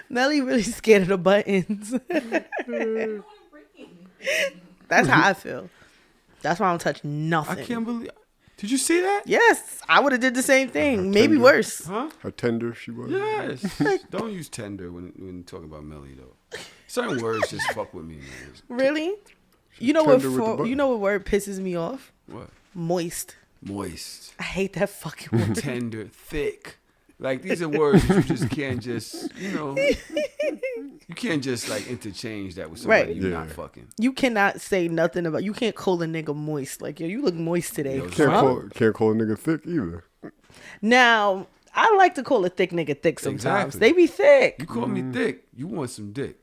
Melly really scared of the buttons. That's how I feel. That's why I don't touch nothing. I can't believe. Did you see that? Yes, I would have did the same thing. Maybe worse. Huh? How tender she was. Yes. Don't use tender when talking about Melly though. Certain words just fuck with me, man. Really? You know what word pisses me off? What? Moist. Moist. I hate that fucking word. Tender. Thick. Like, these are words that you just can't just, you can't just, like, interchange that with somebody Right. you're not fucking. You cannot say nothing about, you can't call a nigga moist. Like, yo, you look moist today. Can't call a nigga thick either. Now, I like to call a thick nigga thick sometimes. Exactly. They be thick. You call me thick, you want some dick.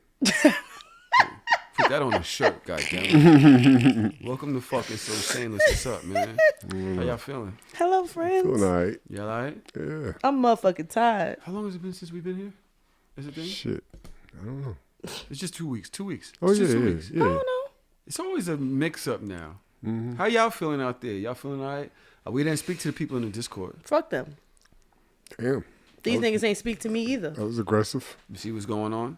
Put that on a shirt, goddammit. Welcome to fucking So Shameless. What's up, man? How y'all feeling? Hello, friends. Feeling all right. Y'all all right? Yeah. I'm motherfucking tired. How long has it been since we've been here? Is it been? Shit. I don't know. It's just 2 weeks. 2 weeks. Oh, It's yeah, just 2 yeah, weeks. yeah. I don't know. It's always a mix-up now. How y'all feeling out there? Y'all feeling all right? We didn't speak to the people in the Discord. Fuck them. Damn. These niggas ain't speak to me either. That was aggressive. You see what's going on?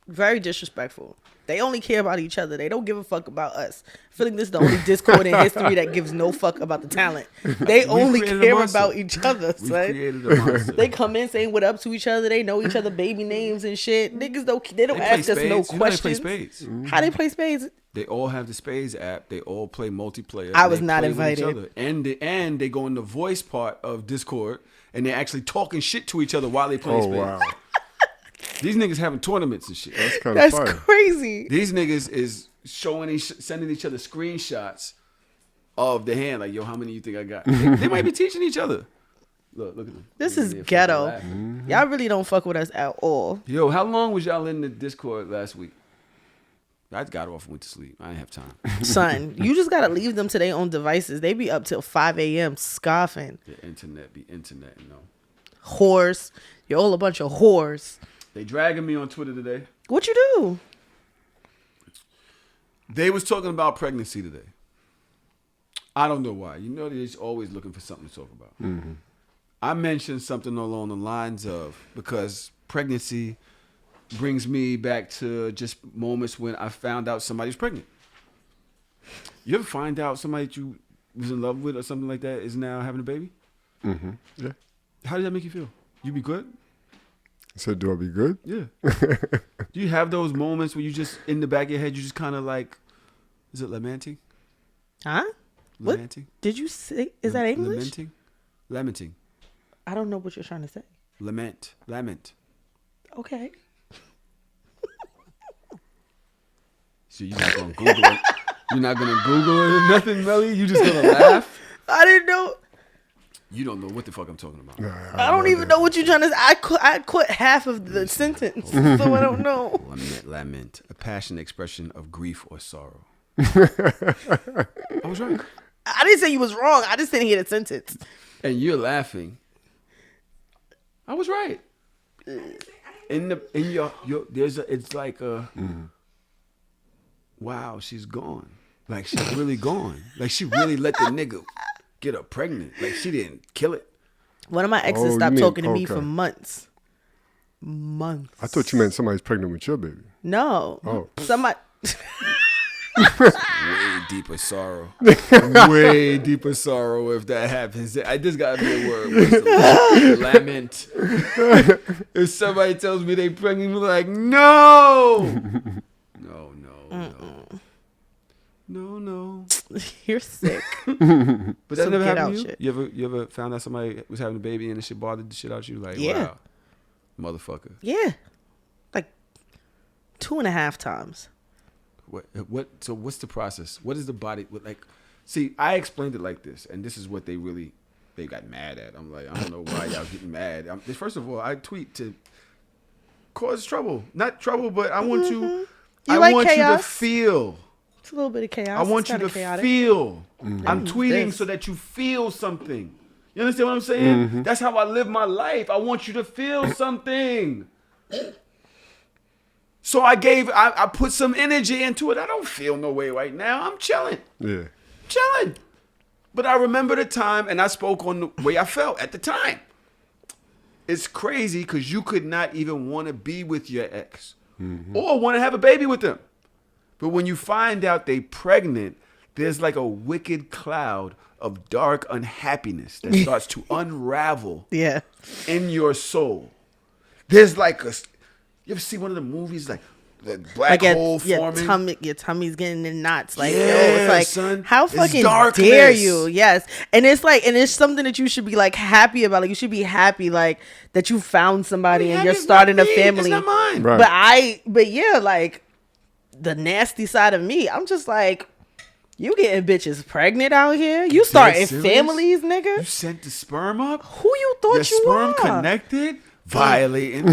Very disrespectful. They only care about each other. They don't give a fuck about us. I feel like this is the only Discord in history that gives no fuck about the talent. They only care about each other. We Son. created a monster. They come in saying what up to each other. They know each other baby names and shit. Niggas don't. They don't ask us no spades. You know questions. they play spades. How they play spades? They all have the Spades app. They all play multiplayer. I was They not play with each invited. other. And they go in the voice part of Discord and they're actually talking shit to each other while they play Oh, spades. wow. These niggas having tournaments and shit. That's kind of That's fire. crazy. These niggas is sending each other screenshots of the hand. Like, yo, how many you think I got? They might be teaching each other. Look at them. This They're is fucking ghetto. laughing. Y'all really don't fuck with us at all. Yo, how long was y'all in the Discord last week? I got off and went to sleep. I didn't have time. Son, you just gotta leave them to their own devices. They be up till 5 a.m. scoffing. The internet be internet, you know. Whores. You're all a bunch of whores. They dragging me on Twitter today. What you do? They was talking about pregnancy today. I don't know why. You know they're always looking for something to talk about. Mm-hmm. I mentioned something along the lines of, because pregnancy brings me back to just moments when I found out somebody's pregnant. You ever find out somebody that you was in love with or something like that is now having a baby? Mm-hmm. Yeah. How did that make you feel? You be good? I said, do I be good? Yeah. Do you have those moments where you just, in the back of your head, you just kind of like, is it lamenting? Huh? What Lamenting? did you say? Is that English? Lamenting? Lamenting. I don't know what you're trying to say. Lament. Okay. So you're not gonna Google it. You're not gonna Google it or nothing, Melly. You just gonna laugh. I didn't know. You don't know what the fuck I'm talking about. I don't even know what you're trying to say. I quit half of the sentence, so I don't know. Lament. A passionate expression of grief or sorrow. I was right. I didn't say you was wrong. I just didn't hear the sentence. And you're laughing. I was right. In your there's a, it's like a wow, she's gone. Like, she's really gone. Like, she really let the nigga get her pregnant. Like, she didn't kill it. One of my exes Oh, stopped you mean- talking to me okay. for months. Months. I thought you meant somebody's pregnant with your baby. No. Oh. Somebody. Way deeper sorrow. Way deeper sorrow if that happens. I just gotta be a word. Lament. If somebody tells me they pregnant, I'm like, no. No. You're sick. But that Some never get happened out to you? shit. You ever found out somebody was having a baby and the shit bothered the shit out you? Like, Yeah. wow, motherfucker. Yeah. Like 2.5 times. What? So what's the process? What is the body like? See, I explained it like this, and this is what they got mad at. I'm like, I don't know why y'all getting mad. First of all, I tweet to cause trouble, not trouble, but I want you. I like want you to chaos? feel. It's a little bit of chaos. I want It's you to kinda chaotic. feel. I'm tweeting This. so that you feel something. You understand what I'm saying? That's how I live my life. I want you to feel something. So I put some energy into it. I don't feel no way right now. I'm chilling. Yeah. But I remember the time, and I spoke on the way I felt at the time. it's crazy because you could not even want to be with your ex or want to have a baby with them. But when you find out they pregnant, there's like a wicked cloud of dark unhappiness that starts to unravel in your soul. There's like you ever see one of the movies like the black hole forming? Your tummy's getting in knots. Like, yo, it's like, son, how fucking dare you? Yes. And it's like, and it's something that you should be like happy about. Like, you should be happy like that you found somebody and you're starting a family. It's not mine. Right. But yeah, like the nasty side of me, I'm just like, you getting bitches pregnant out here? You starting families, nigga? You sent the sperm up? Who you thought you were? Your sperm connected? Violating.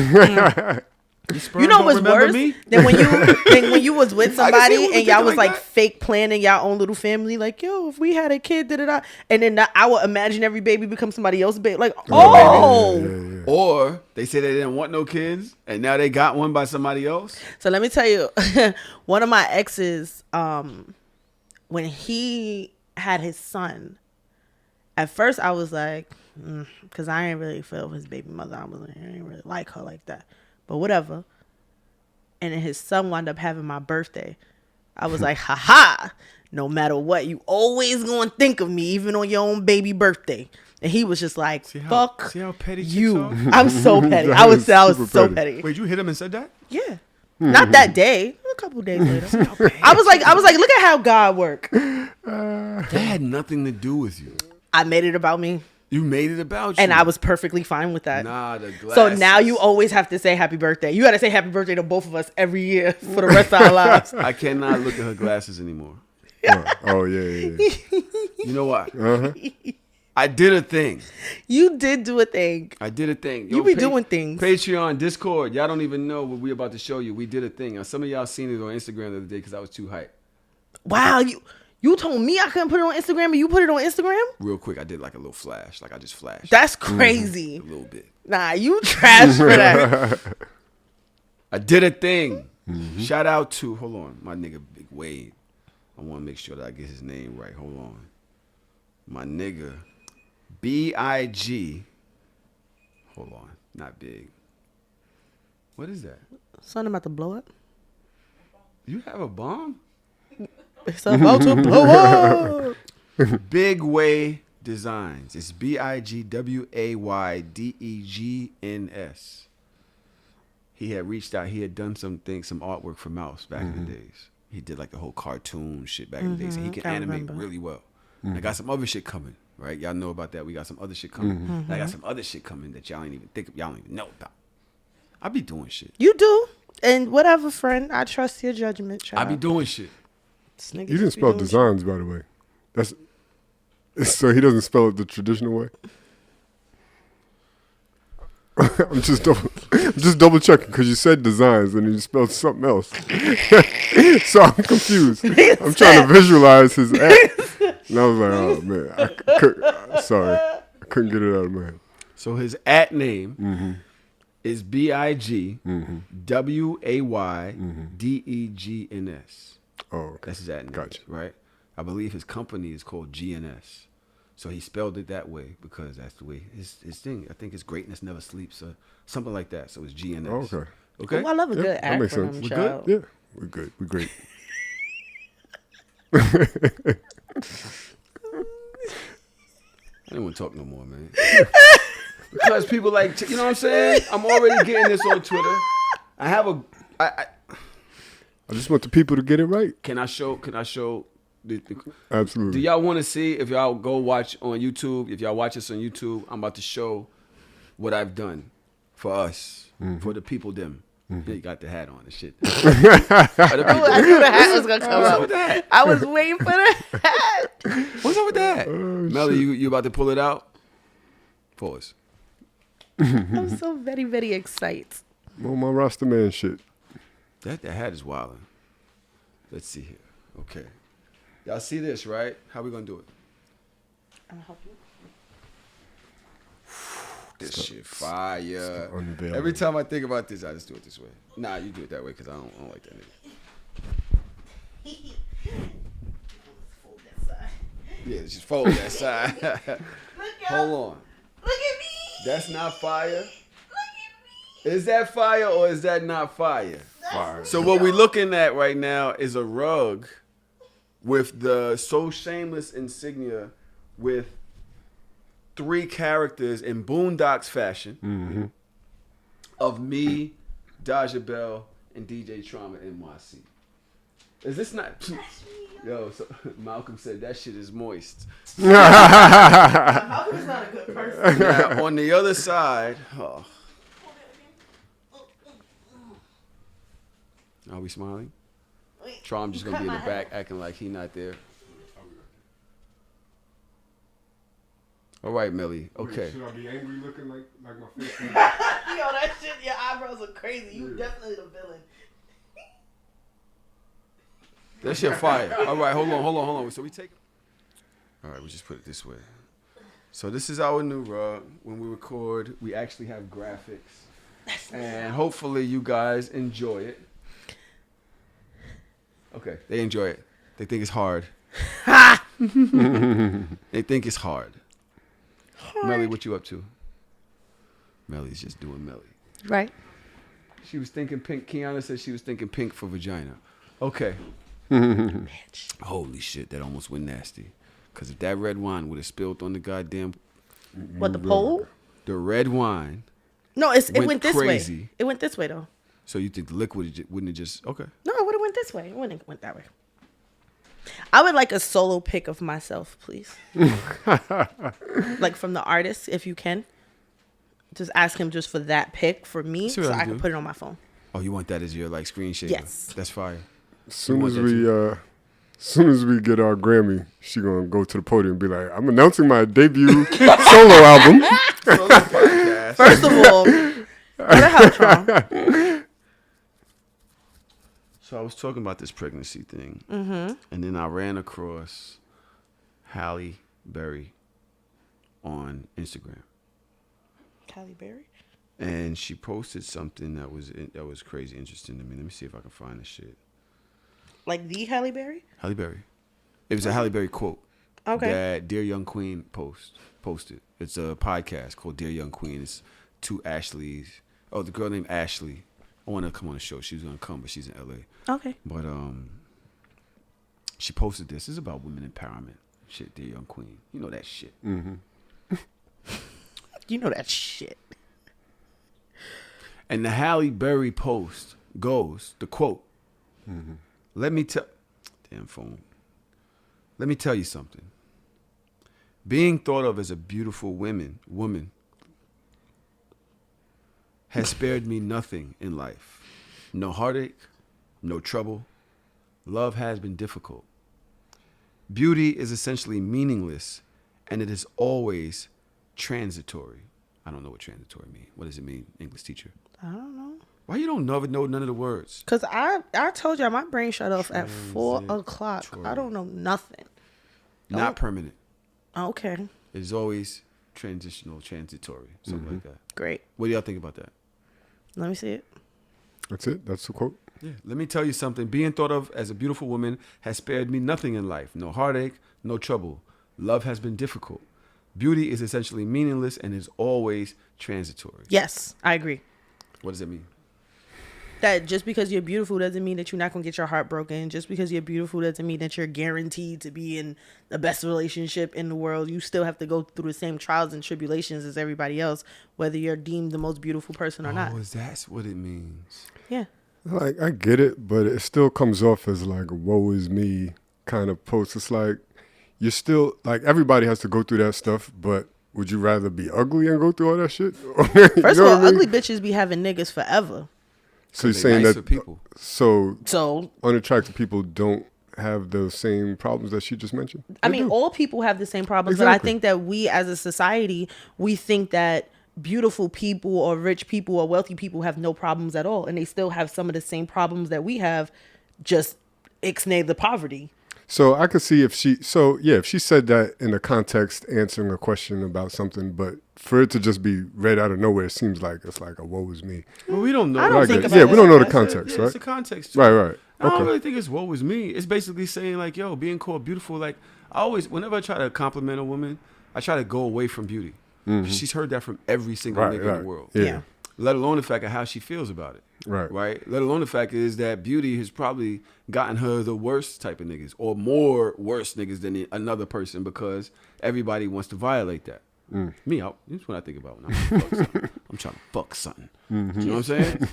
You know what's worse than when you was with somebody and y'all was like fake planning y'all own little family, like, yo, if we had a kid, da-da-da, and then our imaginary baby becomes somebody else's baby, like, oh. Or they say they didn't want no kids and now they got one by somebody else. So let me tell you, one of my exes, when he had his son, at first I was like, because I ain't really feel his baby mother. I didn't really like her like that. But whatever. And then his son wound up having my birthday. I was like, ha, no matter what, you always gonna think of me, even on your own baby birthday. And he was just like, fuck how petty you. I'm so petty. I was so petty. Wait, you hit him and said that? Yeah. Not that day. A couple days later. I was like, look at how God work. That had nothing to do with you. I made it about me. You made it about you. And I was perfectly fine with that. Nah, the glasses. So now you always have to say happy birthday. You got to say happy birthday to both of us every year for the rest of our lives. I cannot look at her glasses anymore. Oh, yeah. You know why? Uh-huh. I did a thing. You did do a thing. I did a thing. You be doing things. Patreon, Discord. Y'all don't even know what we about to show you. We did a thing. Now, some of y'all seen it on Instagram the other day because I was too hyped. Wow, you told me I couldn't put it on Instagram, and you put it on Instagram? Real quick, I did like a little flash. Like I just flashed. That's crazy. A little bit. Nah, you trash for that. I did a thing. Shout out to, hold on, my nigga Big Wade. I want to make sure that I get his name right. Hold on. My nigga B-I-G. Hold on. Not Big. What is that? Something about to blow up. You have a bomb? It's about to blow up. Big Way Designs. It's BIGWAYDEGNS. He had reached out. He had done some artwork for Mouse back in the days. He did like the whole cartoon shit back in the days. So he can animate really well. I got some other shit coming, right? Y'all know about that. We got some other shit coming. I got some other shit coming that y'all ain't even think of. Y'all don't even know about. I be doing shit. You do. And whatever, friend. I trust your judgment, child. I be doing shit. You didn't spell designs, by the way. That's so he doesn't spell it the traditional way. I'm just double checking because you said designs and you spelled something else. So I'm confused. I'm trying to visualize his act, and I was like, oh man, I couldn't get it out of my head. So his at name is BIGWAYDEGNS. Oh, okay. That's his at name, Gotcha. right? I believe his company is called GNS. So he spelled it that way because that's the way his thing. I think his greatness never sleeps or something like that. So it's GNS. Oh, okay. Okay. Oh, I love a good that makes acronym, sense. We're child. good? Yeah, we're good. We're great. I don't want to talk no more, man. Because people like, you know what I'm saying? I'm already getting this on Twitter. I just want the people to get it right. Can I show Absolutely. Do y'all want to see, if y'all go watch on YouTube, if y'all watch us on YouTube, I'm about to show what I've done for us, for the people them. You got the hat on and shit. I knew the hat was going to come What's up. up with that? I was waiting for the hat. What's up with that? Melly, you about to pull it out? Pause. I'm so very, very excited. Well, my Rasta man shit. That hat is wildin'. Let's see here. Okay. Y'all see this, right? How we gonna do it? I'm going to help you. This shit fire. Unveil. Every time I think about this, I just do it this way. Nah, you do it that way because I don't like that nigga. Fold that side. Yeah, just fold that side. Look, Hold on. Look at me. That's not fire. Is that fire or is that not fire? Fire. So what we're looking at right now is a rug with the So Shameless insignia with 3 characters in Boondocks fashion of me, Daja Bell, and DJ Trauma NYC. Is this not... Yo, so Malcolm said that shit is moist. Malcolm's not a good person. Now, on the other side... Oh. Are we smiling? Trom just gonna be in the back acting like he not there. All right, Millie. Okay. Should I be angry looking like my face? Yo, that shit, your eyebrows are crazy. You definitely the villain. That shit fire. All right, hold on. So we take... All right, we just put it this way. So this is our new rug. When we record, we actually have graphics. And hopefully you guys enjoy it. Okay, they enjoy it. They think it's hard. They think it's hard. Melly, what you up to? Melly's just doing Melly. Right. She was thinking pink. Kiana said she was thinking pink for vagina. Okay. Holy shit, that almost went nasty. Because if that red wine would have spilled on the goddamn... What, the pole? The red wine... No, it went this crazy. way. It went this way, though. So you think the liquid wouldn't have just... Okay. No, it would have went this way. It wouldn't have went that way. I would like a solo pic of myself, please. Like from the artist, if you can. Just ask him just for that pic for me See so what I I can can do. put it on my phone. Oh, you want that as your like screen shaver? Yes. That's fire. As soon as we get our Grammy, she gonna go to the podium and be like, "I'm announcing my debut solo album." Solo podcast. First of all, what the hell, Tron? So I was talking about this pregnancy thing, and then I ran across Halle Berry on Instagram, Halle Berry? and she posted something that was crazy interesting to me. Let me see if I can find this shit. Like the Halle Berry? Halle Berry. It was a Halle Berry quote Okay. that Dear Young Queen posted. It's a podcast called Dear Young Queen. It's 2 Ashleys. Oh, the girl named Ashley. I want to come on the show. She was gonna come, but she's in LA. Okay. But she posted this. This is about women empowerment. Shit, Dear Young Queen. You know that shit. You know that shit. And the Halle Berry post goes, the quote, let me tell you something. Being thought of as a beautiful woman has spared me nothing in life. No heartache, no trouble. Love has been difficult. Beauty is essentially meaningless, and it is always transitory. I don't know what transitory means. What does it mean, English teacher? I don't know. Why you don't know none of the words? Because I told y'all my brain shut off at 4 o'clock. I don't know nothing. Not permanent. Okay. It's always transitional, transitory, something like that. Great. What do y'all think about that? Let me see it. That's it. That's the quote. Yeah. Let me tell you something. Being thought of as a beautiful woman has spared me nothing in life. No heartache, no trouble. Love has been difficult. Beauty is essentially meaningless and is always transitory. Yes, I agree. What does it mean? That just because you're beautiful doesn't mean that you're not going to get your heart broken. Just because you're beautiful doesn't mean that you're guaranteed to be in the best relationship in the world. You still have to go through the same trials and tribulations as everybody else, whether you're deemed the most beautiful person or not. Oh, that's what it means. Yeah. Like, I get it, but it still comes off as like a woe is me kind of post. It's like, you're still, like, everybody has to go through that stuff, but would you rather be ugly and go through all that shit? First of all, ugly bitches be having niggas forever. So you're saying nice that for people. So unattractive people don't have those same problems that she just mentioned? I mean, all people have the same problems, but I think that we as a society, we think that beautiful people or rich people or wealthy people have no problems at all, and they still have some of the same problems that we have, just ixnay the poverty. So I could see if she said that in a context answering a question about something, but for it to just be read out of nowhere, it seems like it's like a woe is me. Well, we don't know. I don't think about yeah, it. we don't know the context, right? It's a context. Right. I don't really think it's woe is me. It's basically saying like, yo, being called beautiful. Like, whenever I try to compliment a woman, I try to go away from beauty. She's heard that from every single nigga in the world. Yeah. Let alone the fact of how she feels about it. Right. Let alone the fact is that beauty has probably gotten her the worst type of niggas or more worse niggas than another person because everybody wants to violate that. Me, that's what I think about when I'm trying to fuck something. You know what I'm saying?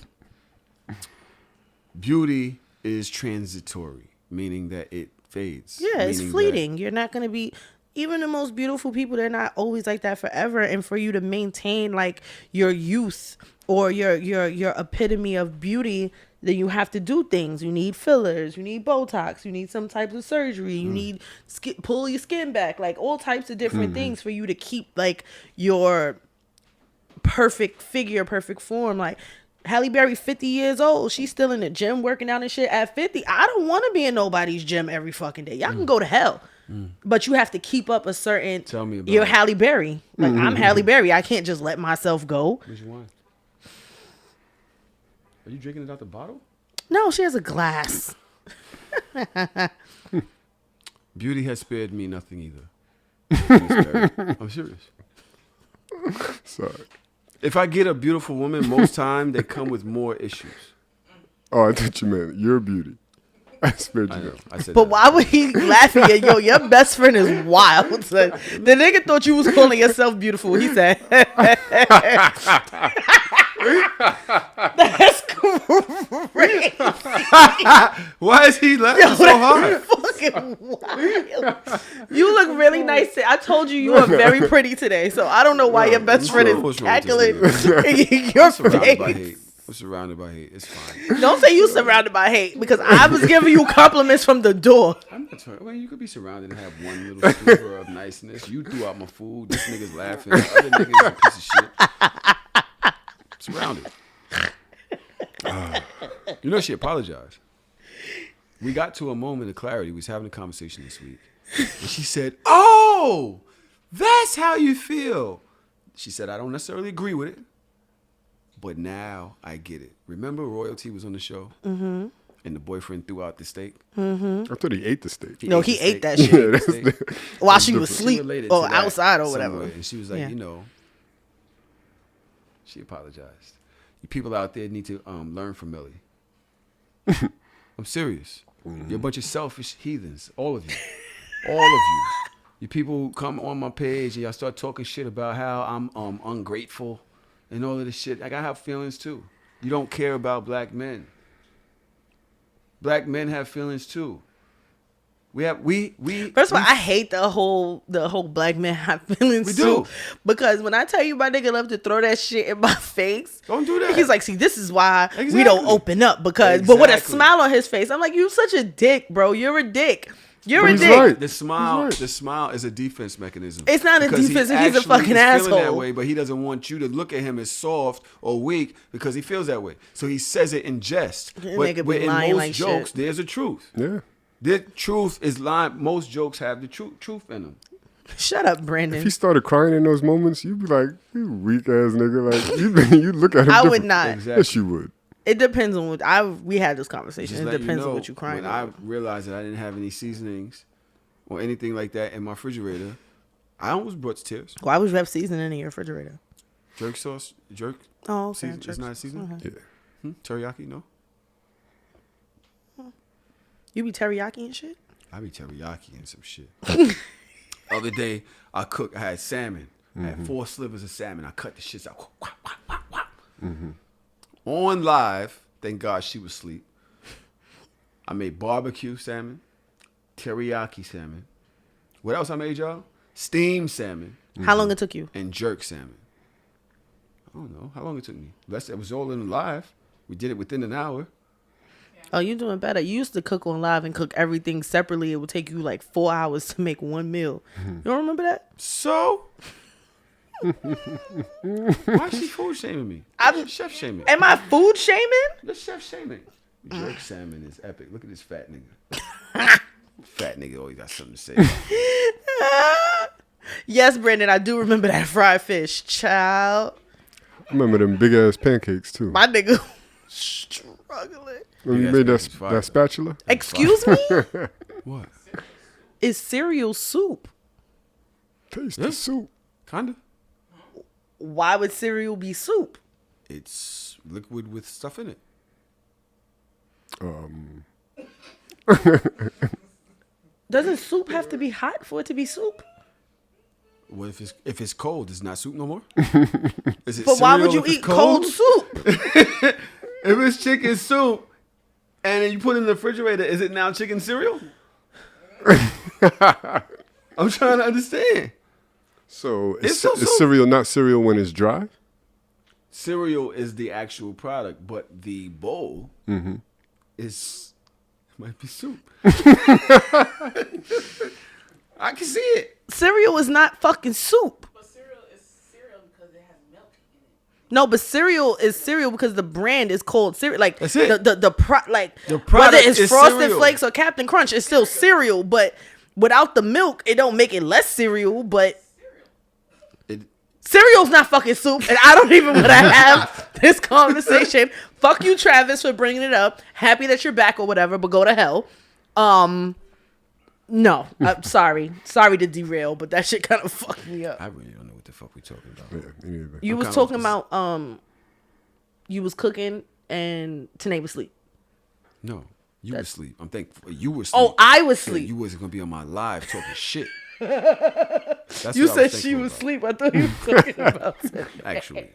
Beauty is transitory, meaning that it fades. Yeah, it's fleeting. You're not going to be, even the most beautiful people, they're not always like that forever. And for you to maintain like your youth or your epitome of beauty, then you have to do things. You need fillers, you need Botox, you need some types of surgery, you need pull your skin back, like all types of different things for you to keep like your perfect figure, perfect form. Like Halle Berry, 50 years old, she's still in the gym working out and shit at 50. I don't want to be in nobody's gym every fucking day. Y'all can go to hell. But you have to keep up a certain. Tell me about you're it. Halle Berry. Like I'm Halle Berry. I can't just let myself go. Which one? Are you drinking it out the bottle? No, she has a glass. Beauty has spared me nothing either. I'm serious. Sorry. If I get a beautiful woman, most time they come with more issues. Oh, I thought you meant your beauty. I spared you that. I said But that. why would he laughing at yo? Your best friend is wild. Son. The nigga thought you was calling yourself beautiful. He said, "That's crazy." Why is he laughing so hard? Fucking wild. You look really nice. I told you are very pretty today. So I don't know why your best friend is cackling your Surrounded by face. hate. I'm surrounded by hate. It's fine. Don't say you surrounded by hate because I was giving you compliments from the door. I'm not trying. Well, you could be surrounded and have one little sliver of niceness. You threw out my food. This nigga's laughing. The other nigga's a piece of shit. Surrounded. You know, she apologized. We got to a moment of clarity. We was having a conversation this week. And she said, "Oh, that's how you feel." She said, "I don't necessarily agree with it, but now I get it." Remember Royalty was on the show? Mm-hmm. And the boyfriend threw out the steak? I thought he ate the steak. No, he ate that shit. Yeah, that's the, While she was She asleep related or to that outside or some whatever. way. And she was like, Yeah. you know, she apologized. You people out there need to learn from Millie. I'm serious. You're a bunch of selfish heathens. All of you. All of you. You people come on my page and y'all start talking shit about how I'm ungrateful and all of this shit. Like, I have feelings too. You don't care about black men. Black men have feelings too. First of all, I hate the whole black man have feelings We too. do. Because when I tell you my nigga love to throw that shit in my face. Don't do that. He's like, see, this is why we Exactly. don't open up because but with a Exactly. smile on his face. I'm like, you such a dick, bro. You're a dick. You're But a he's dick. right. The smile, Right. the smile is a defense mechanism. It's not a Because defense, he's a actually fucking is feeling that asshole. way, but he doesn't want you to look at him as soft or weak because he feels that way. So he says it in jest. That But nigga be in lying most like jokes, shit. there's a truth. yeah. The truth is lying. Most jokes have the truth in them. Shut up, If Brandon. he started crying in those moments, you'd be like, you weak ass nigga. Like, you look at him I would different. not. Exactly. Yes, you would. It depends on what we had this conversation. Just It let depends you know, on what you crying when over. I realized that I didn't have any seasonings or anything like that in my refrigerator, I almost brought to tears. Why would you have seasoning in your refrigerator? Jerk sauce, jerk. Oh, okay. Season, it's not a seasoning. Okay. Yeah. Teriyaki, no. You be teriyaki and shit? I be teriyaki and some shit. Other day, I had salmon. I had 4 slivers of salmon. I cut the shits out. Wah, wah, wah, wah. On live, thank God she was asleep. I made barbecue salmon, teriyaki salmon. What else I made, y'all? Steamed salmon How long it took you? and jerk salmon. I don't know how long it took me. It was all in live. We did it within an hour. Oh, you're doing better. You used to cook on live and cook everything separately. It would take you like 4 hours to make one meal. You don't remember that? So, why is she food shaming me? I'm- Chef shaming. Am I food shaming? The chef shaming. Jerk salmon is epic. Look at this fat nigga. Fat nigga always got something to say. Yes, Brandon, I do remember that fried fish. Child. I remember them big ass pancakes too. My nigga struggling. When you Big-ass made pancakes fire. that spatula. Excuse me? What? Is cereal soup? Taste Yeah. the soup. Kinda. why would cereal be soup? It's liquid with stuff in it. Doesn't soup have to be hot for it to be soup? What if it's cold? It's not soup no more. Is it But why would cereal you if it's eat cold soup? If it's chicken soup and then you put it in the refrigerator, is it now chicken cereal? I'm trying to understand. So It's is cereal not cereal when it's dry? Cereal is the actual product, but the bowl is might be soup. I can see it. Cereal is not fucking soup. But cereal is cereal because it has milk in it. No, but cereal is cereal because the brand is called cereal. Like That's it. The product whether it's is Frosted cereal. Flakes or Captain Crunch, it's still cereal. But without the milk, it don't make it less cereal. But cereal's not fucking soup, and I don't even want to have this conversation. Fuck you, Travis, for bringing it up. Happy that you're back or whatever, but go to hell. No, I'm sorry to derail, but that shit kind of fucked me up. I really don't know what the fuck we talking about. Yeah, me neither. You was talking about you was cooking and Tanae was asleep. No, you were asleep. I'm thankful you were asleep. Oh, I was Yeah, asleep. you wasn't gonna be on my live talking shit. That's You what I said was she thankful was about. asleep. I thought you were talking about Tanae. Actually,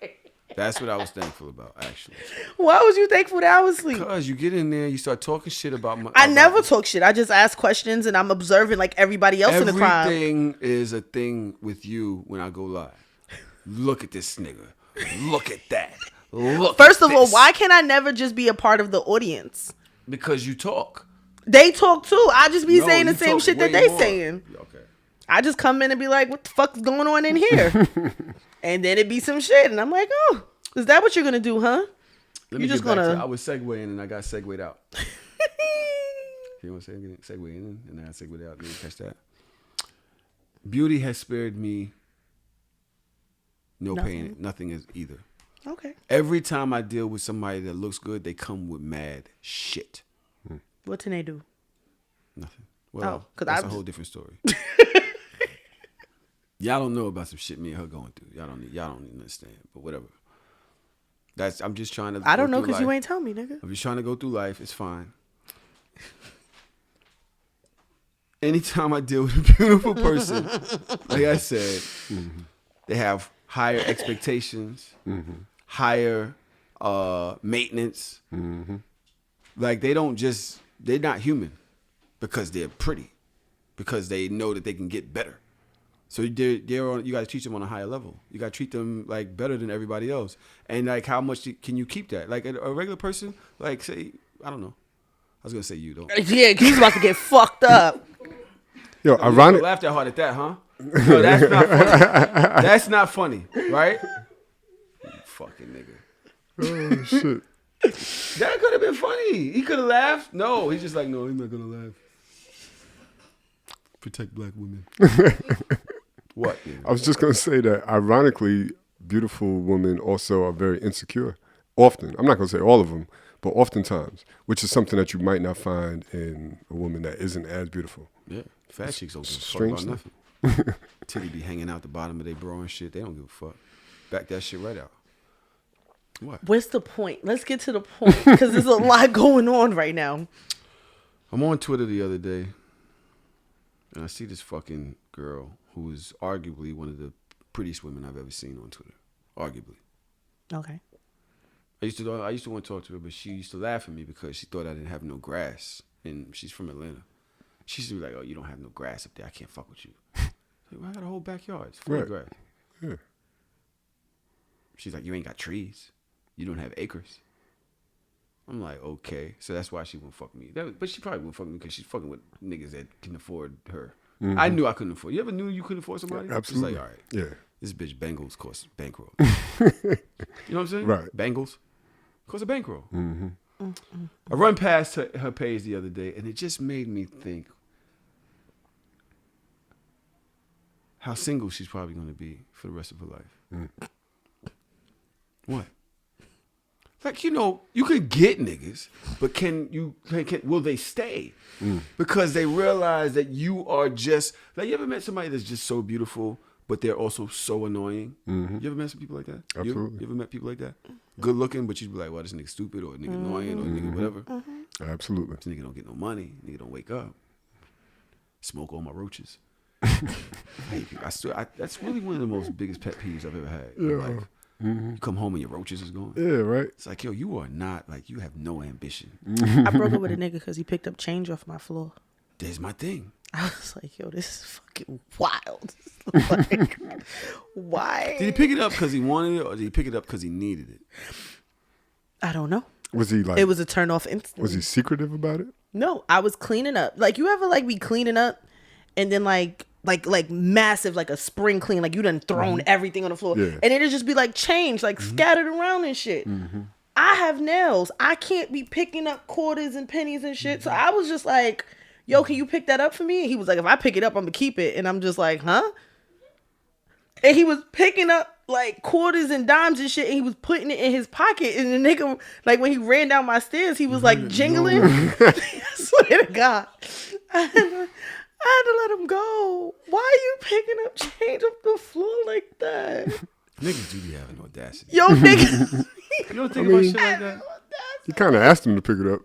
that's what I was thankful about. Actually, Why was you thankful that I was asleep? because you get in there, you start talking shit about my. I about- never talk shit. I just ask questions and I'm observing like everybody else in the crowd. Everything is a thing with you when I go live. Look at this nigga. Look at that. Look. First at of all, this. why can't I never just be a part of the audience? Because you talk. They talk too. I just be No, saying the you same talk shit that way they more. saying. Okay. I just come in and be like, what the fuck's going on in here? And then it be some shit. And I'm like, oh, is that what you're going to do, huh? Let You me just get back gonna- to I was segueing and I got segued out. You know what I'm saying? Segue in and then I segued out. Didn't catch that. Beauty has spared me no pain. Nothing is either. Okay. Every time I deal with somebody that looks good, they come with mad shit. What can they do? Nothing. Well, 'cause that's I a was- whole different story. Y'all don't know about some shit me and her going through. Y'all don't even understand. But whatever. I'm just trying to. I don't go know through because you life. ain't tell me, nigga. I'm just trying to go through life. It's fine. Anytime I deal with a beautiful person, like I said, they have higher expectations, higher maintenance. Like they're not human because they're pretty, because they know that they can get better. So you got to teach them on a higher level. You got to treat them like better than everybody else. And like, how much can you keep that? Like a regular person, like say, I don't know. I was gonna say you don't. Yeah, he's about to get fucked up. Yo, You ironic. laughed that hard at that, huh? No, that's not funny. That's not funny, right? You fucking nigga. Oh, shit. That could have been funny. He could have laughed. No, he's just like, no, he's not gonna laugh. Protect black women. What? I was just gonna say that ironically, beautiful women also are very insecure. Often, I'm not gonna say all of them, but oftentimes, which is something that you might not find in a woman that isn't as beautiful. Yeah, fat chicks don't give a fuck Strange about nothing. Titty be hanging out the bottom of their bra and shit. They don't give a fuck. Back that shit right out. What? What's the point? Let's get to the point because there's a lot going on right now. I'm on Twitter the other day, and I see this fucking girl who is arguably one of the prettiest women I've ever seen on Twitter. Arguably. Okay. I used to want to talk to her, but she used to laugh at me because she thought I didn't have no grass, and she's from Atlanta. She used to be like, "Oh, you don't have no grass up there. I can't fuck with you." Like, well, I got a whole backyard. It's full of Right. grass. Yeah. She's like, "You ain't got trees. You don't have acres." I'm like, okay. So that's why she won't fuck me. But she probably won't fuck me because she's fucking with niggas that can afford her. I knew I couldn't afford. You ever knew you couldn't afford somebody? Absolutely. Just like, all right. Yeah. This bitch Bengals cost bankroll. You know what I'm saying? Right. Bengals cost a bankroll. I run past her page the other day, and it just made me think how single she's probably going to be for the rest of her life. What? Like, you know, you could get niggas, but will they stay? Because they realize that you are just, like, you ever met somebody that's just so beautiful, but they're also so annoying. You ever met some people like that? Absolutely. You ever met people like that? Good looking, but you'd be like, well, this nigga stupid or nigga annoying or nigga whatever. Absolutely. This nigga don't get no money. Nigga don't wake up. Smoke all my roaches. That's really one of the most biggest pet peeves I've ever had in life. You come home and your roaches is gone. Yeah, right. It's like, yo, you are not, like, you have no ambition. I broke up with a nigga because he picked up change off my floor. There's my thing. I was like, yo, this is fucking wild. Like, why? Did he pick it up because he wanted it, or did he pick it up because he needed it? I don't know. Was he like? It was a turn off instantly. Was he secretive about it? No, I was cleaning up. Like, you ever like be cleaning up and then like massive, like a spring clean, like you done thrown everything on the floor, and it'd just be like change, like scattered around and shit. I have nails. I can't be picking up quarters and pennies and shit. So I was just like, yo, can you pick that up for me? And he was like, if I pick it up, I'm gonna keep it. And I'm just like, huh? And he was picking up like quarters and dimes and shit, and he was putting it in his pocket. And the nigga, like when he ran down my stairs, he was like jingling. I swear to God. I had to let him go. Why are you picking up change off the floor like that? Niggas do be having audacity. Yo, nigga. You don't think about shit like that? You kind of asked him to pick it up.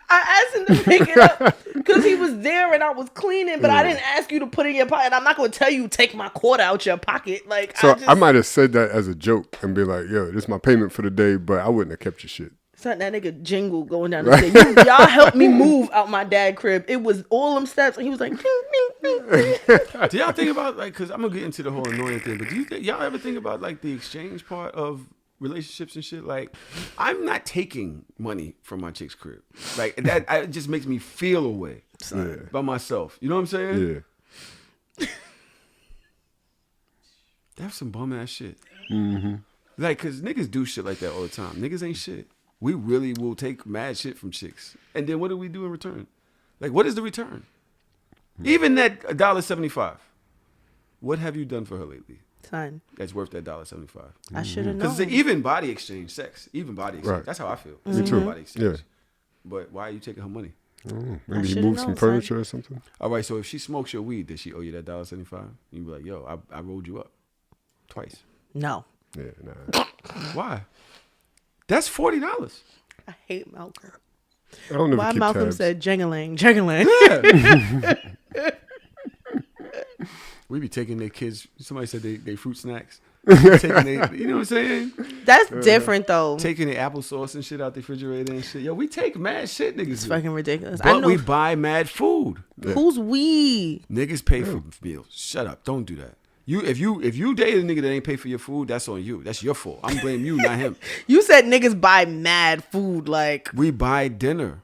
I asked him to pick it up because he was there and I was cleaning, but I didn't ask you to put it in your pocket. I'm not going to tell you take my quarter out your pocket. Like, So I might have said that as a joke and be like, yo, this is my payment for the day, but I wouldn't have kept your shit. Son, that nigga jingle going down the stairs. Y'all helped me move out my dad crib. It was all them steps, and he was like, ding, ding, ding. Do y'all think about, like, because I'm going to get into the whole annoying thing, but do y'all ever think about, like, the exchange part of relationships and shit? Like, I'm not taking money from my chick's crib. Like, that it just makes me feel away by myself. You know what I'm saying? Yeah. That's some bum ass shit. Like, because niggas do shit like that all the time. Niggas ain't shit. We really will take mad shit from chicks. And then what do we do in return? Like, what is the return? Even that $1.75. What have you done for her lately? Son, That's worth that $1.75. I should have known. Because it's an even body exchange, sex. Even body exchange. Right. That's how I feel. Me It's too. even body exchange. Yeah. But why are you taking her money? Maybe he should've moved some known, son. furniture or something. All right, so if she smokes your weed, does she owe you that $1.75? You be like, yo, I rolled you up twice. No. Yeah, nah. Why? That's $40. I hate Malcolm. I don't know. Why keep Malcolm tabs. said jingling, jingling. We be taking their kids. Somebody said they fruit snacks. Taking they, you know what I'm saying? That's different though. Taking the applesauce and shit out the refrigerator and shit. Yo, we take mad shit, niggas. It's do. fucking ridiculous. I But know we buy mad food. who's we. Niggas pay for meals. Shut up. Don't do that. If you date a nigga that ain't pay for your food, that's on you. That's your fault. I'm blaming you, not him. You said niggas buy mad food like We buy dinner.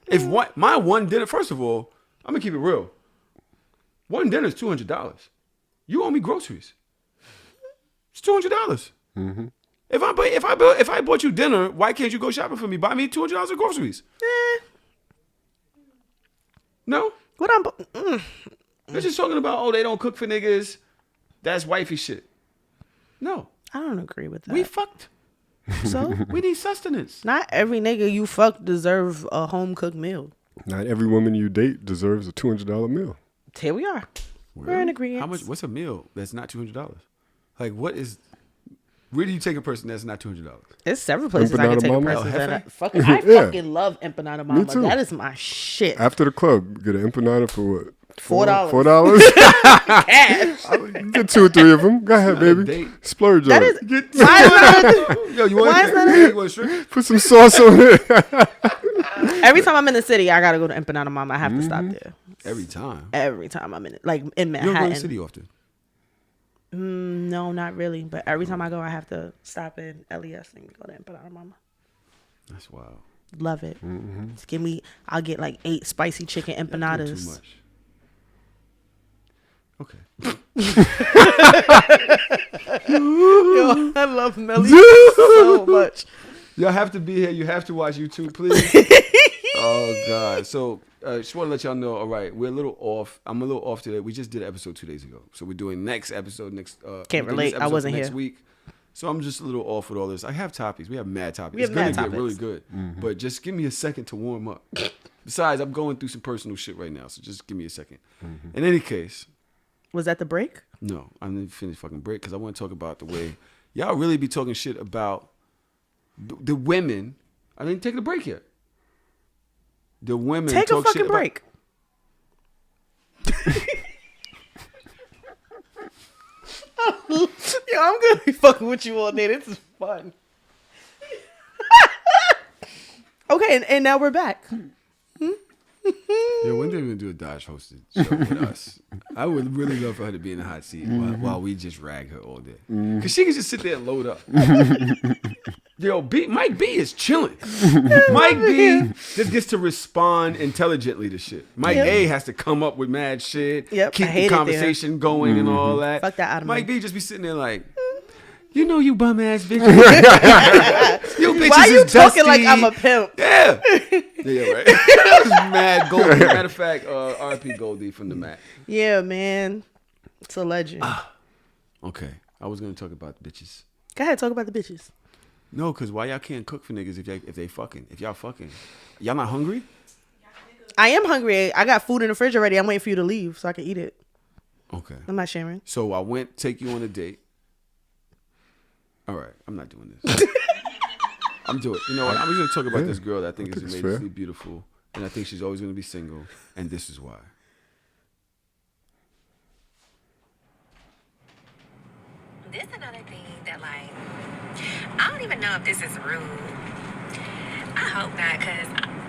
If my one dinner, first of all, I'm gonna keep it real. One dinner is $200. You owe me groceries. It's $200. If I bought you dinner, why can't you go shopping for me? Buy me $200 of groceries. No, what I'm they're just talking about they don't cook for niggas. That's wifey shit. No, I don't agree with that. we fucked. So We need sustenance. not every nigga you fuck deserve a home cooked meal. Not every woman you date deserves a $200 meal. Here we are. We're in agreement. How much? What's a meal that's not $200? Like, what is? Where do you take a person that's not $200? There's several places I can Empanada take a Mama? person El that I Jefe? fucking, I Yeah. fucking love Empanada Mama. too. That is my shit. After the club, get an empanada for what? $4. $4? Cash. Get 2 or 3 of them. Go ahead, not a baby. date. Splurge That on is. it. Why is that? Yo, you Why is that want? You want shrimp? Put some sauce on it. Every time I'm in the city, I gotta go to Empanada Mama. I have to stop there. Every time. Every time I'm in it, like in You don't go Manhattan. to the city often. No, not really. But every time I go, I have to stop in LES and go to Empanada Mama. That's wild. Love it. Just give me. I'll get like 8 spicy chicken Doing empanadas. too much. Okay. Yo, I love Melly so much. Y'all have to be here. You have to watch YouTube, please. Oh God. So just want to let y'all know. All right, we're a little off. I'm a little off today. We just did an episode 2 days ago, so we're doing next episode next. Can't we're doing this relate. I episode wasn't next here. week. So I'm just a little off with all this. I have topics. We have mad topics. We have It's gonna mad get topics. really good. But just give me a second to warm up. Besides, I'm going through some personal shit right now, so just give me a second. In any case, Was that the break? No, I didn't finish fucking break because I want to talk about the way y'all really be talking shit about the women. I didn't take the break yet. The women Take talk a fucking shit break. Yo, I'm gonna be fucking with you all day. This is fun. Okay, and now we're back. Yo, when they gonna do a Dodge hosted show with us? I would really love for her to be in the hot seat while we just rag her all day. Cause she can just sit there and load up. Yo, Mike B is chilling. Mike B just gets to respond intelligently to shit. Mike A has to come up with mad shit, Yep, I keep hate the it conversation going and all that. Fuck that out of Mike me. B just be sitting there like, you know, you bum ass bitch. You bitches Why you is talking like dusty. I'm a pimp? Yeah. Yeah, right. That was mad Goldie. Matter of fact, RP Goldie from the Mac. Yeah, man. It's a legend. Okay. I was going to talk about the bitches. Go ahead, talk about the bitches. No, because why y'all can't cook for niggas if y'all fucking? Y'all not hungry? I am hungry. I got food in the fridge already. I'm waiting for you to leave so I can eat it. Okay. I'm not sharing. So I went take you on a date. All right. I'm not doing this. I'm doing it. You know what? I'm going to talk about this girl that I think is amazingly beautiful. And I think she's always going to be single. And this is why. This another thing that, like, I don't even know if this is rude. I hope not, because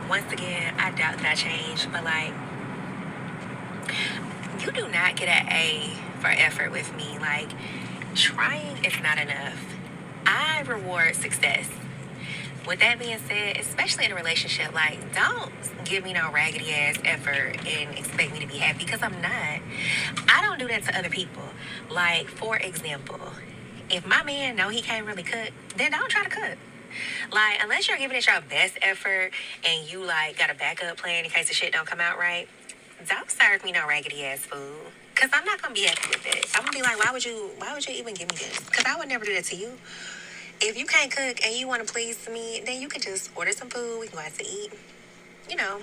once again, I doubt that I changed. But, like, you do not get an A for effort with me. Like, trying is not enough. I reward success. With that being said, especially in a relationship, like, don't give me no raggedy ass effort and expect me to be happy, because I'm not. I don't do that to other people. Like, for example, if my man know he can't really cook, then don't try to cook. Like, unless you're giving it your best effort and you, like, got a backup plan in case the shit don't come out right, don't serve me no raggedy ass food. Because I'm not going to be happy with it. I'm going to be like, why would you even give me this? Because I would never do that to you. If you can't cook and you want to please me, then you can just order some food. We can go out to eat. You know,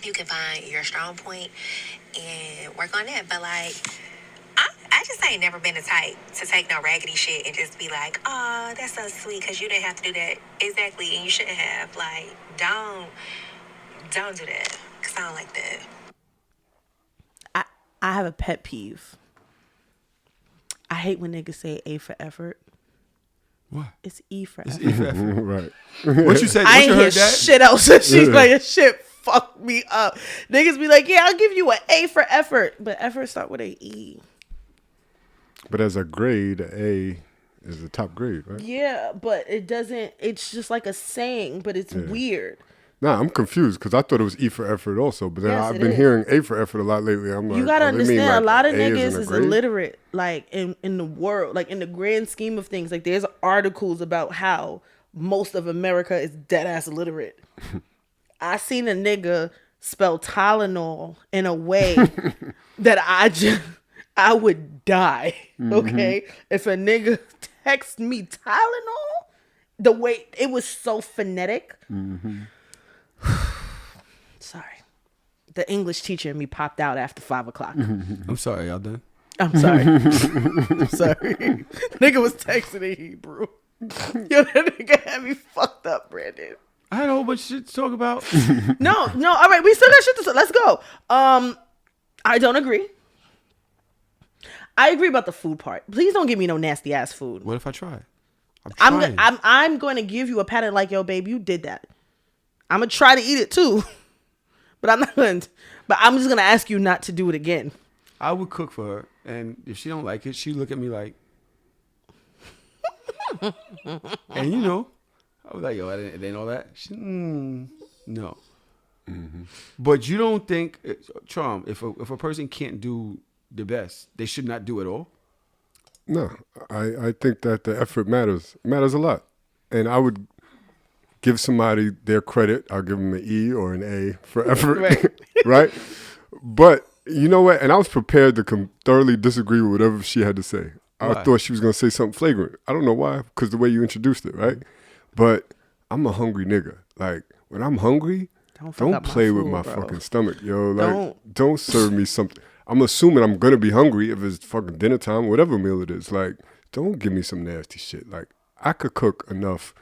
you can find your strong point and work on that. But, like, I just ain't never been the type to take no raggedy shit and just be like, oh, that's so sweet because you didn't have to do that. Exactly, and you shouldn't have. Like, don't do that, because I don't like that. I have a pet peeve. I hate when niggas say A for effort. What? It's E for It's effort. E for effort. Right. What you said? I What ain't you hear heard that? shit else. She's like, shit fucked me up. Niggas be like, yeah, I'll give you an A for effort. But effort start with a E. But as a grade, A is the top grade, right? Yeah, but it doesn't, it's just like a saying, but it's weird. Nah, I'm confused because I thought it was E for effort also, but then Yes, I've it been is. hearing A for effort a lot lately. I'm like, You gotta oh, they mean, understand, a lot of A niggas isn't a is grade? illiterate, like in the world, like in the grand scheme of things. Like there's articles about how most of America is dead ass illiterate. I seen a nigga spell Tylenol in a way that I would die. Okay, if a nigga text me Tylenol, the way it was so phonetic. Sorry. The English teacher in me popped out after 5 o'clock. I'm sorry, y'all done? I'm sorry. I'm sorry. Nigga was texting in Hebrew. Yo, that nigga had me fucked up, Brandon. I had a whole bunch of shit to talk about. No, all right, we still got shit to say. Let's go. I don't agree. I agree about the food part. Please don't give me no nasty ass food. What if I try? I'm going to give you a pattern like, yo, babe, you did that. I'm going to try to eat it too. But I'm not going to. But I'm just going to ask you not to do it again. I would cook for her, and if she don't like it, she look at me like, and you know, I was like, yo, it ain't all that. She, no. But you don't think, Charm, if a person can't do the best, they should not do it all? No, I think that the effort matters a lot. And I would give somebody their credit. I'll give them an E or an A for effort, Right. right? But you know what? And I was prepared to thoroughly disagree with whatever she had to say. Why? I thought she was going to say something flagrant. I don't know why, because the way you introduced it, right? But I'm a hungry nigga. Like, when I'm hungry, Don't fuck don't up my play with food, my bro. fucking stomach, yo. Like, don't serve me something. I'm assuming I'm gonna be hungry if it's fucking dinner time, whatever meal it is. Like, don't give me some nasty shit. Like, I could cook enough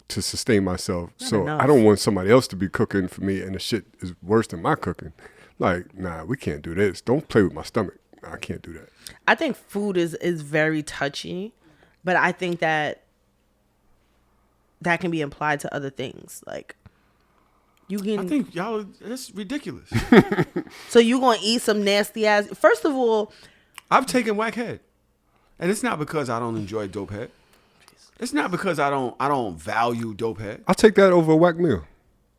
to sustain myself, so enough. I don't want somebody else to be cooking for me, and the shit is worse than my cooking. Like, nah, we can't do this. Don't play with my stomach. Nah, I can't do that. I think food is very touchy, but I think that can be applied to other things. Like, you can. I think y'all, that's ridiculous. So you gonna eat some nasty ass? First of all, I've taken whack head, and it's not because I don't enjoy dope head. It's not because I don't value dope head. I'll take that over a whack meal.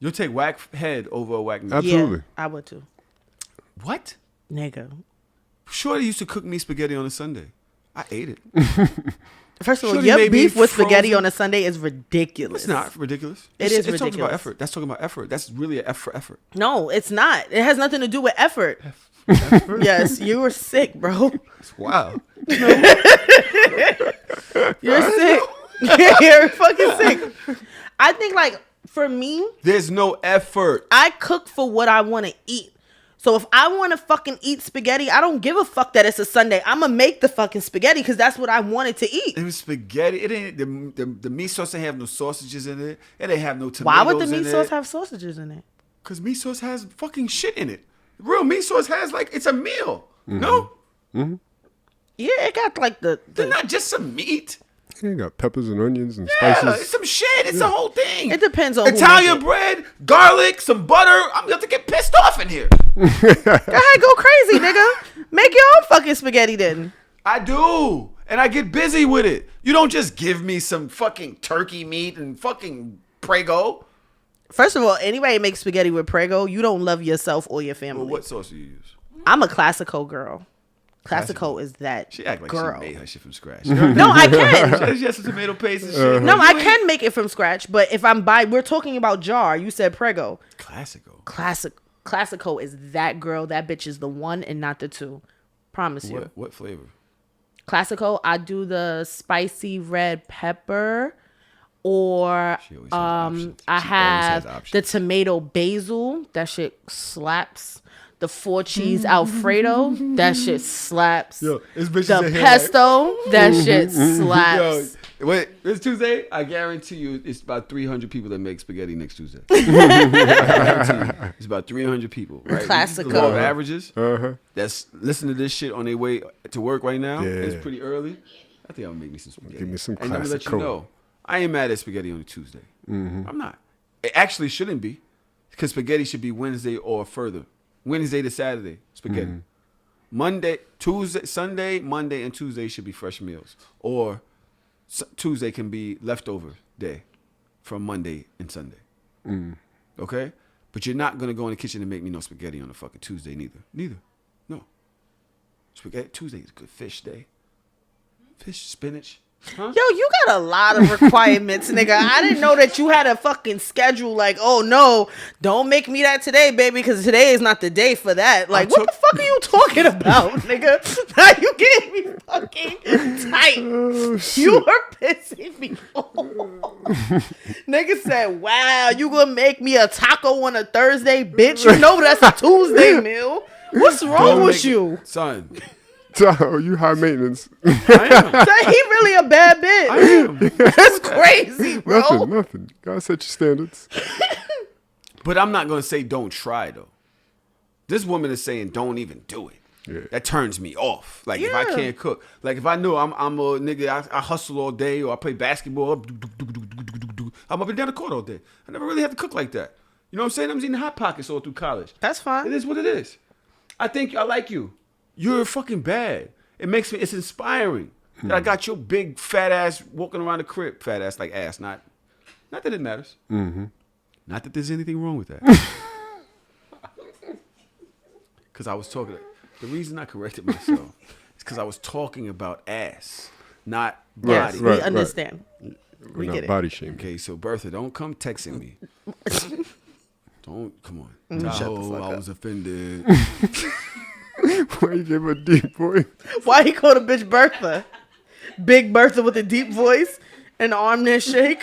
You'll take whack head over a whack meal. Absolutely. yeah, I would too, What? nigga. Shorty used to cook me spaghetti on a Sunday. I ate it. First of all, Shorty your made me beef with spaghetti frozen- on a Sunday is ridiculous. It's not ridiculous. It It's is talking about ridiculous. effort. That's talking about effort. That's really an effort. No, it's not. It has nothing to do with effort. Yes, you were sick, bro. Wow. You're sick. You're fucking sick. I think, like, for me, There's no effort. I cook for what I want to eat. So if I want to fucking eat spaghetti, I don't give a fuck that it's a Sunday. I'm going to make the fucking spaghetti because that's what I wanted to eat. It was spaghetti. It ain't the meat sauce ain't have no sausages in it. It ain't have no tomatoes. Why would the meat in sauce it. have sausages in it? Because meat sauce has fucking shit in it. Real meat sauce has like it's a meal. Mm-hmm. No, Yeah, it got like they're not just some meat. You got peppers and onions and Yeah, spices. it's some shit. It's the whole thing. It depends on who Italian make it. bread, garlic, some butter. I'm about to get pissed off in here. Go ahead, go crazy, nigga. Make your own fucking spaghetti then. I do, and I get busy with it. You don't just give me some fucking turkey meat and fucking Prego. First of all, anybody that makes spaghetti with Prego, you don't love yourself or your family. Well, what sauce do you use? I'm a classico girl. Classico is that She act like girl. she made her shit from scratch. No, I can. She has some tomato paste and shit. No, I can make it from scratch, but if we're talking about jar. You said Prego. Classical. Classico is that girl. That bitch is the one and not the two. Promise you. What flavor? Classico, I do the spicy red pepper, or She always has options. I She always has have options. the tomato basil. That shit slaps. The 4 cheese Alfredo. That shit slaps. Yo, this bitch The is in here pesto. That shit slaps. Yo, wait, this Tuesday, I guarantee you it's about 300 people that make spaghetti next Tuesday. I guarantee you, it's about 300 people, right? Classical. The law of averages. Uh-huh. That's listening to this shit on their way to work right now. Yeah. It's pretty early. I think I'm gonna make me some spaghetti. Give me some And let me let you Classico. know, I ain't mad at spaghetti on a Tuesday. I'm not. It actually shouldn't be, because spaghetti should be Wednesday or further. Wednesday to Saturday, spaghetti. Monday, Tuesday, Sunday, Monday, and Tuesday should be fresh meals. Or Tuesday can be leftover day from Monday and Sunday. Okay? But you're not going to go in the kitchen and make me no spaghetti on a fucking Tuesday neither. No. Spaghetti Tuesday is good fish day. Fish, spinach. Huh? Yo, you got a lot of requirements, nigga. I didn't know that you had a fucking schedule. Like, oh no, don't make me that today, baby, because today is not the day for that. Like, what the fuck are you talking about, nigga? Now you getting me fucking tight. You are pissing me off. Nigga said, wow, you gonna make me a taco on a Thursday, bitch? You know that's a Tuesday meal. What's wrong Don't with make- you? Son, So you high maintenance. I am. Say he really a bad bitch. I am. That's crazy, bro. Nothing. Gotta set your standards. But I'm not going to say don't try, though. This woman is saying don't even do it. Yeah. That turns me off. Like, if I Yeah. can't cook. Like, if I know I'm a nigga, I hustle all day, or I play basketball, I'm up and down the court all day. I never really had to cook like that. You know what I'm saying? I was eating Hot Pockets all through college. That's fine. It is what it is. I think I like you. You're fucking bad. It's inspiring. That I got your big fat ass walking around the crib. Fat ass like ass, not that it matters. Not that there's anything wrong with that. Because I was talking. The reason I corrected myself is because I was talking about ass, not Yes, body. we Right. understand. We're We not get it. body shaming. Okay, so Bertha, don't come texting me. Don't come on. Shut the Tahoe, fuck I up. was offended. Why you give a deep voice? Why he called a bitch Bertha? Big Bertha with a deep voice and arm that shake.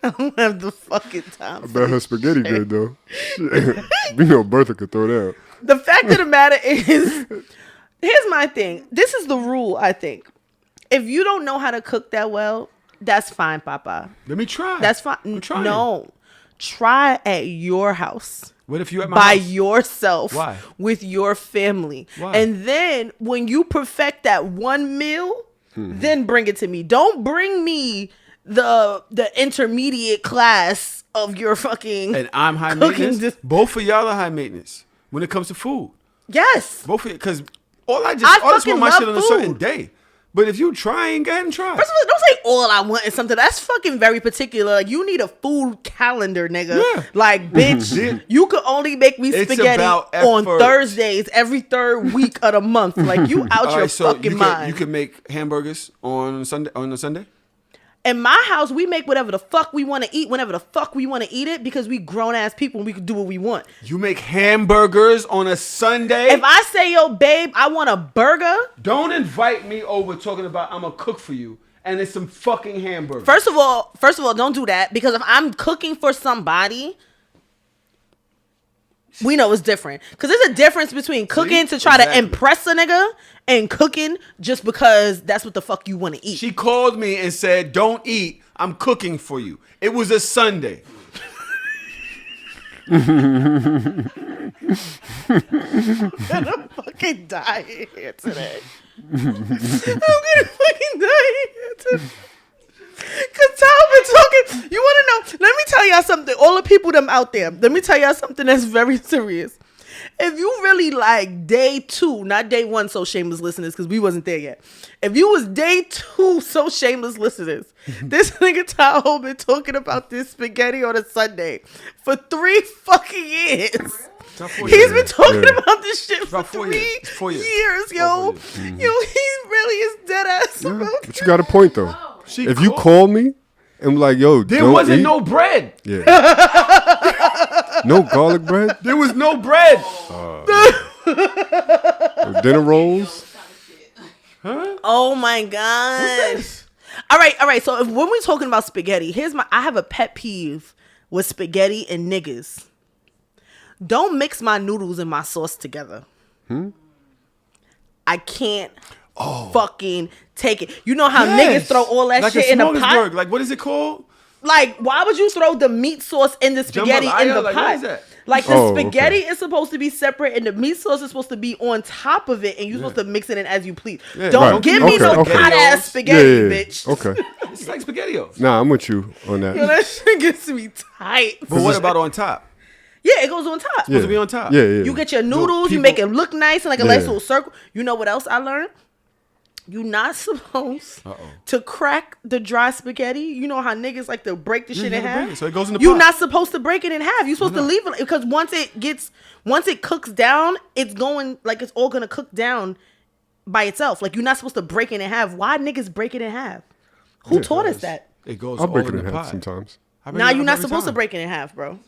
I don't have the fucking time. I bet her spaghetti good though. Shit. We know Bertha could throw down. The fact of the matter is, here's my thing. This is the rule, I think. If you don't know how to cook that well, that's fine, Papa. Let me try. That's fine. I'm trying. No. Try at your house. What if you at my by house? yourself. Why? With your family. Why? And then when you perfect that one meal, then bring it to me. Don't bring me the intermediate class of your fucking And I'm high cooking maintenance. Both of y'all are high maintenance when it comes to food. Yes. Both of you, because all I I just fucking want my love shit on a certain food. day. But if you trying, go ahead and try. First of all, don't say all I want is something. That's fucking very particular. Like, you need a food calendar, nigga. Yeah. Like, bitch, you could only make me It's spaghetti about on effort. Thursdays every third week of the month. Like, you out All your right, so fucking you mind. can make hamburgers on Sunday. On a Sunday. In my house, we make whatever the fuck we want to eat whenever the fuck we want to eat it because we grown ass people and we can do what we want. You make hamburgers on a Sunday. If I say, yo, babe, I want a burger. Don't invite me over talking about I'm gonna cook for you and it's some fucking hamburgers. First of all, don't do that because if I'm cooking for somebody, we know it's different. Because there's a difference between cooking to try Exactly. to impress a nigga and cooking just because that's what the fuck you want to eat. She called me and said, "Don't eat. I'm cooking for you." It was a Sunday. I'm gonna fucking die here today. I'm gonna fucking die here today. Cause Tahoe been talking. You wanna know? Let me tell y'all something. All the people them out there. Let me tell y'all something that's very serious. If you really like day 2, not day 1, so shameless listeners, because we wasn't there yet. If you was day 2, so shameless listeners, this nigga Tahoe been talking about this spaghetti on a Sunday for 3 fucking years. About 4 He's years. been talking Yeah. about this shit for About 4 3 years. It's 4 years. years, yo. About 4 years. Yo, he really is dead ass Yeah, about but you got a point though. She If you called- call me and like, yo, there don't wasn't eat, no bread. yeah, no garlic bread, There was no bread. dinner rolls. Oh my god. All right. So if when we're talking about spaghetti, I have a pet peeve with spaghetti and niggas. Don't mix my noodles and my sauce together. I can't fucking take it. You know how Yes. niggas throw all that like shit a in a smorgasbord. pot? Like what is it called? Like, why would you throw the meat sauce in the spaghetti in Jambalaya? the Like, pot? what is that? Like, the Oh, spaghetti okay. is supposed to be separate and the meat sauce is supposed to be on top of it and you're supposed to mix it in as you please. Yeah, Don't right. give me Okay, no okay. hot ass Yeah, spaghetti, yeah, yeah. bitch. Okay. It's like SpaghettiOs. Nah, I'm with you on Yo, that. that shit gets me tight. But what about on top? Yeah, it goes on top. Yeah. to be on top. Yeah, yeah. You get your noodles, you people- make it look nice and like a nice Yeah. little circle. You know what else I learned? You're not supposed to crack the dry spaghetti. You know how niggas like to break the shit in you gotta half? break it, so it goes in the You're pot. not supposed to break it in half. You're supposed to leave it because once it cooks down, it's all gonna cook down by itself. Like, you're not supposed to break it in half. Why niggas break it in half? Who taught us that? It goes I'll all break in it in the half pot. sometimes. I break Nah, it you're up not every supposed to time. break it in half, bro. It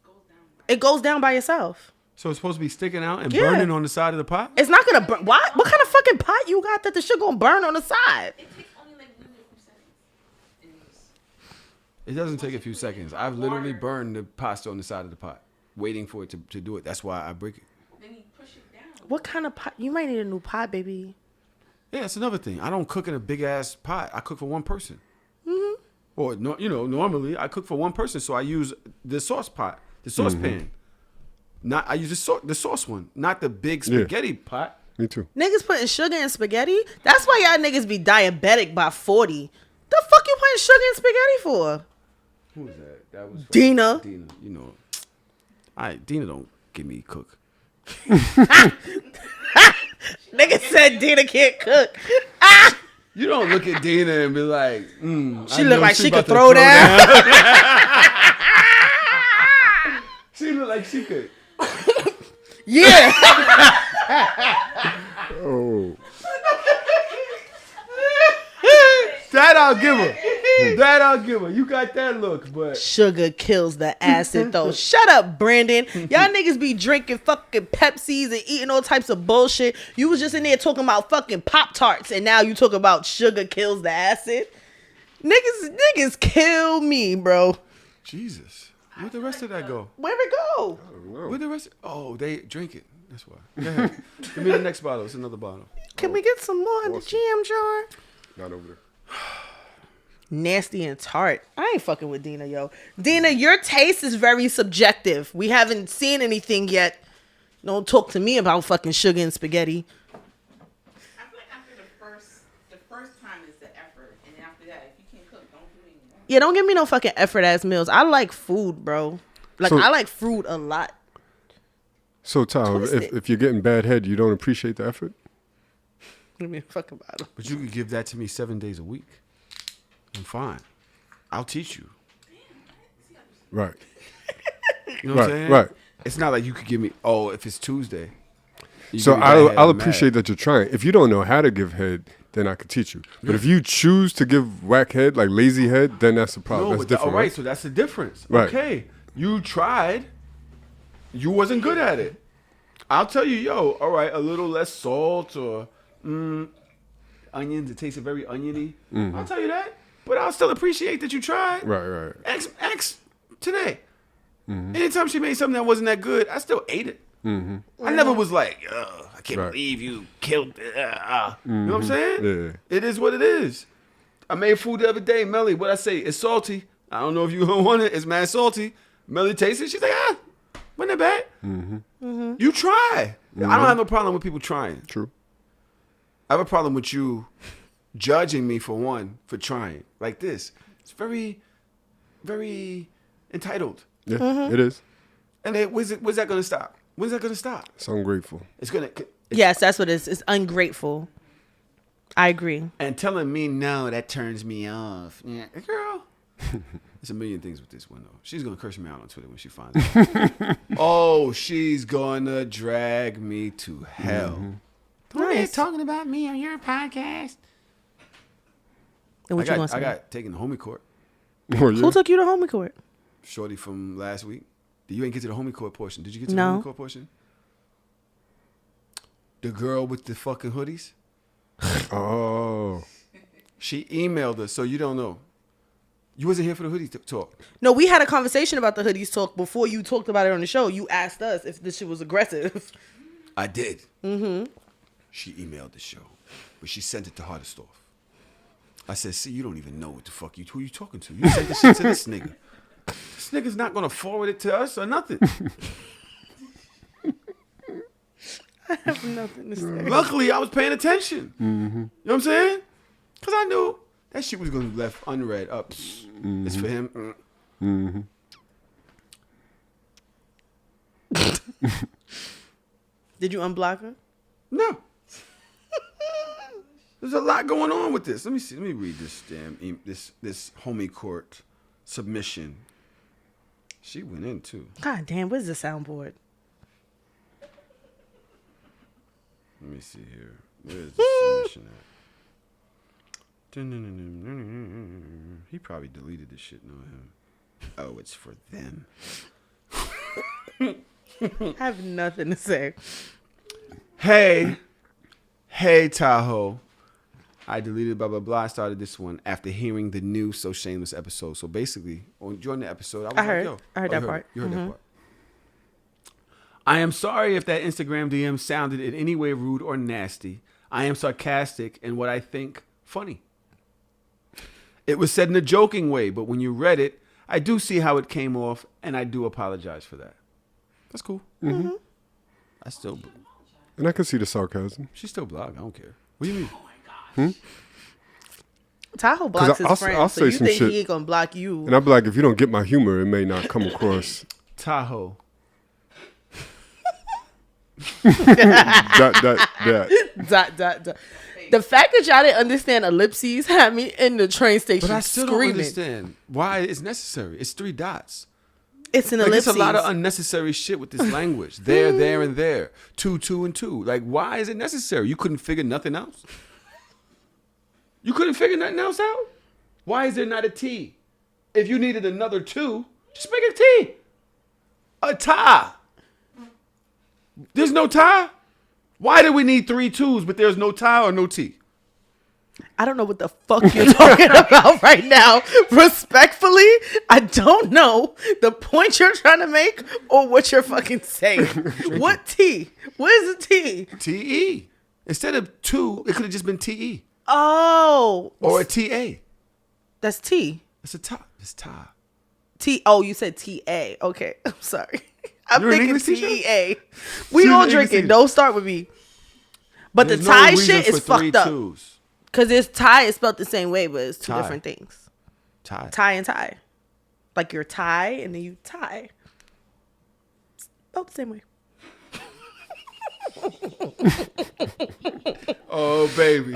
goes down. It goes down by itself. So it's supposed to be sticking out and Yeah. burning on the side of the pot? It's not gonna burn. What kind of fucking pot you got that the shit gonna burn on the side? It takes only like maybe a few seconds. And it's- It doesn't take a few seconds. I've literally burned the pasta on the side of the pot, waiting for it to do it. That's why I break it. Then you push it down. What kind of pot? You might need a new pot, baby. Yeah, that's another thing. I don't cook in a big ass pot. I cook for one person. Or no, normally I cook for one person, so I use the sauce pot, the saucepan. I use the sauce one, not the big Yeah. spaghetti pot. Me too. Niggas putting sugar in spaghetti? That's why y'all niggas be diabetic by 40. The fuck you putting sugar in spaghetti for? Who was that? That was Dina. Dina, Dina don't give me cook. Nigga said Dina can't cook. You don't look at Dina and be like, She look like she could throw down. She look like she could. Yeah. Oh, That I'll give her. That I'll give her. You got that look, but Sugar kills the acid though. Shut up, Brandon. Y'all niggas be drinking fucking Pepsis and eating all types of bullshit. You was just in there talking about fucking Pop-Tarts and now you talking about sugar kills the acid. Niggas kill me, bro. Jesus. Where'd the rest of that go? Where'd it go? Where'd the rest? Oh, they drink it. That's why. Go ahead. Give me the next bottle. It's another bottle. Can we get some more in the jam jar? Not over there. Nasty and tart. I ain't fucking with Dina, yo. Dina, your taste is very subjective. We haven't seen anything yet. Don't talk to me about fucking sugar and spaghetti. I feel like after the first time is the effort, and then after that, if you can't cook, don't do it anymore. Yeah, don't give me no fucking effort ass meals. I like food, bro. Like, So- I like fruit a lot. So, Tahoe, Twisted. if you're getting bad head, you don't appreciate the effort? Give me a fucking bottle. But you could give that to me 7 days a week. I'm fine. I'll teach you. Right. You know what I'm Right, saying? right. It's not like you could give me, if it's Tuesday. you So give me bad head, I'll I'm appreciate mad. that you're trying. If you don't know how to give head, then I could teach you. But if you choose to give whack head, like lazy head, then that's the problem. No, That's but different, all right, right? so that's the difference. Right. Okay, you tried. You wasn't good at it. I'll tell you, all right, a little less salt or onions. It tasted very oniony. I'll tell you that. But I'll still appreciate that you tried. Right. X today. Anytime she made something that wasn't that good, I still ate it. I never was like, ugh, I can't Right. believe you killed it. You know what I'm saying? Yeah. It is what it is. I made food the other day. Melly, what I say? It's salty. I don't know if you want it. It's mad salty. Melly tasted it. She's like, wasn't that bad? You try. I don't have no problem with people trying. True. I have a problem with you judging me for trying like this. It's very, very entitled. Yeah, it is. And when's that going to stop? When's that going to stop? It's ungrateful. It's going to. Yes, that's what it is. It's ungrateful. I agree. And telling me no, that turns me off. Yeah, girl. There's a million things with this one though. She's gonna curse me out on Twitter when she finds out. Oh, she's gonna drag me to hell. Nice. Talking about me on your podcast. And what you gonna say? I got taken to homie court. Oh, yeah? Who took you to homie court? Shorty from last week. You ain't get to the homie court portion. Did you get to No. the homie court portion? The girl with the fucking hoodies. Oh. She emailed us, so you don't know. You wasn't here for the hoodie talk. No, we had a conversation about the hoodies talk before you talked about it on the show. You asked us if this shit was aggressive. I did. She emailed the show, but she sent it to Hardest Off. I said, see, you don't even know what the fuck who you talking to. You sent the shit to this nigga. This nigga's not going to forward it to us or nothing. I have nothing to say. Luckily, I was paying attention. You know what I'm saying? Because I knew that shit was going to be left unread. Up. It's for him. Did you unblock her? No. There's a lot going on with this. Let me see. Let me read this damn this homie court submission. She went in too. God damn, where's the soundboard? Let me see here. Where's the submission at? He probably deleted this shit, knowing him. Oh, it's for them. I have nothing to say. Hey, Tahoe. I deleted blah, blah, blah. I started this one after hearing the new So Shameless episode. So basically, during the episode, I was I heard that you part. You heard that part. I am sorry if that Instagram DM sounded in any way rude or nasty. I am sarcastic and what I think funny. It was said in a joking way, but when you read it, I do see how it came off, and I do apologize for that. That's cool. I still, And I can see the sarcasm. she still blog. I don't care. What do you mean? Tahoe blocks his I'll friends, say so you some think shit. he ain't gonna block you? And I'll be like, if you don't get my humor, it may not come across. Tahoe. that. The fact that y'all didn't understand ellipses had me in the train station But I still don't screaming. understand why it's necessary. It's 3 dots. It's an Like, ellipses. there's a lot of unnecessary shit with this language. There, and there. 2, 2, and 2. Like, why is it necessary? You couldn't figure nothing else? You couldn't figure nothing else out? Why is there not a T? If you needed another 2, just make a T. A tie. There's no tie. Why do we need 3 2s, but there's no tie or no T? I don't know what the fuck you're talking about right now. Respectfully, I don't know the point you're trying to make or what you're fucking saying. What T? What is a T? T-E. Instead of two, it could have just been T-E. Oh. Or a T-A. That's T. It's a top. It's tie. T. Oh, you said T-A. Okay. I'm sorry. I'm You're an thinking English teacher? T-E-A. We She's all an English drinking. teacher. Don't start with me. But There's the no tie reason shit for is three fucked up. twos. Because it's tie is spelled the same way, but it's two Tie. different things. Tie. Tie and tie. Like your tie and then you tie. Spelled the same way. Oh, baby.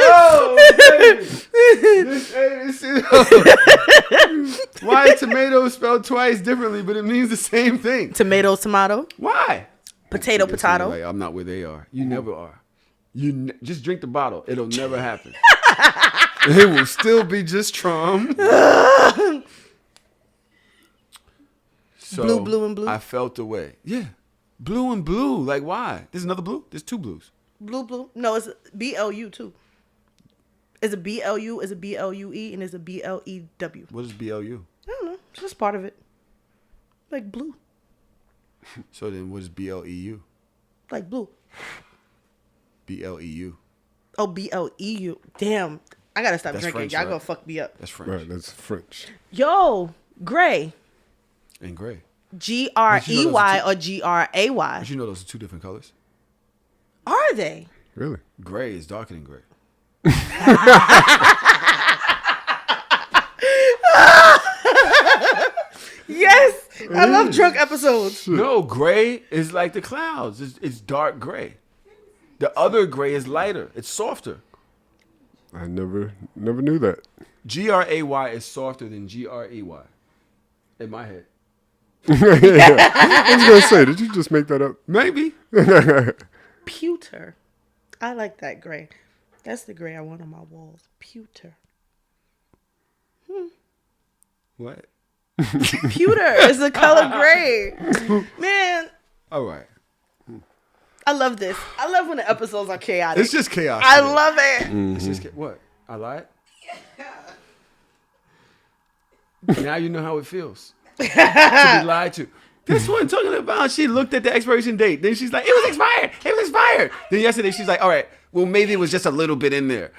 Oh, baby. Why is tomato spelled twice differently, but it means the same thing? Tomato, tomato. Why? Potato, Yes, potato. anyway, I'm not where they are. You never are. Just drink the bottle. It'll never happen. It will still be just Trum. So Blue, blue, and blue? I felt the way. Yeah. Blue and blue. Like, why? There's another blue? There's two blues. Blue, blue. No, it's B-L-U too. It's a B-L-U, it's a B-L-U-E, and it's a B-L-E-W. What is BLU? I don't know. It's just part of it. Like blue. So then what is BLEU? Like blue. BLEU. Oh, B-L-E-U. Damn. I gotta stop That's drinking. French, Y'all right? gonna fuck me up. That's French. Right, that's French. Yo, gray. And gray. G-R-E-Y or G-R-A-Y. Did you know those are two different colors? Are they? Really? Gray is darker than gray. Yes. I love drunk episodes. No, gray is like the clouds. It's dark gray. The other gray is lighter. It's softer. I never knew that. G-R-A-Y is softer than G-R-E-Y. In my head. Yeah. I was gonna say, did you just make that up? Maybe. Pewter. I like that gray. That's the gray I want on my walls. Pewter. What? Pewter is the color gray. Man, All right. I love this. I love when the episodes are chaotic. It's just chaos. I today. love it. It's just what? I lied? Now you know how it feels to be lied to. This one talking about she looked at the expiration date. Then she's like, it was expired. It was expired. Then yesterday she's like, all right, well, maybe it was just a little bit in there.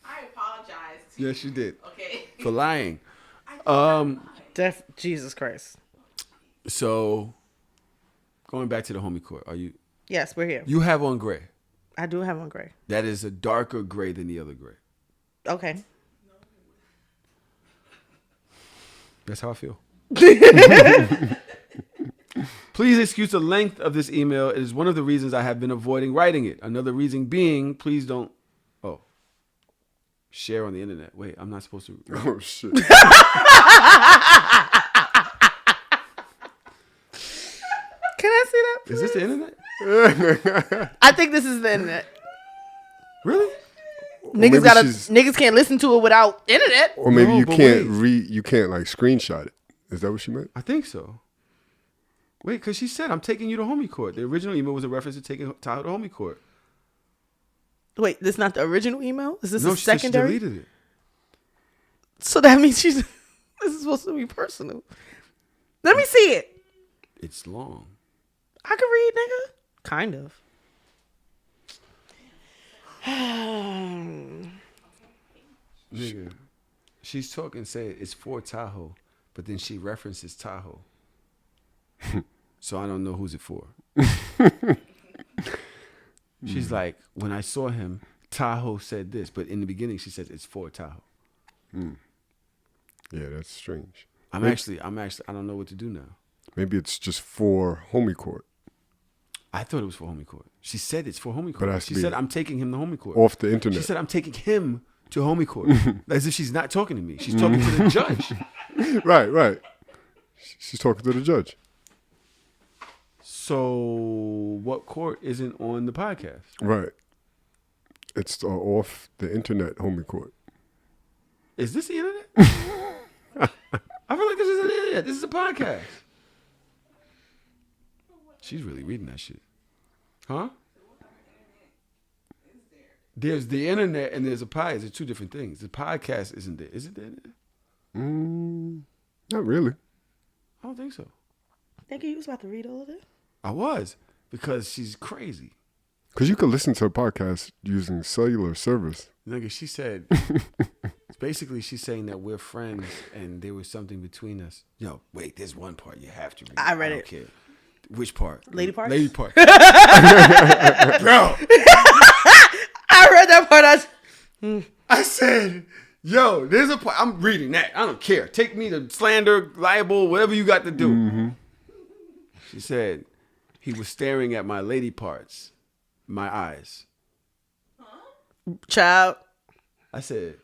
I apologize to you. Yes, you did. Okay. For lying. Jesus Christ. So, going back to the homie court, Yes, we're here. you have on gray. I do have one gray. That is a darker gray than the other gray. Okay. That's how I feel. Please excuse the length of this email. It is one of the reasons I have been avoiding writing it. Another reason being, please don't. Oh. Share on the internet. Wait, I'm not supposed to. Oh shit. Can I see that? Is this the internet? I think this is the internet. Really? maybe she's- Niggas can't listen to it without internet. Or maybe No, you but can't wait. you can't like screenshot it. Is that what she meant? I think so. Wait, because she said, I'm taking you to homie court. The original email was a reference to taking Tahoe to homie court. Wait, this is not the original email? Is this No, a she said she secondary? deleted it. So that means she's this is supposed to be personal. Let me see it. It's long. I can read, nigga. Kind of. Nigga. She's talking, say it's for Tahoe, but then she references Tahoe. So I don't know who's it for. She's like, when I saw him, Tahoe said this, but in the beginning she says it's for Tahoe. Yeah, that's strange. I'm actually, I don't know what to do now. Maybe it's just for homie court. I thought it was for homie court. She said it's for homie But it court. has to She be said I'm taking him to homie court. Off the internet. She said I'm taking him to homie court. As if she's not talking to me. She's talking to the judge. Right. She's talking to the judge. So what court isn't on the podcast? Right. It's the off the internet homie court. Is this the internet? I feel like this is the internet. This is a podcast. She's really reading that shit. Huh? There's the internet and there's a podcast. They're two different things. The podcast isn't there. Is it there? Not really. I don't think so. Think you was about to read all of it? I was because she's crazy. Because you could listen to a podcast using cellular service. Nigga, she said, basically she's saying that we're friends and there was something between us. Yo, wait, there's one part you have to read. I read don't it. Care. Which part? Lady part? Lady part. Bro. I read that part. I said, yo, there's a part. I'm reading that. I don't care. Take me to slander, libel, whatever you got to do. Mm-hmm. She said, he was staring at my lady parts, my eyes. Child. I said.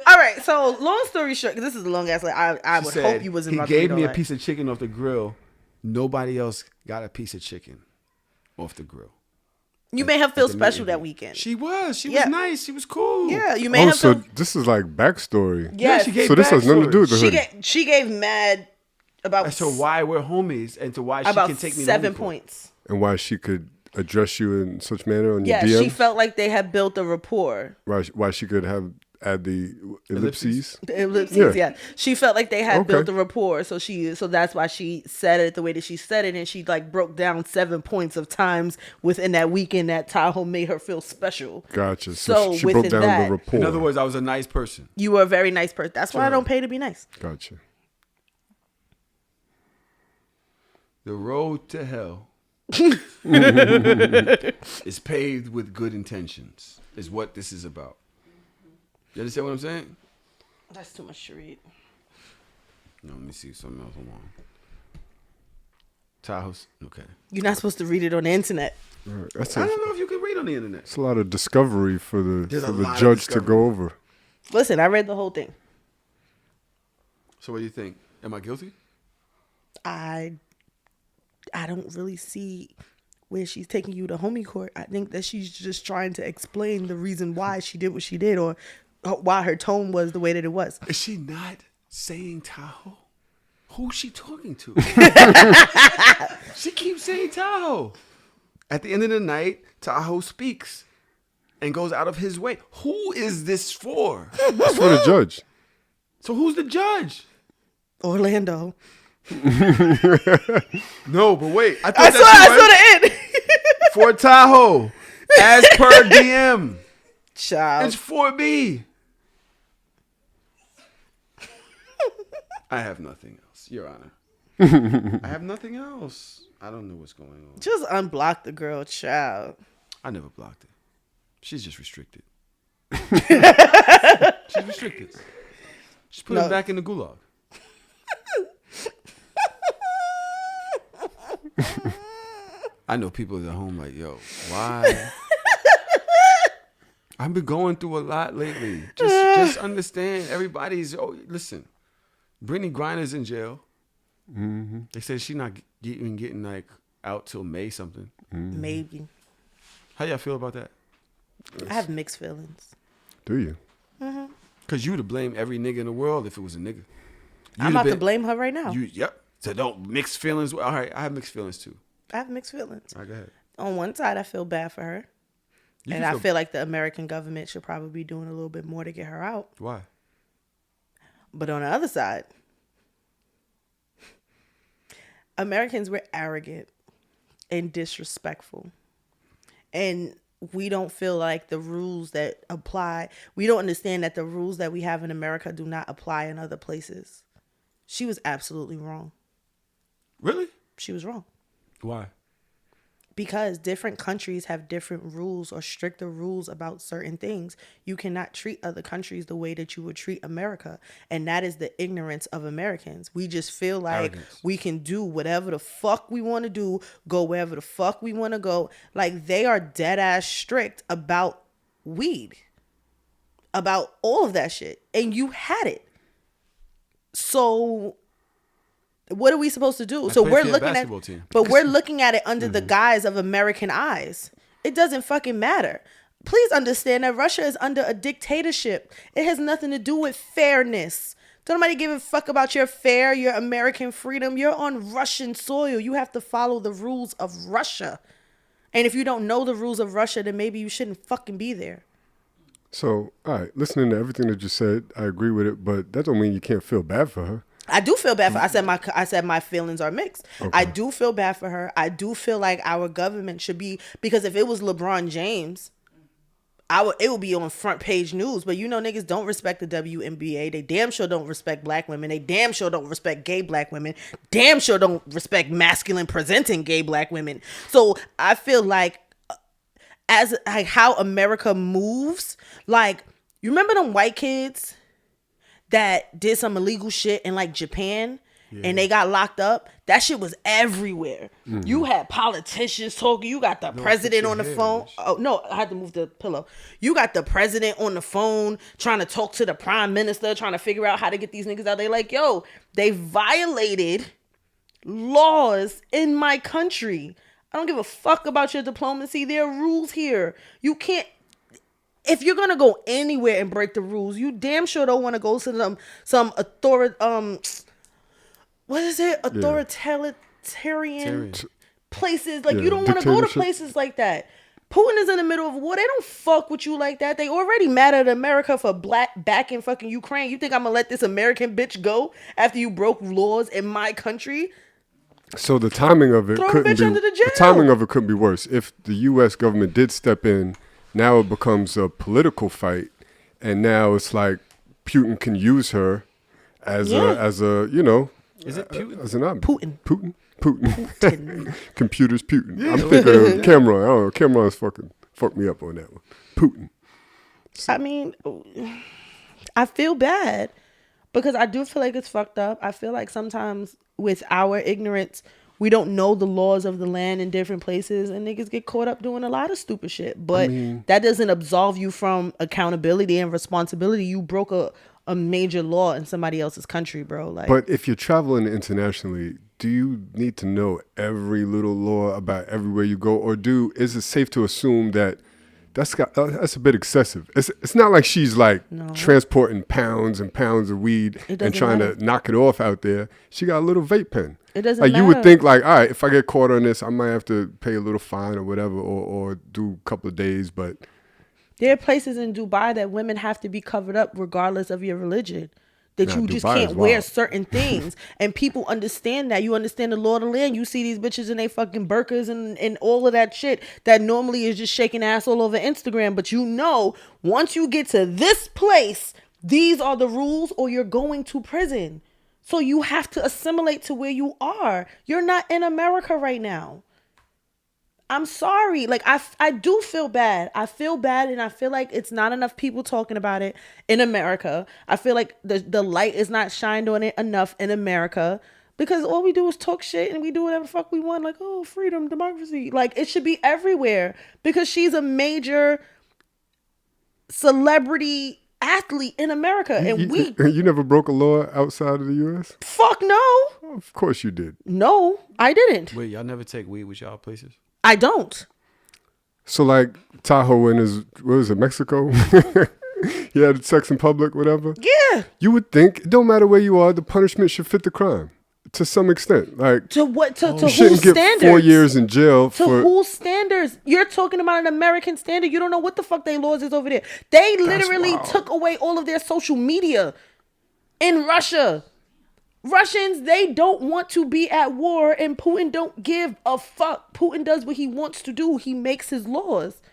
All right, so long story short, 'cause this is a long ass. Like I would said, hope you wasn't. He about gave to me read a all piece of chicken off the grill. Nobody else got a piece of chicken off the grill. that. You made her feel the special meeting. that weekend. She was. She Yeah. was nice. She was cool. Yeah, you made her So feel. this is like backstory. Yes. she gave So this has nothing to do with the She hoodie. she gave mad about As to why we're homies and to why she about can take me to 7 homie court. points. And why she could address you in such manner on your Yeah, DMs. she felt like they had built a rapport. Why she could add the ellipses. The ellipses, Yeah. yeah. She felt like they had Okay. built a rapport, so that's why she said it the way that she said it, and she like broke down 7 points of times within that weekend that Tahoe made her feel special. Gotcha. So So she broke within down that- the rapport. In other words, I was a nice person. You were a very nice person. That's why I don't pay to be nice. Gotcha. The road to hell is paved with good intentions, is what this is about. You understand what I'm saying? That's too much to read. No, let me see something else. Hold on. Tahoe's. Okay. You're not supposed to read it on the internet. All right. That's I don't know if you can read on the internet. It's a lot of discovery for There's a the lot of judge to discovery. go over. Listen, I read the whole thing. So what do you think? Am I guilty? I don't really see where she's taking you to homie court. I think that she's just trying to explain the reason why she did what she did, or why her tone was the way that it was. Is she not saying Tahoe? Who's she talking to? She keeps saying Tahoe. At the end of the night, Tahoe speaks and goes out of his way. Who is this for? It's for the judge. So who's the judge? Orlando. No, but wait. I I saw the end. For Tahoe, as per DM. Child. It's 4B. I have nothing else, Your Honor. I have nothing else. I don't know what's going on. Just unblock the girl, child. I never blocked her. She's just restricted. She's restricted. Just put her No. back in the gulag. I know people at home like, yo, why? I've been going through a lot lately. Just understand. Everybody's. Oh, listen. Brittany Griner's in jail. Mm-hmm. They said she's not even getting like out till May something. Mm-hmm. Maybe. How y'all feel about that? I have mixed feelings. Do you? Because you would have blamed every nigga in the world if it was a nigga. I'm about to blame her right now. Yep. So don't mix feelings. All right, I have mixed feelings too. I have mixed feelings. All right, go ahead. On one side, I feel bad for her. You And can I feel like the American government should probably be doing a little bit more to get her out. Why? But on the other side, Americans, we're arrogant and disrespectful. And we don't feel like the rules that apply, we don't understand that the rules that we have in America do not apply in other places. She was absolutely wrong. Really? She was wrong. Why? Because different countries have different rules or stricter rules about certain things. You cannot treat other countries the way that you would treat America. And that is the ignorance of Americans. We just feel like Arrogance. we can do whatever the fuck we want to do, go wherever the fuck we want to go. Like, they are dead ass strict about weed, about all of that shit. And you had it. So what are we supposed to do? I So played we're for your looking at, basketball team. but we're looking at it under the guise of American eyes. It doesn't fucking matter. Please understand that Russia is under a dictatorship. It has nothing to do with fairness. Don't nobody give a fuck about your fair, your American freedom. You're on Russian soil. You have to follow the rules of Russia. And if you don't know the rules of Russia, then maybe you shouldn't fucking be there. So, all right, listening to everything that you said, I agree with it, but that don't mean you can't feel bad for her. I do feel bad for her. I said my feelings are mixed. Okay. I do feel bad for her. I do feel like our government should be, because if it was LeBron James, it would be on front page news. But you know, niggas don't respect the WNBA. They damn sure don't respect black women. They damn sure don't respect gay black women. Damn sure don't respect masculine presenting gay black women. So I feel like as like how America moves, like you remember them white kids that did some illegal shit in like Japan? And they got locked up. That shit was everywhere. Mm-hmm. You had politicians talking. You got the president on the phone. Oh, no, I had to move the pillow. You got the president on the phone trying to talk to the prime minister, trying to figure out how to get these niggas out. They like, yo, they violated laws in my country. I don't give a fuck about your diplomacy. There are rules here. You can't. If you're going to go anywhere and break the rules, you damn sure don't want to go to some what is it? Authoritarian places. Like, you don't want to go to places like that. Putin is in the middle of war. They don't fuck with you like that. They already mad at America for backing fucking Ukraine. You think I'm going to let this American bitch go after you broke laws in my country? So the timing of it couldn't be worse. If the U.S. government did step in, now it becomes a political fight. And now it's like Putin can use her as a, you know, is it Putin? As an object. Putin. Computers Putin. Yeah. I'm thinking of Cameron. I don't know. Cameron's fucked me up on that one. Putin. So. I mean, I feel bad because I do feel like it's fucked up. I feel like sometimes with our ignorance, we don't know the laws of the land in different places, and niggas get caught up doing a lot of stupid shit. But that doesn't absolve you from accountability and responsibility. You broke a major law in somebody else's country, bro. Like, but if you're traveling internationally, do you need to know every little law about everywhere you go, or is it safe to assume that that's a bit excessive? It's not like she's like transporting pounds and pounds of weed and trying to knock it off out there. She got a little vape pen. It doesn't like matter. You would think like, all right, if I get caught on this, I might have to pay a little fine or whatever, or do a couple of days, but. There are places in Dubai that women have to be covered up regardless of your religion. That you just can't wear certain things. And people understand that. You understand the law of the land. You see these bitches in they fucking burqas and all of that shit that normally is just shaking ass all over Instagram. But you know, once you get to this place, these are the rules or you're going to prison. So you have to assimilate to where you are. You're not in America right now. I'm sorry. Like, I do feel bad. I feel bad, and I feel like it's not enough people talking about it in America. I feel like the light is not shined on it enough in America because all we do is talk shit and we do whatever the fuck we want. Like, oh, freedom, democracy. Like, it should be everywhere because she's a major celebrity athlete in America. And you never broke a law outside of the U.S.? Fuck no. Oh, of course you did. No, I didn't. Wait, y'all never take weed with y'all places? I don't. So like Tahoe in Mexico? He had sex in public, whatever? Yeah. You would think, it don't matter where you are, the punishment should fit the crime. To some extent. Like to what to whose standards? Get 4 years in jail for whose standards? You're talking about an American standard. You don't know what the fuck their laws is over there. They literally took away all of their social media in Russia. Russians, they don't want to be at war, and Putin don't give a fuck. Putin does what he wants to do. He makes his laws.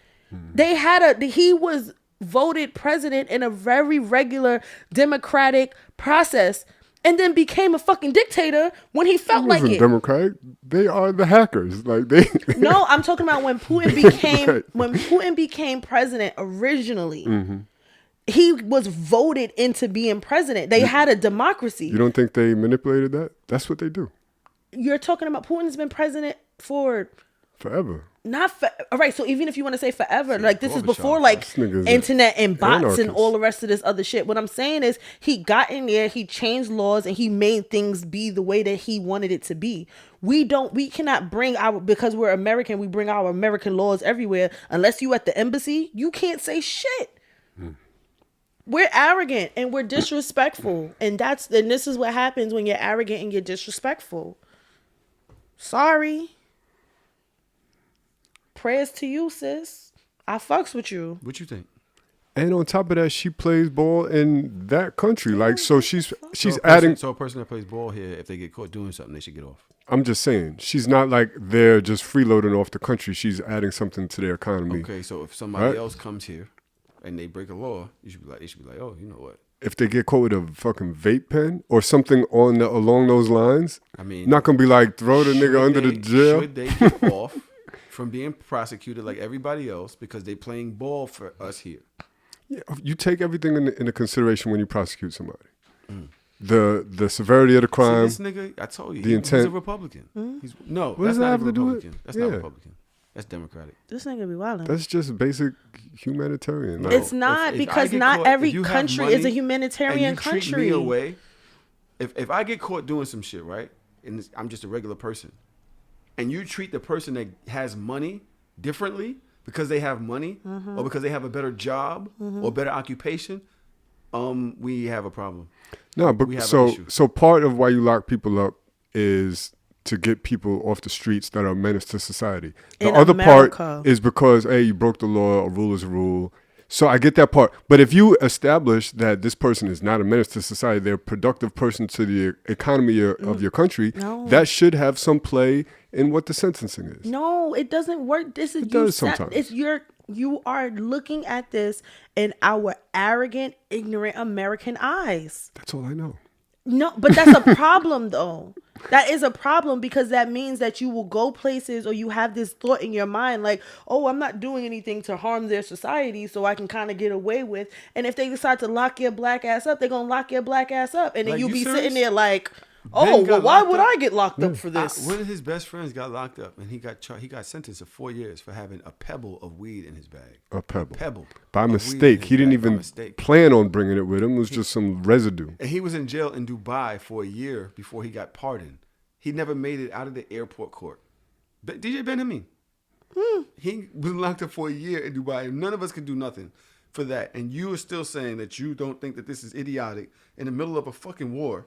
He was voted president in a very regular democratic process, and then became a fucking dictator when he felt like it. Democratic. They are the hackers. Like they. No, I'm talking about when Putin became president originally. Mm-hmm. He was voted into being president. They had a democracy. You don't think they manipulated that? That's what they do. You're talking about Putin's been president for forever. All right, so even if you want to say forever, like this is before like internet and bots and all the rest of this other shit. What I'm saying is he got in there, he changed laws, and he made things be the way that he wanted it to be. We cannot bring because we're American, we bring our American laws everywhere. Unless you at the embassy, you can't say shit. We're arrogant and we're disrespectful. And this is what happens when you're arrogant and you're disrespectful. Sorry. Prayers to you, sis. I fucks with you. What you think? And on top of that, she plays ball in that country. Like, so she's So adding. So a person that plays ball here, if they get caught doing something, they should get off. I'm just saying, she's not like they're just freeloading off the country. She's adding something to their economy. Okay, so if somebody else comes here and they break a law, they should be like, oh, you know what? If they get caught with a fucking vape pen or something along those lines, I mean, not gonna be like throw the nigga under the jail. Should they get off from being prosecuted like everybody else because they playing ball for us here? Yeah, you take everything into consideration when you prosecute somebody. The severity of the crime. See, this nigga, I told you, the intent. he's a Republican. What That's does that not have even to do with- Republican. That's Yeah. not Republican. That's Democratic. This nigga be wildin'. That's just basic humanitarian. Like, It's not if I because get not caught- every if you have country money is a humanitarian and you treat country. me away, if I get caught doing some shit, right, and I'm just a regular person, and you treat the person that has money differently because they have money or because they have a better job or better occupation, we have a problem. No, We but have an so issue. part of why you lock people up is to get people off the streets that are a menace to society. The In other America. part is because, hey, you broke the law, a rule is a rule. So I get that part. But if you establish that this person is not a menace to society, they're a productive person to the economy of your country, No. that should have some play in what the sentencing is. No, it doesn't work. This is It does sometimes. You are looking at this in our arrogant, ignorant American eyes. That's all I know. No, but that's a problem though. That is a problem because that means that you will go places or you have this thought in your mind like, oh, I'm not doing anything to harm their society so I can kind of get away with. And if they decide to lock your black ass up, they're going to lock your black ass up. And then Like, you'll you be serious? sitting there like, Ben oh, well, got why locked would up. I get locked up for this? One of his best friends got locked up, and he got sentenced to 4 years for having a pebble of weed in his bag. A pebble. Pebble. By of weed in mistake. his He didn't bag by even mistake. plan on bringing it with him. It was just some residue. And he was in jail in Dubai for a year before he got pardoned. He never made it out of the airport court. DJ Benjamin. He was locked up for a year in Dubai, and none of us could do nothing for that. And you are still saying that you don't think that this is idiotic in the middle of a fucking war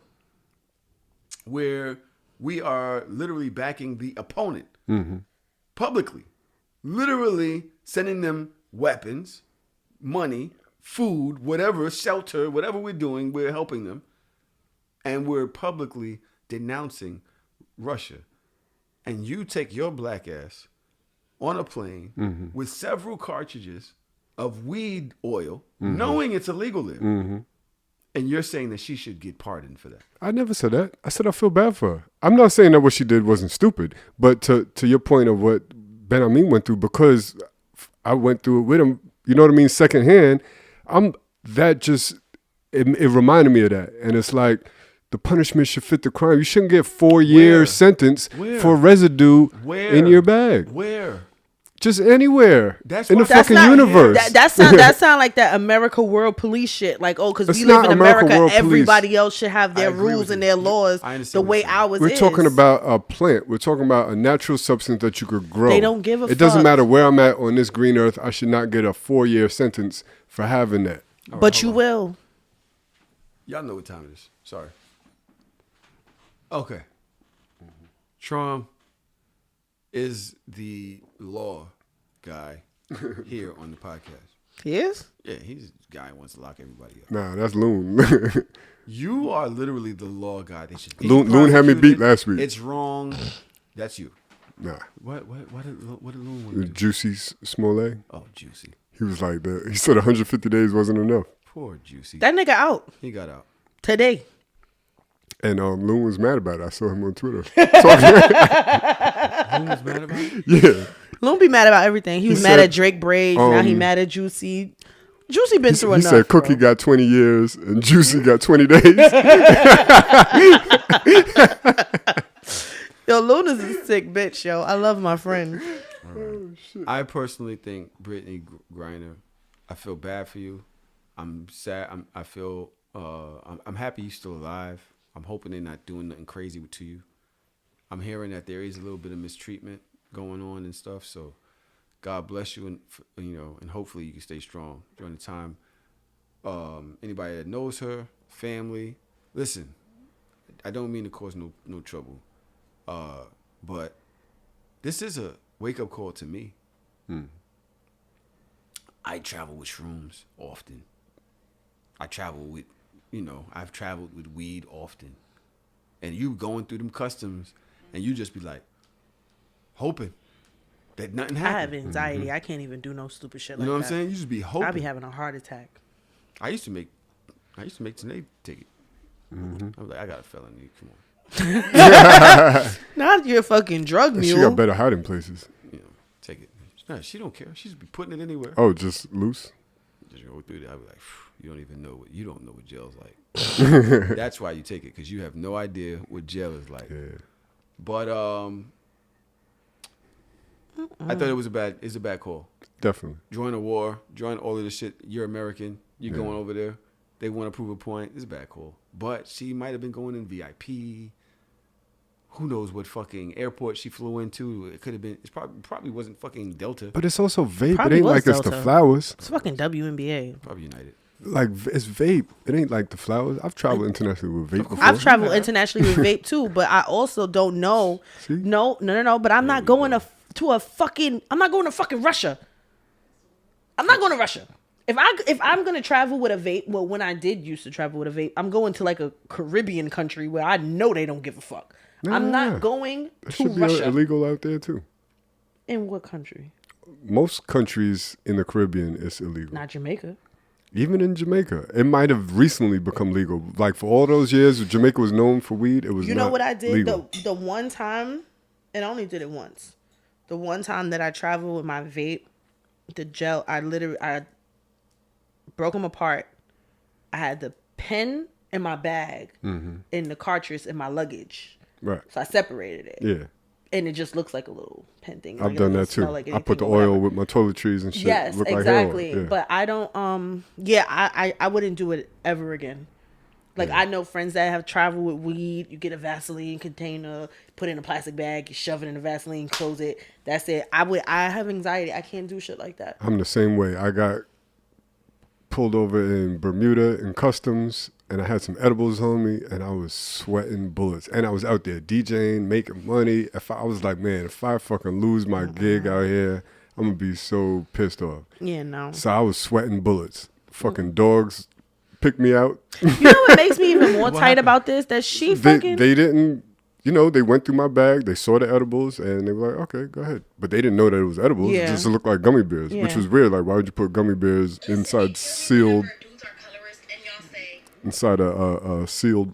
where we are literally backing the opponent publicly, literally sending them weapons, money, food, whatever, shelter, whatever we're doing, we're helping them. And we're publicly denouncing Russia. And you take your black ass on a plane with several cartridges of weed oil, knowing it's illegal there. And you're saying that she should get pardoned for that. I never said that. I said I feel bad for her. I'm not saying that what she did wasn't stupid, but to your point of what Ben Amin went through, because I went through it with him, you know what I mean, secondhand, it reminded me of that. And it's like, the punishment should fit the crime. You shouldn't get 4 year sentence for residue in your bag. Where? Just anywhere. That's in why- the fucking not- universe. That sound like that America World Police shit. Like, oh, because It's we live not in America America, World Police. everybody else should have their I agree rules with and you. their laws I the understand way what you're saying. ours We're is. talking about a plant. We're talking about a natural substance that you could grow. They don't give a It doesn't fuck. matter where I'm at on this green earth. I should not get a 4 year sentence for having that. But you will. Y'all know what time it is. Sorry. Okay. Trump is the law guy here on the podcast. He is? Yeah, he's the guy who wants to lock everybody up. Nah, that's Loon. You are literally the law guy. They should Loon had me beat last week. It's wrong. That's you. Nah. What did Loon want to do? Juicy Smollett. Oh, Juicy. He was like that. He said 150 days wasn't enough. Poor Juicy. That nigga out He got out. today. And Loon was mad about it. I saw him on Twitter. Loon was mad about it? Yeah. Loon be mad about everything. He was mad said, at Drake braids. Now he mad at Juicy. Juicy been through He enough. said Cookie bro. got 20 years and Juicy got 20 days. Yo, Loon is a sick bitch, yo. I love my friend. I personally think Brittany Griner, I feel bad for you. I'm sad. I'm happy you're still alive. I'm hoping they're not doing nothing crazy to you. I'm hearing that there is a little bit of mistreatment going on and stuff. So God bless you, and hopefully you can stay strong during the time anybody that knows her, family. Listen, I don't mean to cause no trouble, but this is a wake up call to me. I travel with shrooms often. I travel with, I've traveled with weed often, and you going through them customs, and you just be like, hoping that nothing I happens. have anxiety. I can't even do no stupid shit You like know what that. I'm saying? You just be hoping. I be having a heart attack. I used to make Tanae take it. I was like, I got a felony. Come on. Not your fucking drug And mule. she got better hiding places. Take it. Nah, she don't care. She just be putting it anywhere. Oh, just loose? Just go through that. I'll be like, you don't know what jail's like. That's why you take it, because you have no idea what jail is like. Yeah. But I thought it's a bad call. Definitely. Join a war, join all of this shit. You're American. You're going over there. They want to prove a point. It's a bad call. But she might have been going in VIP. Who knows what fucking airport she flew into? It could have been. It probably wasn't fucking Delta. But it's also vape. Probably It ain't was like it's the Delta. flowers. It's fucking WNBA. Probably United. Like, it's vape. It ain't like the flowers. I've traveled internationally with vape before. I've traveled internationally with vape too, but I also don't know. See? No. But I'm not going to a fucking. I'm not going to fucking Russia. I'm not going to Russia. If I'm gonna travel with a vape, well, when I did used to travel with a vape, I'm going to like a Caribbean country where I know they don't give a fuck. I'm not going It to should be Russia. illegal out there too. In what country? Most countries in the Caribbean, it's illegal. Not Jamaica. Even in Jamaica, it might have recently become legal. Like for all those years, Jamaica was known for weed. It was. You know not what I did? legal. The one time, and I only did it once. The one time that I traveled with my vape, the gel, I broke them apart. I had the pen in my bag and the cartridge in my luggage. Right. So I separated it. Yeah. And it just looks like a little pen thing. I've Like, done it that doesn't smell too. like I put the anything or oil whatever. with my toiletries and shit. Yes, Look exactly. Like heroin. Yeah. But I don't. I wouldn't do it ever again. Like I know friends that have traveled with weed. You get a Vaseline container, put it in a plastic bag, you shove it in the Vaseline, close it. That's it. I have anxiety. I can't do shit like that. I'm the same way. I got pulled over in Bermuda in customs, and I had some edibles on me, and I was sweating bullets. And I was out there DJing, making money. I was like, man, if I fucking lose my gig out here, I'm gonna be so pissed off. Yeah, no. So I was sweating bullets. Fucking dogs picked me out. You know what makes me even more tight about this? That she fucking. They didn't, they went through my bag. They saw the edibles, and they were like, okay, go ahead. But they didn't know that it was edibles. Yeah. It just looked like gummy bears, which Yeah. was weird. Like, why would you put gummy bears inside sealed, inside a sealed,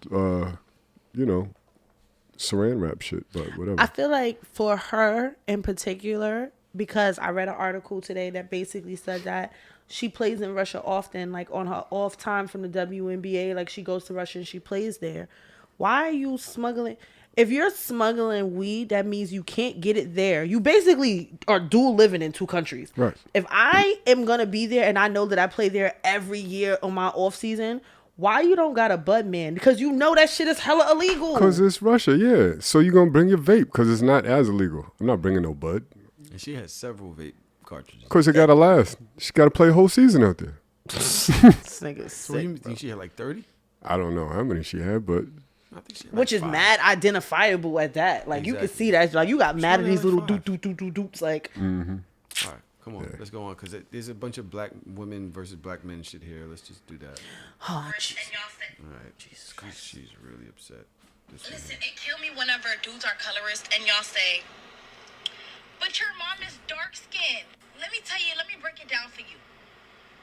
saran wrap shit, but whatever. I feel like for her in particular, because I read an article today that basically said that she plays in Russia often, like on her off time from the WNBA, like she goes to Russia and she plays there. Why are you smuggling? If you're smuggling weed, that means you can't get it there. You basically are dual living in two countries. Right. If I am going to be there and I know that I play there every year on my off season, why you don't got a bud man? Because you know that shit is hella illegal. Because it's Russia, yeah. So you're going to bring your vape because it's not as illegal. I'm not bringing no bud. And she has several vape cartridges. Because it got to last. She got to play a whole season out there. This nigga's So you sick. think she had like 30? I don't know how many she had, but I think she had Which like is 5. mad identifiable at that. Like you can Exactly. see that. Like you got mad at only these like little 5. doops. Like All right, come on, let's go on, because there's a bunch of black women versus black men shit here. Let's just do that. oh jeez. All right. Jesus Christ. She's really upset. This Listen, woman. it kill me whenever dudes are colorist and y'all say, but your mom is dark skinned. Let me tell you, let me break it down for you.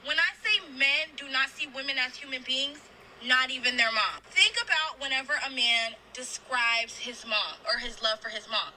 When I say men do not see women as human beings, not even their mom. Think about whenever a man describes his mom or his love for his mom.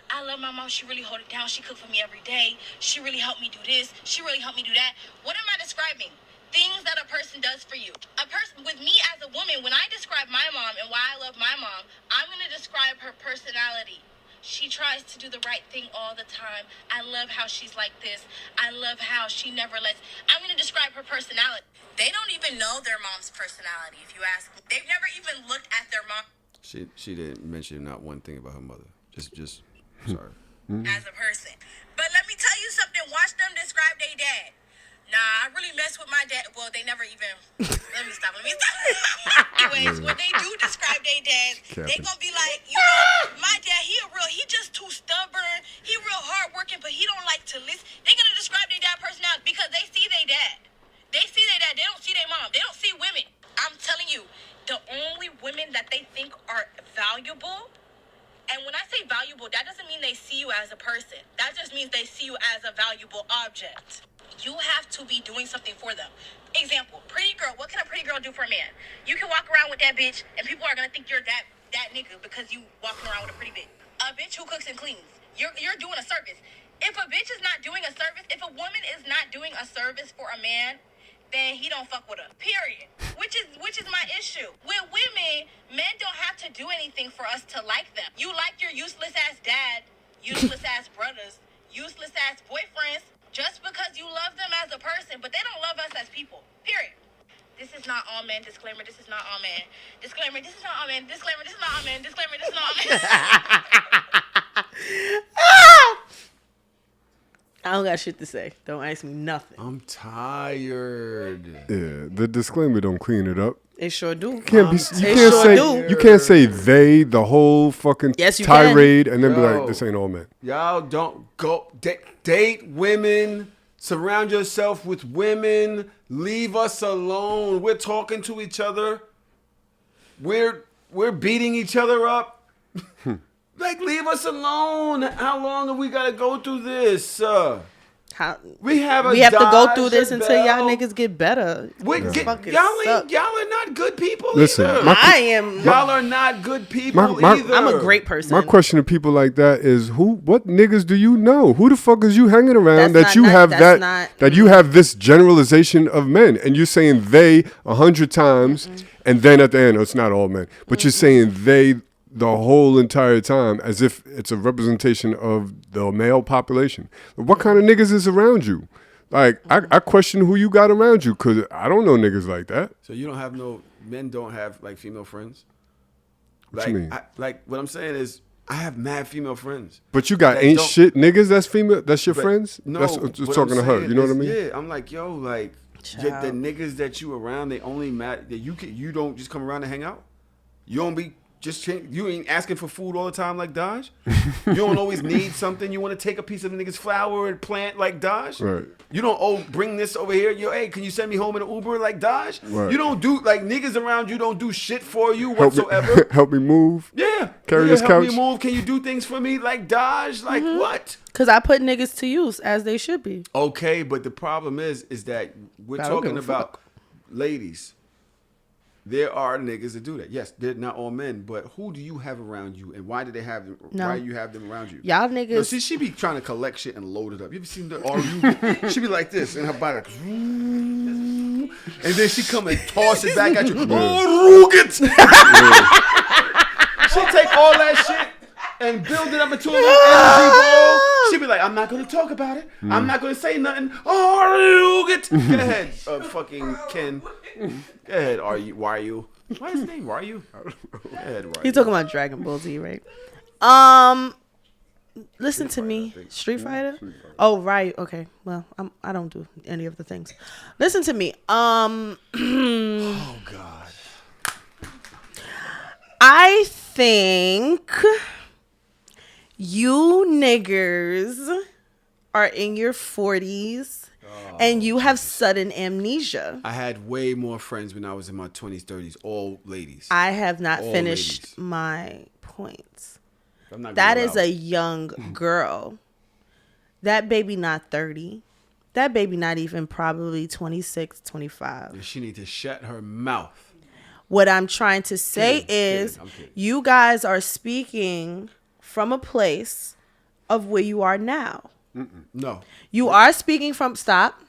I love my mom. She really hold it down. She cook for me every day. She really helped me do this. She really helped me do that. What am I describing? Things that a person does for you. A person with me as a woman, when I describe my mom and why I love my mom, I'm going to describe her personality. She tries to do the right thing all the time. I love how she's like this. I love how she never lets. I'm going to describe her personality. They don't even know their mom's personality, if you ask me. They've never even looked at their mom She didn't mention not one thing about her mother. Just sorry. as a person. But let me tell you something. Watch them describe their dad. Nah, I really mess with my dad. Well, they never even. Let me stop. Anyways, when they do describe their dads, they gonna be like, my dad, he just too stubborn. He real hardworking, but he don't like to listen. They gonna describe their dad personality because they see their dad. They see their dad. They don't see their mom. They don't see women. I'm telling you, the only women that they think are valuable. And when I say valuable, that doesn't mean they see you as a person. That just means they see you as a valuable object. You have to be doing something for them. Example, pretty girl. What can a pretty girl do for a man? You can walk around with that bitch, and people are gonna think you're that nigga because you walking around with a pretty bitch. A bitch who cooks and cleans. You're doing a service. If a bitch is not doing a service, if a woman is not doing a service for a man, then he don't fuck with her. Period. Which is my issue. With women, men don't have to do anything for us to like them. You like your useless ass dad, useless ass brothers, useless ass boyfriends, just because you love them as a person, but they don't love us as people. Period. This is not all men. Disclaimer, this is not all men. Disclaimer, this is not all men. Disclaimer, this is not all men. Disclaimer, this is not all men. I don't got shit to say. Don't ask me nothing. I'm tired. Yeah, the disclaimer don't clean it up. It sure do. You can't say they the whole fucking Yes, you tirade and then be Yo. like, this ain't all men. Y'all don't go date women. Surround yourself with women. Leave us alone. We're talking to each other. We're beating each other up. Like, leave us alone. How long have we got to go through this? We have to go through Dodge, this a until y'all Bell. niggas get better. Y'all are not good people Listen, either. Y'all are not good people either. I'm a great person. My question to people like that is, what niggas do you know? Who the fuck is you hanging around That's that you have this generalization of men, and you're saying they 100 times, and then at the end, it's not all men, but you're saying they the whole entire time as if it's a representation of the male population. What kind of niggas is around you? Like, I question who you got around you, because I don't know niggas like that. So you don't have men don't have, like, female friends? What you mean? What I'm saying is, I have mad female friends. But you got ain't shit niggas that's female, that's your friends? No. That's talking to her, you know what I mean? Yeah, I'm like, yo, like, the niggas that you around, they only matter, that you don't just come around and hang out? You don't be you ain't asking for food all the time like Dodge. You don't always need something. You want to take a piece of a nigga's flower and plant like Dodge. Right. You don't bring this over here. Hey, can you send me home in an Uber like Dodge? Right. You don't do, like, niggas around you don't do shit for you whatsoever. Help me move. Yeah. Carry this couch. Help me move. Can you do things for me like Dodge? Like what? Because I put niggas to use as they should be. Okay, but the problem is that we're talking about ladies. There are niggas that do that. Yes, they're not all men, but who do you have around you, and why do they have them? No. Why do you have them around you? Y'all niggas. No, see, she be trying to collect shit and load it up. You ever seen the she be like this, and her body, like, and then she come and toss it back at you. Oh, Ruget! She'll take all that shit and build it up into a little energy ball. She'll be like, I'm not going to talk about it. I'm not going to say nothing. Oh, Ruget! Go ahead, fucking Ken. Go ahead, why are you? What's his name? Why are you? Go ahead, why? He's talking about Dragon Ball Z, right? Listen to me. Street Fighter? Oh, right. Okay. Well, I don't do any of the things. Listen to me. Oh God. I think you niggers are in your 40s and you have sudden amnesia. I had way more friends when I was in my 20s, 30s, all ladies. I have not finished my points. That is a young girl. That baby not 30. That baby not even probably 26, 25. And she need to shut her mouth. What I'm trying to say is you guys are speaking from a place of where you are now. No. You are speaking from, stop.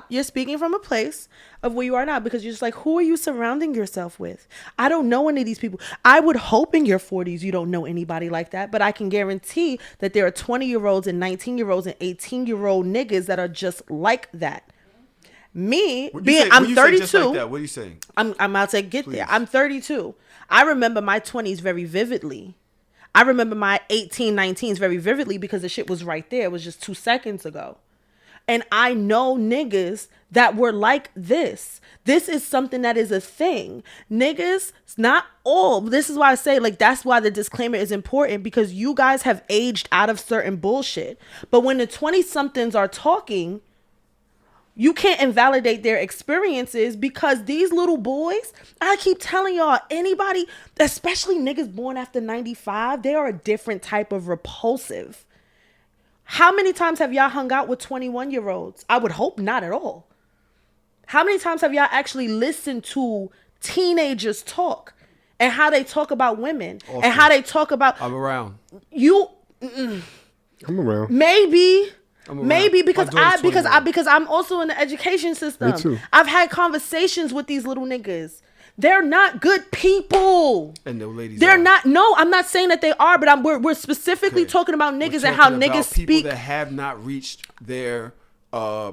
You're speaking from a place of where you are now because you're just like, who are you surrounding yourself with? I don't know any of these people. I would hope in your 40s you don't know anybody like that, but I can guarantee that there are 20-year-olds and 19-year-olds and 18-year-old niggas that are just like that. Me, I'm 32. Just like that? What are you saying? I'm about to get there. I'm 32. I remember my 20s very vividly. I remember my 18, 19s very vividly because the shit was right there. It was just 2 seconds ago. And I know niggas that were like this. This is something that is a thing. Niggas, it's not all. This is why I say, like, that's why the disclaimer is important, because you guys have aged out of certain bullshit. But when the 20-somethings are talking, you can't invalidate their experiences, because these little boys, I keep telling y'all, anybody, especially niggas born after 95, they are a different type of repulsive. How many times have y'all hung out with 21-year-olds? I would hope not at all. How many times have y'all actually listened to teenagers talk and how they talk about women Often. and how they talk about I'm around. you? I'm around. Maybe I'm around. Maybe because My daughter's 21. because I'm also in the education system. Me too. I've had conversations with these little niggas. They're not good people. And the ladies They're are. not. No, I'm not saying that they are, but we're specifically Okay. talking about We're niggas and how talking about niggas people speak. that have not reached their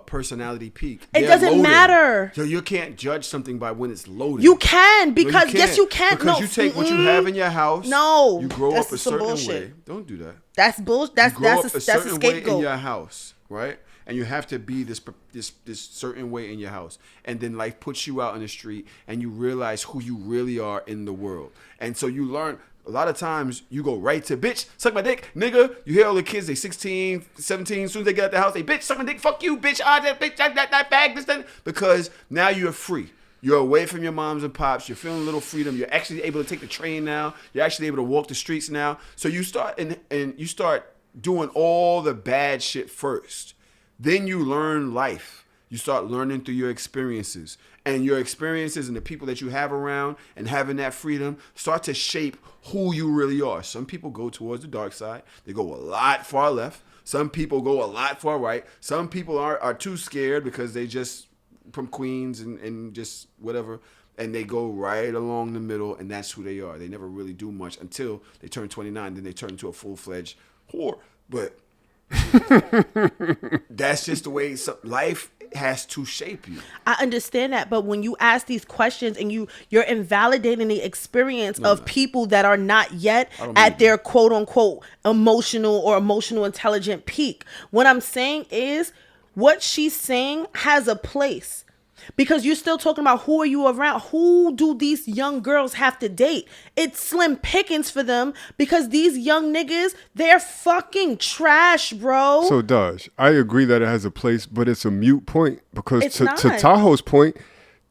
personality peak. It They're doesn't loaded. matter. So you can't judge something by when it's loaded. You can, No, because yes, you can. Because No, you take what you have in your house. No, you grow that's up a some certain bullshit. way. Don't do that. That's bullshit. That's You grow up a that's a certain way in scapegoat. your house, right? And you have to be this certain way in your house, and then life puts you out in the street, and you realize who you really are in the world, and so you learn. A lot of times you go right to bitch, suck my dick, nigga. You hear all the kids, they 16, 17, as soon as they get out the house, they bitch, suck my dick, fuck you, bitch, that bitch, that bag, this, that. Because now you're free. You're away from your moms and pops. You're feeling a little freedom. You're actually able to take the train now. You're actually able to walk the streets now. So you start and you start doing all the bad shit first. Then you learn life. You start learning through your experiences. And your experiences and the people that you have around and having that freedom start to shape who you really are. Some people go towards the dark side. They go a lot far left. Some people go a lot far right. Some people are too scared because they just from Queens and just whatever. And they go right along the middle, and that's who they are. They never really do much until they turn 29. Then they turn into a full-fledged whore. But that's just the way life has to shape you. I understand that, but when you ask these questions and you're invalidating the experience of people that are not yet at their quote unquote emotional intelligent peak. What I'm saying is, what she's saying has a place. Because you're still talking about who are you around? Who do these young girls have to date? It's slim pickings for them, because these young niggas, they're fucking trash, bro. So, Daj, I agree that it has a place, but it's a mute point, because It's to not. Tahoe's point,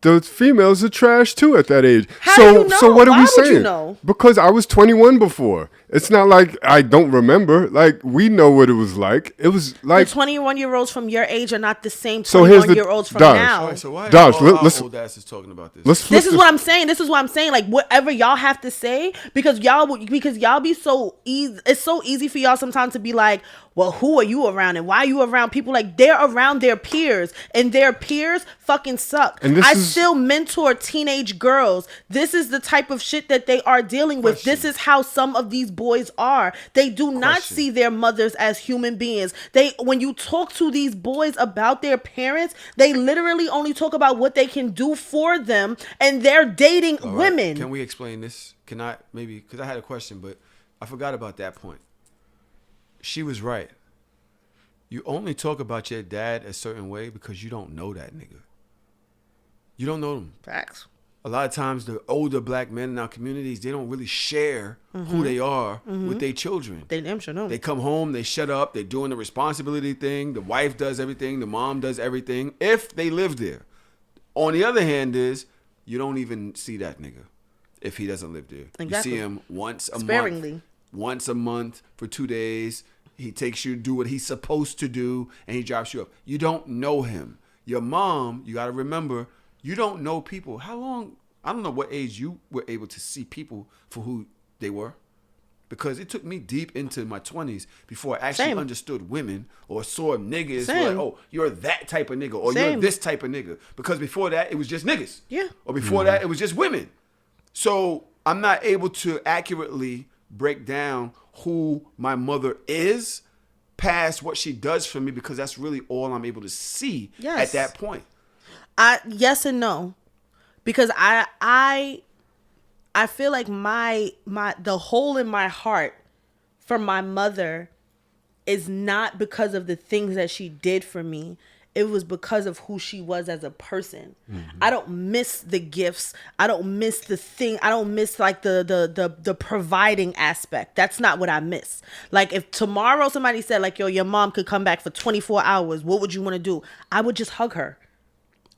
the females are trash too at that age. How so, do you know? So what are Why we would you saying? know? Because I was 21 before. It's not like I don't remember. Like, we know what it was like. It was The like 21-year-olds from your age are not the same So here's the- 21-year-olds from Dodge. now. All right, so why Dodge, all our let's- old asses talking about this? let's flip This is what I'm saying. This is what I'm saying. Like, whatever y'all have to say, because y'all be so easy. It's so easy for y'all sometimes to be like, well, who are you around and why are you around people? Like, they're around their peers, and their peers fucking suck. And this I is- still mentor teenage girls. This is the type of shit that they are dealing with. Question. This is how some of these boys are. They do not Question. see their mothers as human beings. When you talk to these boys about their parents, they literally only talk about what they can do for them, and they're dating All right, women. Can we explain this? Can I maybe, because I had a question, but I forgot about that point. She was right. You only talk about your dad a certain way because you don't know that nigga. You don't know them. Facts. A lot of times the older black men in our communities, they don't really share who they are with their children. They damn sure know. They come home, they shut up, they're doing the responsibility thing. The wife does everything, the mom does everything, if they live there. On the other hand is, you don't even see that nigga if he doesn't live there. Exactly. You see him once a Sparingly. month. Once a month for 2 days. He takes you to do what he's supposed to do, and he drops you off. You don't know him. Your mom, you got to remember, you don't know people. How long, I don't know what age you were able to see people for who they were. Because it took me deep into my 20s before I actually Same. understood women or saw niggas Same. like, oh, you're that type of nigga or Same. you're this type of nigga. Because before that, it was just niggas. Yeah. Or before that, it was just women. So I'm not able to accurately break down who my mother is past what she does for me, because that's really all I'm able to see Yes. at that point. Yes and no, because I feel like my the hole in my heart for my mother is not because of the things that she did for me. it was because of who she was as a person. I don't miss the gifts. I don't miss the thing. I don't miss like the providing aspect. That's not what I miss. Like if tomorrow somebody said like, yo, your mom could come back for 24 hours, what would you want to do? I would just hug her.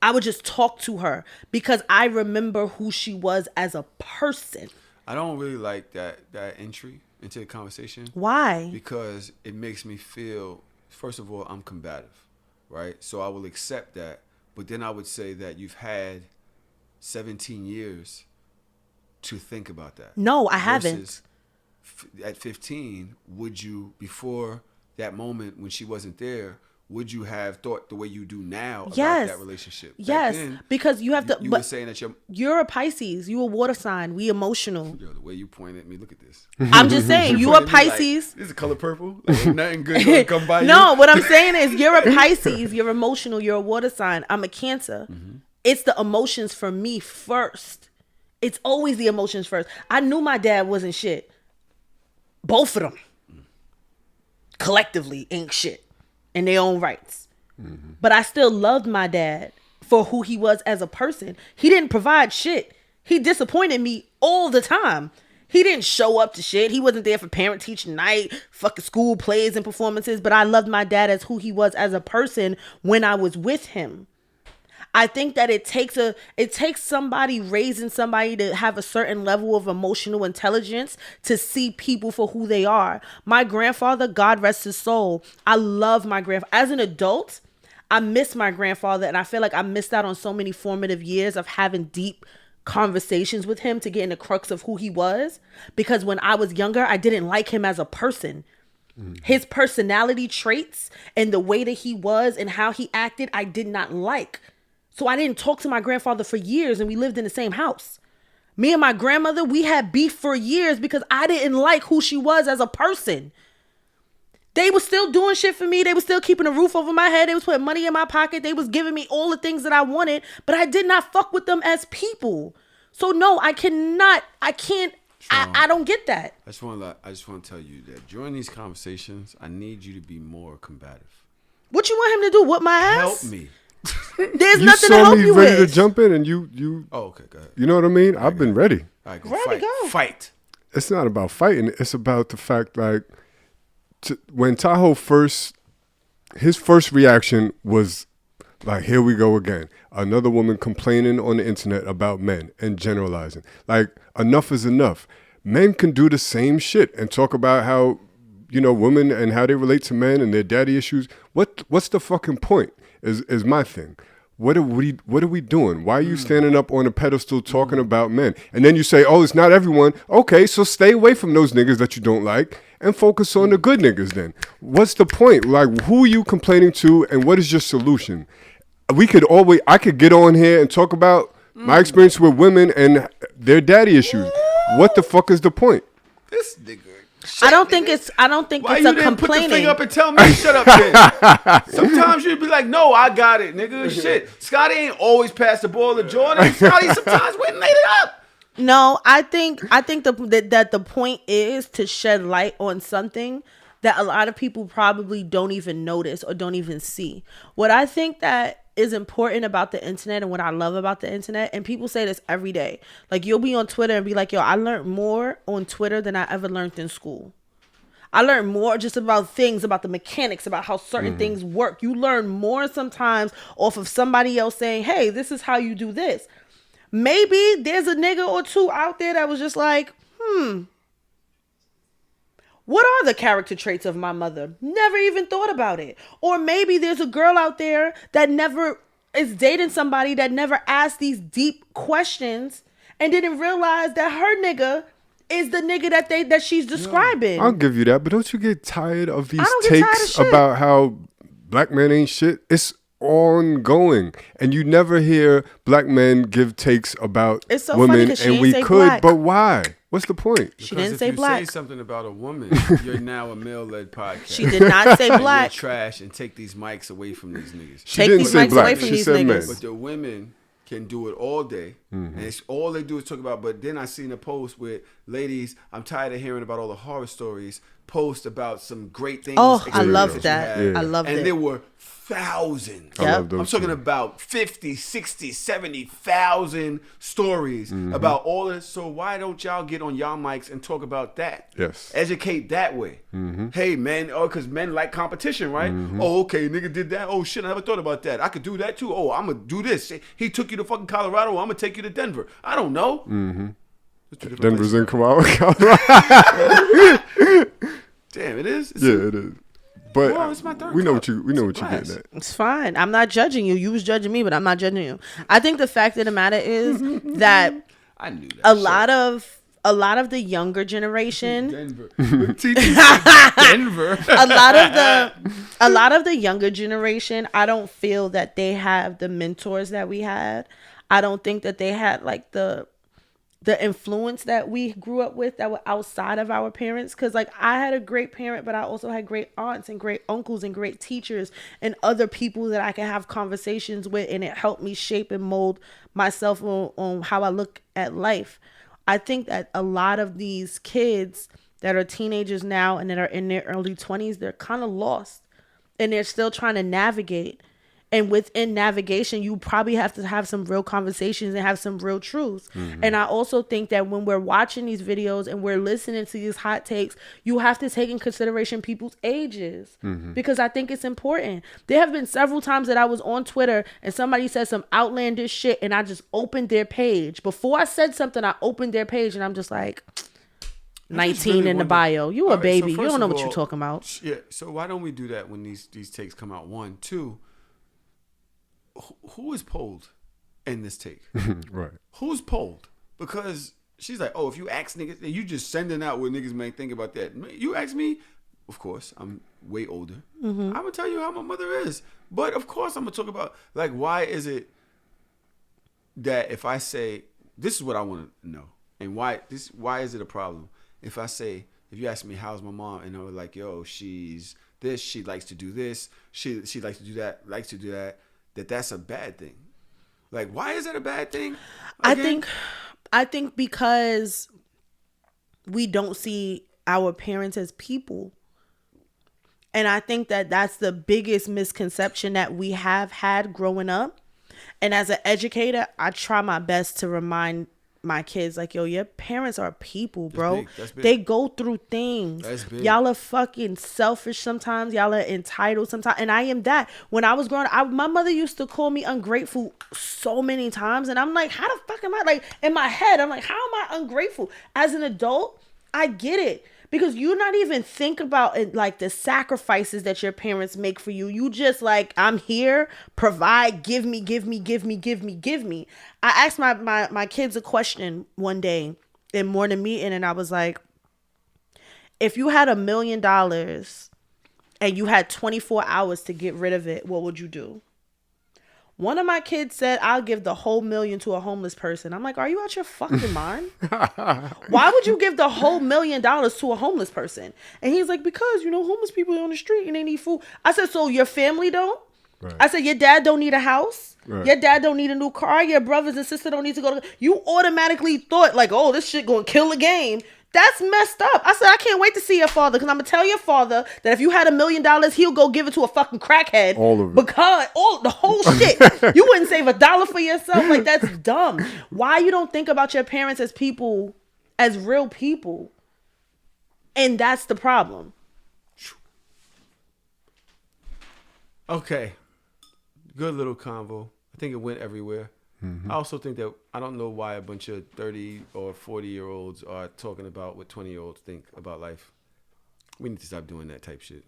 I would just talk to her because I remember who she was as a person. I don't really like that entry into the conversation. Why? Because it makes me feel, first of all, I'm combative, right? So I will accept that, but then I would say that you've had 17 years to think about that. No, I haven't. At 15, would you, before that moment when she wasn't there, would you have thought the way you do now about that relationship? Yes, then, because you have to. You were saying that you're a Pisces. You a water sign. We emotional. Yo, the way you point at me, look at this. I'm just saying, you a Pisces. Like, this is color purple. Like, ain't nothing good gonna come by you. No, what I'm saying is you're a Pisces. You're emotional. You're a water sign. I'm a Cancer. It's the emotions for me first. It's always the emotions first. I knew my dad wasn't shit. Both of them. Collectively ain't shit. In their own rights. But I still loved my dad for who he was as a person. He didn't provide shit. He disappointed me all the time. He didn't show up to shit. He wasn't there for parent teacher night, fucking school plays and performances. But I loved my dad as who he was as a person when I was with him. I think that it takes somebody raising somebody to have a certain level of emotional intelligence to see people for who they are. My grandfather, God rest his soul, I love my grandfather. As an adult, I miss my grandfather, and I feel like I missed out on so many formative years of having deep conversations with him to get in the crux of who he was. Because when I was younger, I didn't like him as a person. His personality traits and the way that he was and how he acted, I did not like. So I didn't talk to my grandfather for years, and we lived in the same house. Me and my grandmother, we had beef for years because I didn't like who she was as a person. They were still doing shit for me. They were still keeping a roof over my head. They was putting money in my pocket. They was giving me all the things that I wanted, but I did not fuck with them as people. So no, I can't, I don't get that. I just want to tell you that during these conversations, I need you to be more combative. What you want him to do? Whoop my ass? Help me. There's nothing to help you with. You saw me ready to jump in, and you. Oh, okay, go ahead. You know what I mean? I've been ready. All right, Ready, go. Fight. It's not about fighting. It's about the fact, like, when Tahoe his first reaction was like, here we go again. Another woman complaining on the internet about men and generalizing. Like, enough is enough. Men can do the same shit and talk about how, women and how they relate to men and their daddy issues. What's the fucking point is my thing. What are we doing? Why are you standing up on a pedestal talking about men? And then you say, oh, it's not everyone. Okay, so stay away from those niggas that you don't like and focus on the good niggas then. What's the point? Like, who are you complaining to and what is your solution? I could get on here and talk about my experience with women and their daddy issues. What the fuck is the point? This nigga. I don't think it's Why a you didn't put the complaining. finger up and tell me to shut up then? Sometimes you'd be like, no, I got it, nigga. Shit. Scotty ain't always pass the ball to Jordan. Scotty sometimes went and laid it up. No, I think that the point is to shed light on something that a lot of people probably don't even notice or don't even see. What I think that is important about the internet and what I love about the internet, and people say this every day, like you'll be on Twitter and be like, yo, I learned more on Twitter than I ever learned in school. I learned more just about things, about the mechanics, about how certain things work. You learn more sometimes off of somebody else saying, hey, this is how you do this. Maybe there's a nigga or two out there that was just like, what are the character traits of my mother? Never even thought about it. Or maybe there's a girl out there that never is dating somebody that never asked these deep questions and didn't realize that her nigga is the nigga that she's describing. I'll give you that, but don't you get tired of these takes about how black men ain't shit? It's ongoing, and you never hear black men give takes about women, and we could, black. But why? What's the point? She didn't say black. If you say something about a woman, you're now a male-led podcast. She did not say black. You're trash and take these mics away from these niggas. Take these mics away from these niggas. But the women can do it all day, and it's all they do is talk about. But then I seen a post with ladies, I'm tired of hearing about all the horror stories. post about some great things. Oh, I experiences love you that. had, I loved and it. there were thousands. I Yep. love those I'm talking too. about 50, 60, 70,000 stories about all this. So why don't y'all get on y'all mics and talk about that? Yes. Educate that way. Hey, man, because men like competition, right? Oh, okay, nigga did that. Oh, shit, I never thought about that. I could do that too. Oh, I'm going to do this. He took you to fucking Colorado. I'm going to take you to Denver. I don't know. Denver's in Colorado. Damn, it is? Yeah, it is. But Well, it's my third we know cup. what you we know It's what a you're glass. getting at. It's fine. I'm not judging you. You was judging me, but I'm not judging you. I think the fact of the matter is that I knew that. a lot of the younger generation, Denver. Denver. a lot of the younger generation, I don't feel that they have the mentors that we had. I don't think that they had like the influence that we grew up with that were outside of our parents. Because like I had a great parent, but I also had great aunts and great uncles and great teachers and other people that I could have conversations with, and it helped me shape and mold myself on how I look at life. I think that a lot of these kids that are teenagers now and that are in their early 20s, they're kind of lost and they're still trying to navigate. And within navigation, you probably have to have some real conversations and have some real truths. And I also think that when we're watching these videos and we're listening to these hot takes, you have to take in consideration people's ages, because I think it's important. There have been several times that I was on Twitter and somebody said some outlandish shit and I just opened their page. Before I said something, I opened their page and I'm just like, 19 really in the wonder- bio. You a All right, so baby. You first don't know of what you're all, talking about. Yeah, so why don't we do that when these takes come out? One. Two, who is polled in this take? Right. Who's polled? Because she's like, oh, if you ask niggas, you just sending out what niggas may think about that. You ask me, of course, I'm way older. I'm going to tell you how my mother is. But of course, I'm going to talk about, like, why is it that if I say, this is what I want to know, and why is it a problem? If I say, if you ask me, how's my mom? And I'm like, yo, she's this, she likes to do this, she likes to do that, that's a bad thing. Like, why is that a bad thing? Again? I think because we don't see our parents as people. And I think that that's the biggest misconception that we have had growing up. And as an educator, I try my best to remind my kids, like, yo, your parents are people, bro. That's big. They go through things. That's big. Y'all are fucking selfish sometimes. Y'all are entitled sometimes. And I am that. When I was growing up, my mother used to call me ungrateful so many times. And I'm like, how the fuck am I? Like, in my head, I'm like, how am I ungrateful? As an adult, I get it. Because you not even think about it, like the sacrifices that your parents make for you. You just like, I'm here, provide, give me. I asked my kids a question one day in morning meeting, and I was like, if you had $1 million and you had 24 hours to get rid of it, what would you do? One of my kids said, I'll give the whole $1 million to a homeless person. I'm like, are you out your fucking mind? Why would you give the whole $1 million to a homeless person? And he's like, because, homeless people are on the street and they need food. I said, so your family don't? Right. I said, your dad don't need a house? Right. Your dad don't need a new car? Your brothers and sisters don't need to go to... You automatically thought like, oh, this shit gonna kill the game. That's messed up. I said, I can't wait to see your father, because I'm going to tell your father that if you had $1 million, he'll go give it to a fucking crackhead. All of it. Because the whole shit. You wouldn't save $1 for yourself. Like, that's dumb. Why you don't think about your parents as people, as real people? And that's the problem. Okay. Good little convo. I think it went everywhere. I also think that I don't know why a bunch of 30 or 40-year-olds are talking about what 20-year-olds think about life. We need to stop doing that type shit,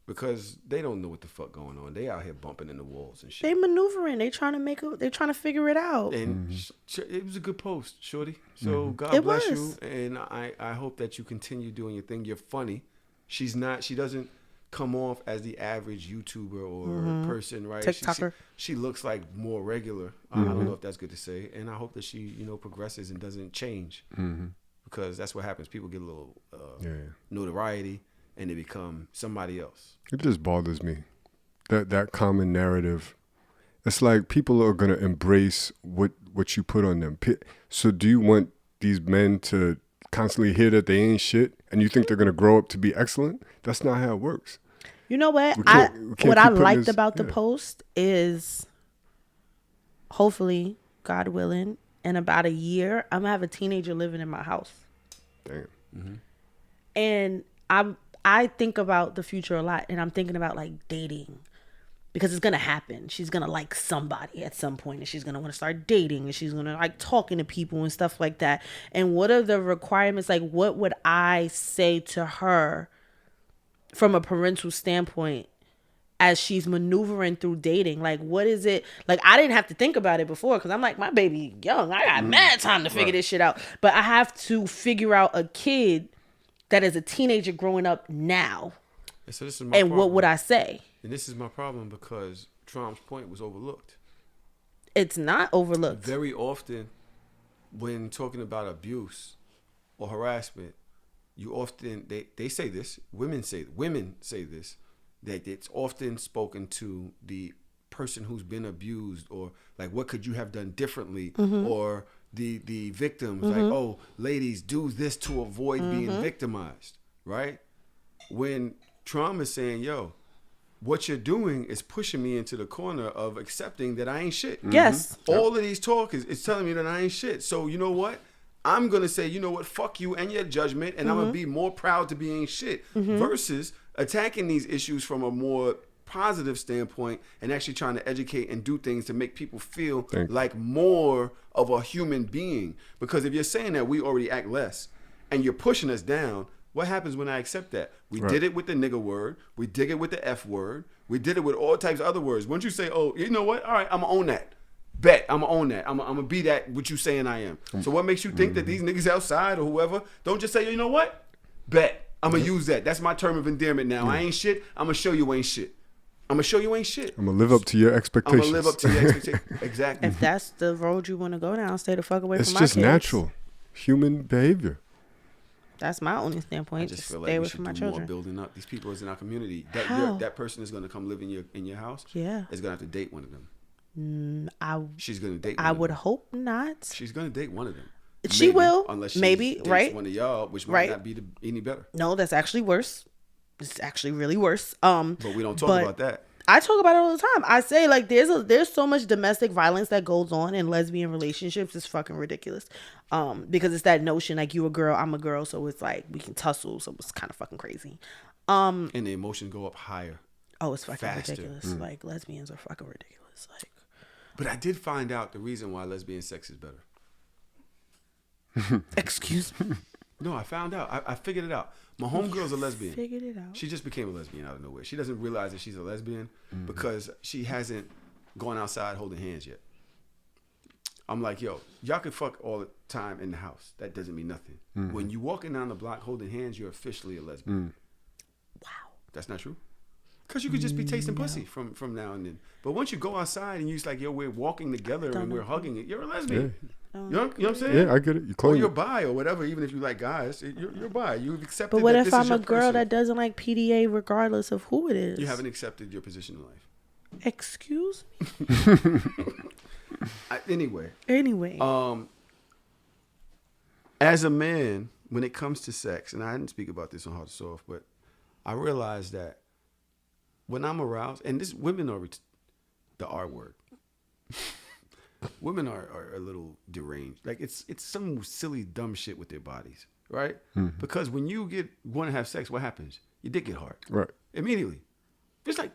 because they don't know what the fuck going on. They out here bumping into walls and shit. They maneuvering. They trying to figure it out. And it was a good post, shorty. So God It bless was. you, and I hope that you continue doing your thing. You're funny. She doesn't come off as the average YouTuber or person, right? TikToker. She looks like more regular. I don't know if that's good to say, and I hope that she progresses and doesn't change, because that's what happens. People get a little notoriety and they become somebody else. It just bothers me that common narrative. It's like people are gonna embrace what you put on them. So do you want these men to constantly hear that they ain't shit and you think they're going to grow up to be excellent. That's not how it works. You know what? We can't What I keep putting liked this- about the yeah. post is, hopefully, God willing, in about a year, I'm gonna have a teenager living in my house. Damn. And I think about the future a lot, and I'm thinking about like dating, because it's gonna happen. She's gonna like somebody at some point, and she's gonna want to start dating, and she's gonna like talking to people and stuff like that. And what are the requirements? Like, what would I say to her from a parental standpoint as she's maneuvering through dating? Like, what is it? Like, I didn't have to think about it before, because I'm like, my baby young, I got mad time to figure this shit out. But I have to figure out a kid that is a teenager growing up now. And so this is my And problem. what would I say? And this is my problem because Trump's point was overlooked. It's not overlooked. Very often, when talking about abuse or harassment, you often they say this. Women say this, that it's often spoken to the person who's been abused, or like, what could you have done differently, or the victims, like, oh, ladies, do this to avoid being victimized, right? When Trump is saying, yo, what you're doing is pushing me into the corner of accepting that I ain't shit. Yes. All of these talk is telling me that I ain't shit. So you know what? I'm going to say, you know what? Fuck you and your judgment, and I'm going to be more proud to be ain't shit versus attacking these issues from a more positive standpoint and actually trying to educate and do things to make people feel like more of a human being. Because if you're saying that we already act less and you're pushing us down, what happens when I accept that? We did it with the nigga word. We did it with the F word. We did it with all types of other words. Once you say, oh, you know what? All right, I'm going to own that. Bet, I'm going to own that. I'm going to be that what you saying I am. So what makes you think that these niggas outside or whoever don't just say, you know what? Bet, I'm going to use that. That's my term of endearment now. I ain't shit. I'm going to show you ain't shit. I'm going to show you ain't shit. I'm going to live up to your expectations. I'm going to live up to your expectations. Exactly. If that's the road you want to go down, stay the fuck away It's from my just kids. natural human behavior. That's my only I standpoint. just Just feel stay like away we from should my do more children. building up. These people is in our community. How? That person is going to come live in your house. Yeah. Is going to have to date one of them. I She's going to date one I of would them. hope not. She's going to date one of them. She Maybe, will. Unless she Maybe, dates right? one of y'all, which might Right. not be any better. No, that's actually worse. It's actually really worse. But we don't talk about that. I talk about it all the time. I say, like, there's so much domestic violence that goes on in lesbian relationships. It's fucking ridiculous. Because it's that notion, like, you a girl, I'm a girl, so it's like we can tussle, so it's kind of fucking crazy. And the emotion go up higher. Oh, it's fucking Faster. ridiculous. Like, lesbians are fucking ridiculous. Like, But I did find out the reason why lesbian sex is better. excuse me. No, I found out. I figured it out. My homegirl's a lesbian. Figured it out. She just became a lesbian out of nowhere. She doesn't realize that she's a lesbian because she hasn't gone outside holding hands yet. I'm like, yo, y'all can fuck all the time in the house. That doesn't mean nothing. When you walking down the block holding hands, you're officially a lesbian. Wow. That's not true. Because you could just be tasting pussy from now and then. But once you go outside and you're just like, yo, we're walking together and we're hugging it, you're a lesbian. You know what I'm saying? Yeah, I get it. You Or claim you're it. bi or whatever, even if you like guys, you're bi. You've accepted But what that if this I'm is a your girl person. that doesn't like PDA regardless of who it is? You haven't accepted your position in life. Excuse me? Anyway, as a man, when it comes to sex, and I didn't speak about this on Hard to Soft, but I realized that when I'm aroused, and this women are the R word. Women are a little deranged. Like it's some silly dumb shit with their bodies, right? Because when you want to have sex, what happens? Your dick get hard, Right. immediately. It's like,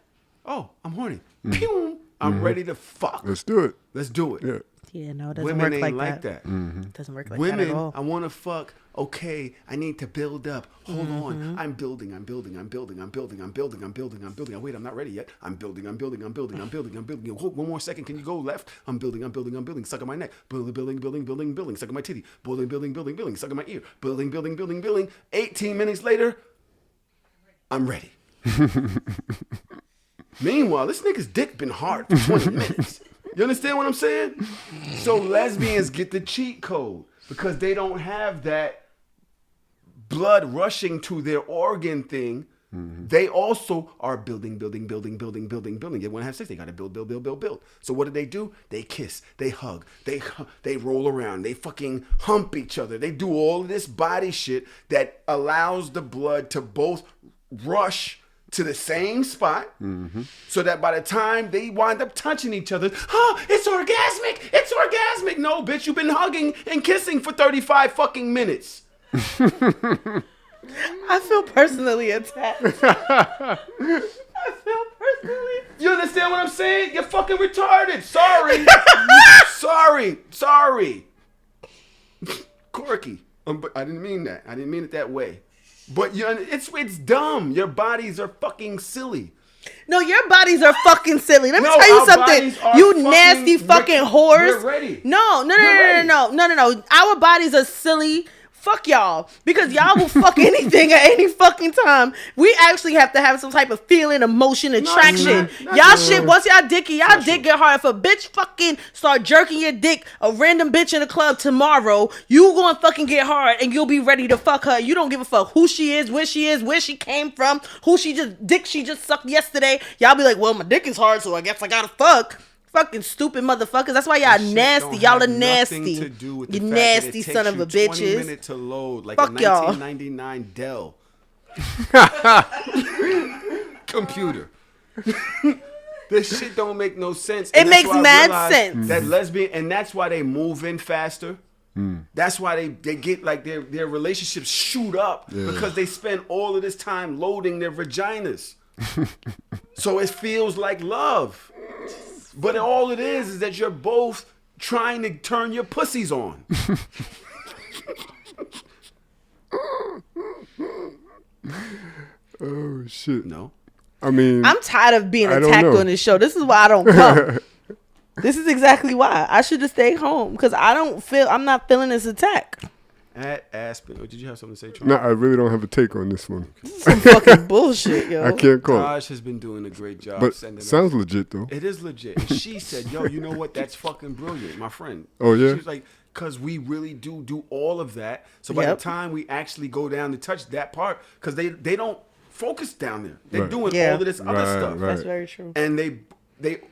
oh, I'm horny. Pew! I'm ready to fuck. Let's do it. Let's do it. Yeah. Yeah, no, it doesn't Women work ain't like that. that. It doesn't work like Women, that at all. I want to fuck. Okay, I need to build up. Hold on. I'm building. Wait, I'm not ready yet. I'm building. Hold, one more second. Can you go left? I'm building. Suck on my neck. Building. Suck on my titty. Building. Suck on my ear. Building. 18 minutes later, I'm ready. Meanwhile, this nigga's dick been hard for 20 minutes. You understand what I'm saying? So lesbians get the cheat code because they don't have that blood rushing to their organ thing They also are building. They want to have sex. They got to build. So what do? They kiss. They hug. They roll around. They fucking hump each other. They do all of this body shit that allows the blood to both rush to the same spot, so that by the time they wind up touching each other, it's orgasmic. It's orgasmic. No, bitch, you've been hugging and kissing for 35 fucking minutes. I feel personally attacked. I feel personally. You understand what I'm saying? You're fucking retarded. Sorry. Sorry. Corky. But I didn't mean that. I didn't mean it that way. But it's dumb. Your bodies are fucking silly. No, your bodies are fucking silly. Let me tell you something. You nasty fucking whores. We're ready. No. Our bodies are silly. Fuck y'all. Because y'all will fuck anything at any fucking time. We actually have to have some type of feeling, emotion, attraction. Y'all shit, once y'all dick get hard. If a bitch fucking start jerking your dick, a random bitch in the club tomorrow, you gonna fucking get hard and you'll be ready to fuck her. You don't give a fuck who she is, where she came from, she just sucked yesterday. Y'all be like, well, my dick is hard, so I guess I gotta fuck. Fucking stupid motherfuckers. That's why y'all nasty. Y'all are nasty. You nasty son of a bitches. 20 minutes to load like fuck a 1999 Dell computer. This shit don't make no sense. It makes mad sense. That lesbian, and that's why they move in faster. That's why they get like their relationships shoot up because they spend all of this time loading their vaginas. So it feels like love. But all it is that you're both trying to turn your pussies on. Oh, shit. No. I mean, I'm tired of being attacked on this show. This is why I don't come. This is exactly why. I should have stayed home because I'm not feeling this attack. At Aspen. Did you have something to say, Troy? No, I really don't have a take on this one. Some fucking bullshit, yo. I can't call. Taj has been doing a great job. But sending sounds us. legit, though. It is legit. And she said, yo, you know what? That's fucking brilliant, my friend. Oh, yeah? She was like, because we really do all of that. So by the time we actually go down to touch that part, because they don't focus down there. They're doing all of this other stuff. Right. That's very true. And they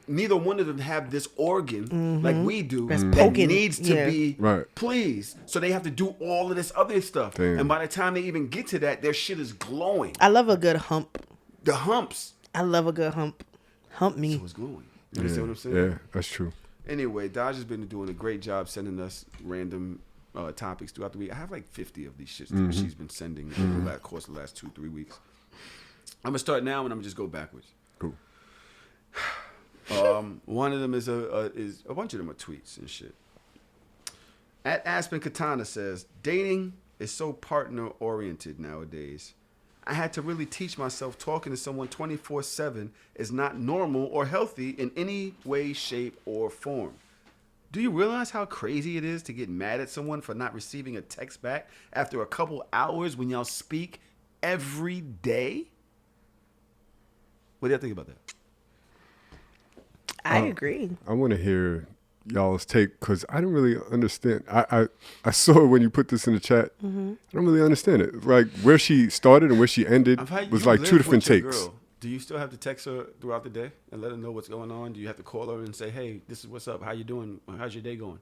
neither one of them have this organ like we do that poking. needs to be Right. pleased. So they have to do all of this other stuff. Damn. And by the time they even get to that, their shit is glowing. I love a good hump. The humps. I love a good hump. Hump me. So it's glowing. You understand what I'm saying? Yeah, that's true. Anyway, Dodge has been doing a great job sending us random topics throughout the week. I have like 50 of these shits that she's been sending over the course of the last 2-3 weeks. I'm going to start now and I'm going to just go backwards. Cool. One of them is a bunch of them are tweets and shit. At Aspen Katana says, dating is so partner oriented nowadays. I had to really teach myself talking to someone 24/7 is not normal or healthy in any way, shape, or form. Do you realize how crazy it is to get mad at someone for not receiving a text back after a couple hours when y'all speak every day? What do you think about that? I agree. I want to hear y'all's take because I don't really understand. I saw it when you put this in the chat. I don't really understand it. Like where she started and where she ended was like two different takes. Girl. Do you still have to text her throughout the day and let her know what's going on? Do you have to call her and say, hey, this is what's up. How you doing? How's your day going?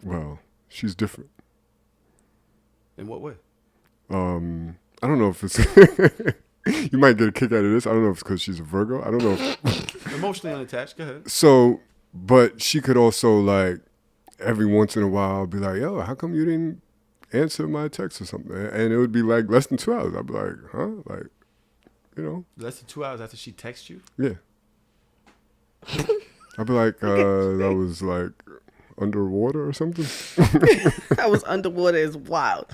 Well, she's different. In what way? I don't know if it's... You might get a kick out of this. I don't know if it's because she's a Virgo. I don't know if... Emotionally unattached. Go ahead. So, but she could also like every once in a while be like, yo, how come you didn't answer my text or something? And it would be like less than 2 hours. I'd be like, huh? Like, you know? Less than 2 hours after she texts you? Yeah. I'd be like, that was like underwater or something. I was underwater is wild.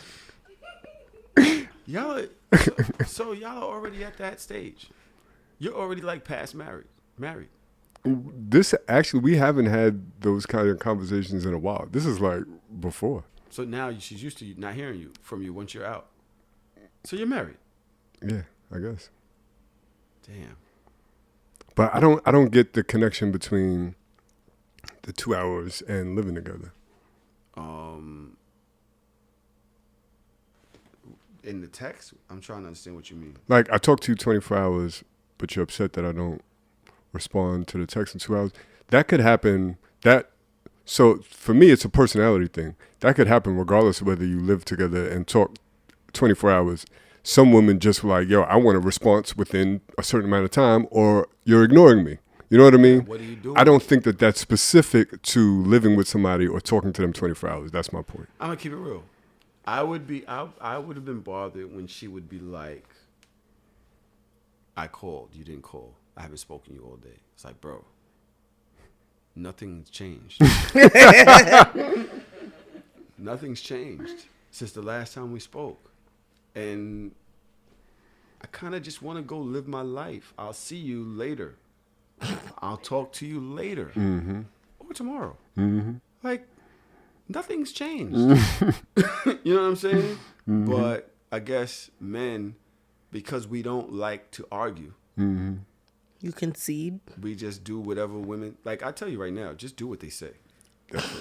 Y'all, so y'all are already at that stage. You're already like past married. This actually, we haven't had those kind of conversations in a while. This is like before. So now she's used to you not hearing from you once you're out. So you're married. Yeah, I guess. Damn. But I don't get the connection between the 2 hours and living together. in the text, I'm trying to understand what you mean. Like, I talk to you 24 hours, but you're upset that I don't respond to the text in 2 hours. That could happen. So for me, it's a personality thing. That could happen regardless of whether you live together and talk 24 hours. Some women just like, yo, I want a response within a certain amount of time, or you're ignoring me. You know what I mean? What are you doing? I don't think that that's specific to living with somebody or talking to them 24 hours. That's my point. I'm gonna keep it real. I would have been bothered when she would be like, I called, you didn't call. I haven't spoken to you all day. It's like, bro, nothing's changed. Nothing's changed since the last time we spoke. And I kind of just want to go live my life. I'll see you later. I'll talk to you later. Mm-hmm. Or tomorrow. Mm-hmm. Like, nothing's changed. You know what I'm saying? Mm-hmm. But I guess men, because we don't like to argue, Mm-hmm. You concede. we just do whatever women, like I tell you right now, just do what they say.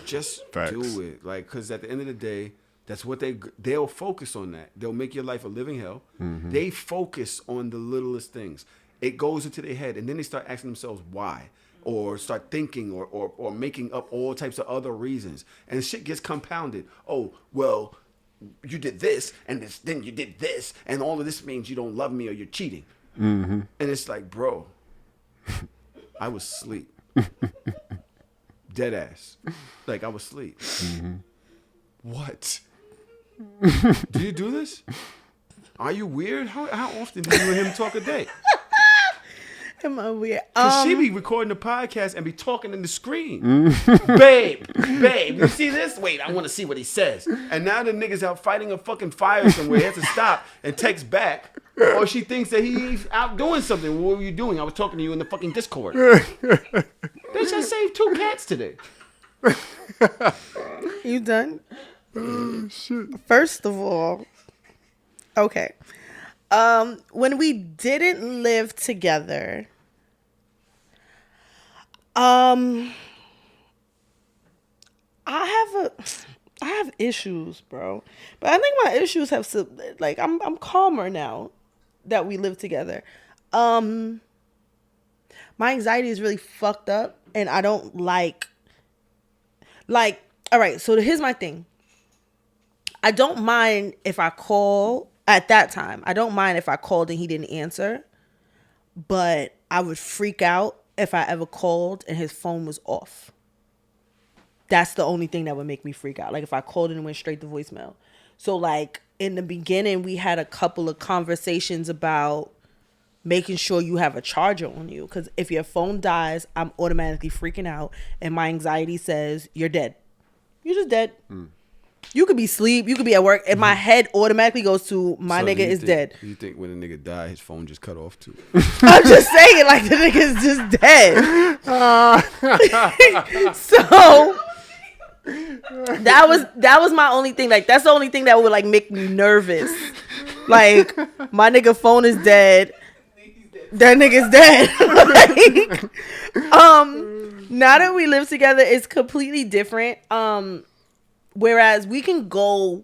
Just Facts. do it. Like, because at the end of the day, that's what they'll focus on that. They'll make your life a living hell. Mm-hmm. They focus on the littlest things. It goes into their head, and then they start asking themselves why, or start thinking, or making up all types of other reasons, and shit gets compounded. Oh, well, you did this, and then you did this, and all of this means you don't love me or you're cheating. Mm-hmm. And it's like, bro, I was asleep. Dead ass. Like, I was asleep. Mm-hmm. What? Do you do this? Are you weird? How often do you and him talk a day? Am I weird? Cause she be recording the podcast and be talking in the screen. babe, you see this? Wait, I want to see what he says. And now the nigga's out fighting a fucking fire somewhere. He has to stop and text back. Or she thinks that he's out doing something. What were you doing? I was talking to you in the fucking Discord. Bitch, I saved 2 cats today. You done? Oh, shit. First of all, okay. When we didn't live together, I have issues, bro. But I think my issues have like I'm calmer now that we live together. My anxiety is really fucked up, and I don't like all right, so here's my thing. I don't mind if I call at that time. I don't mind if I called and he didn't answer, but I would freak out if I ever called and his phone was off. That's the only thing that would make me freak out. Like if I called and it went straight to voicemail. So like in the beginning, we had a couple of conversations about making sure you have a charger on you. Because if your phone dies, I'm automatically freaking out. And my anxiety says, you're dead. You're just dead. You could be asleep. You could be at work. And my head automatically goes to my nigga is dead. You think when a nigga die, his phone just cut off too? I'm just saying, like, the nigga's just dead. So that was my only thing. Like, that's the only thing that would like make me nervous. Like, my nigga phone is dead. That nigga's dead. Like, now that we live together, it's completely different. Whereas we can go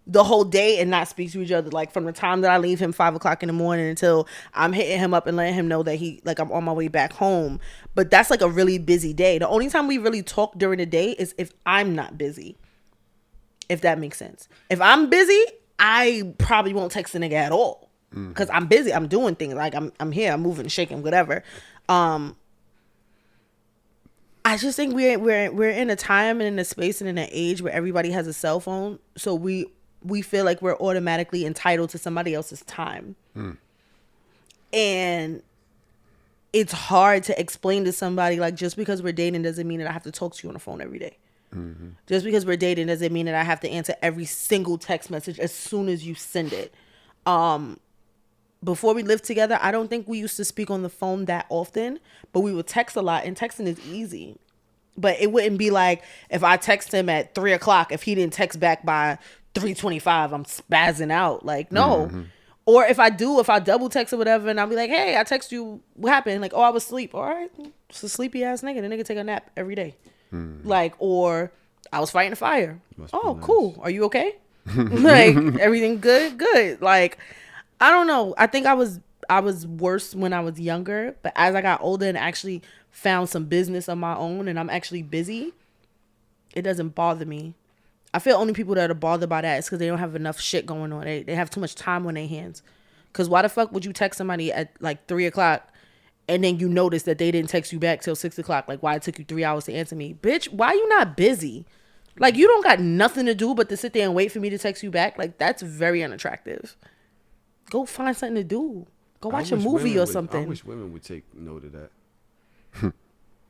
the whole day and not speak to each other. Like from the time that I leave him 5 o'clock in the morning until I'm hitting him up and letting him know that I'm on my way back home. But that's like a really busy day. The only time we really talk during the day is if I'm not busy. If that makes sense. If I'm busy, I probably won't text the nigga at all. Because I'm busy. I'm doing things. Like I'm here. I'm moving, shaking, whatever. I just think we're in a time and in a space and in an age where everybody has a cell phone. So we feel like we're automatically entitled to somebody else's time. And it's hard to explain to somebody, like, just because we're dating doesn't mean that I have to talk to you on the phone every day. Just because we're dating doesn't mean that I have to answer every single text message as soon as you send it. Before we lived together, I don't think we used to speak on the phone that often, but we would text a lot, and texting is easy. But it wouldn't be like if I text him at 3 o'clock, if he didn't text back by 3:25, I'm spazzing out. Like, no. Or if I double text or whatever, and I'll be like, hey, I text you, what happened? Like, oh, I was asleep. All right, it's a sleepy ass nigga. The nigga take a nap every day. Like, or I was fighting a fire. Oh, nice. cool. Are you okay? Like everything good. Like I don't know. I think I was worse when I was younger, but as I got older and actually found some business of my own and I'm actually busy, it doesn't bother me. I feel only people that are bothered by that is because they don't have enough shit going on. They have too much time on their hands. Because why the fuck would you text somebody at like 3 o'clock and then you notice that they didn't text you back till 6 o'clock? Like, why it took you 3 hours to answer me? Bitch, why you not busy? Like, you don't got nothing to do but to sit there and wait for me to text you back? Like, that's very unattractive. Go find something to do. Go watch a movie or something. I wish women would take note of that.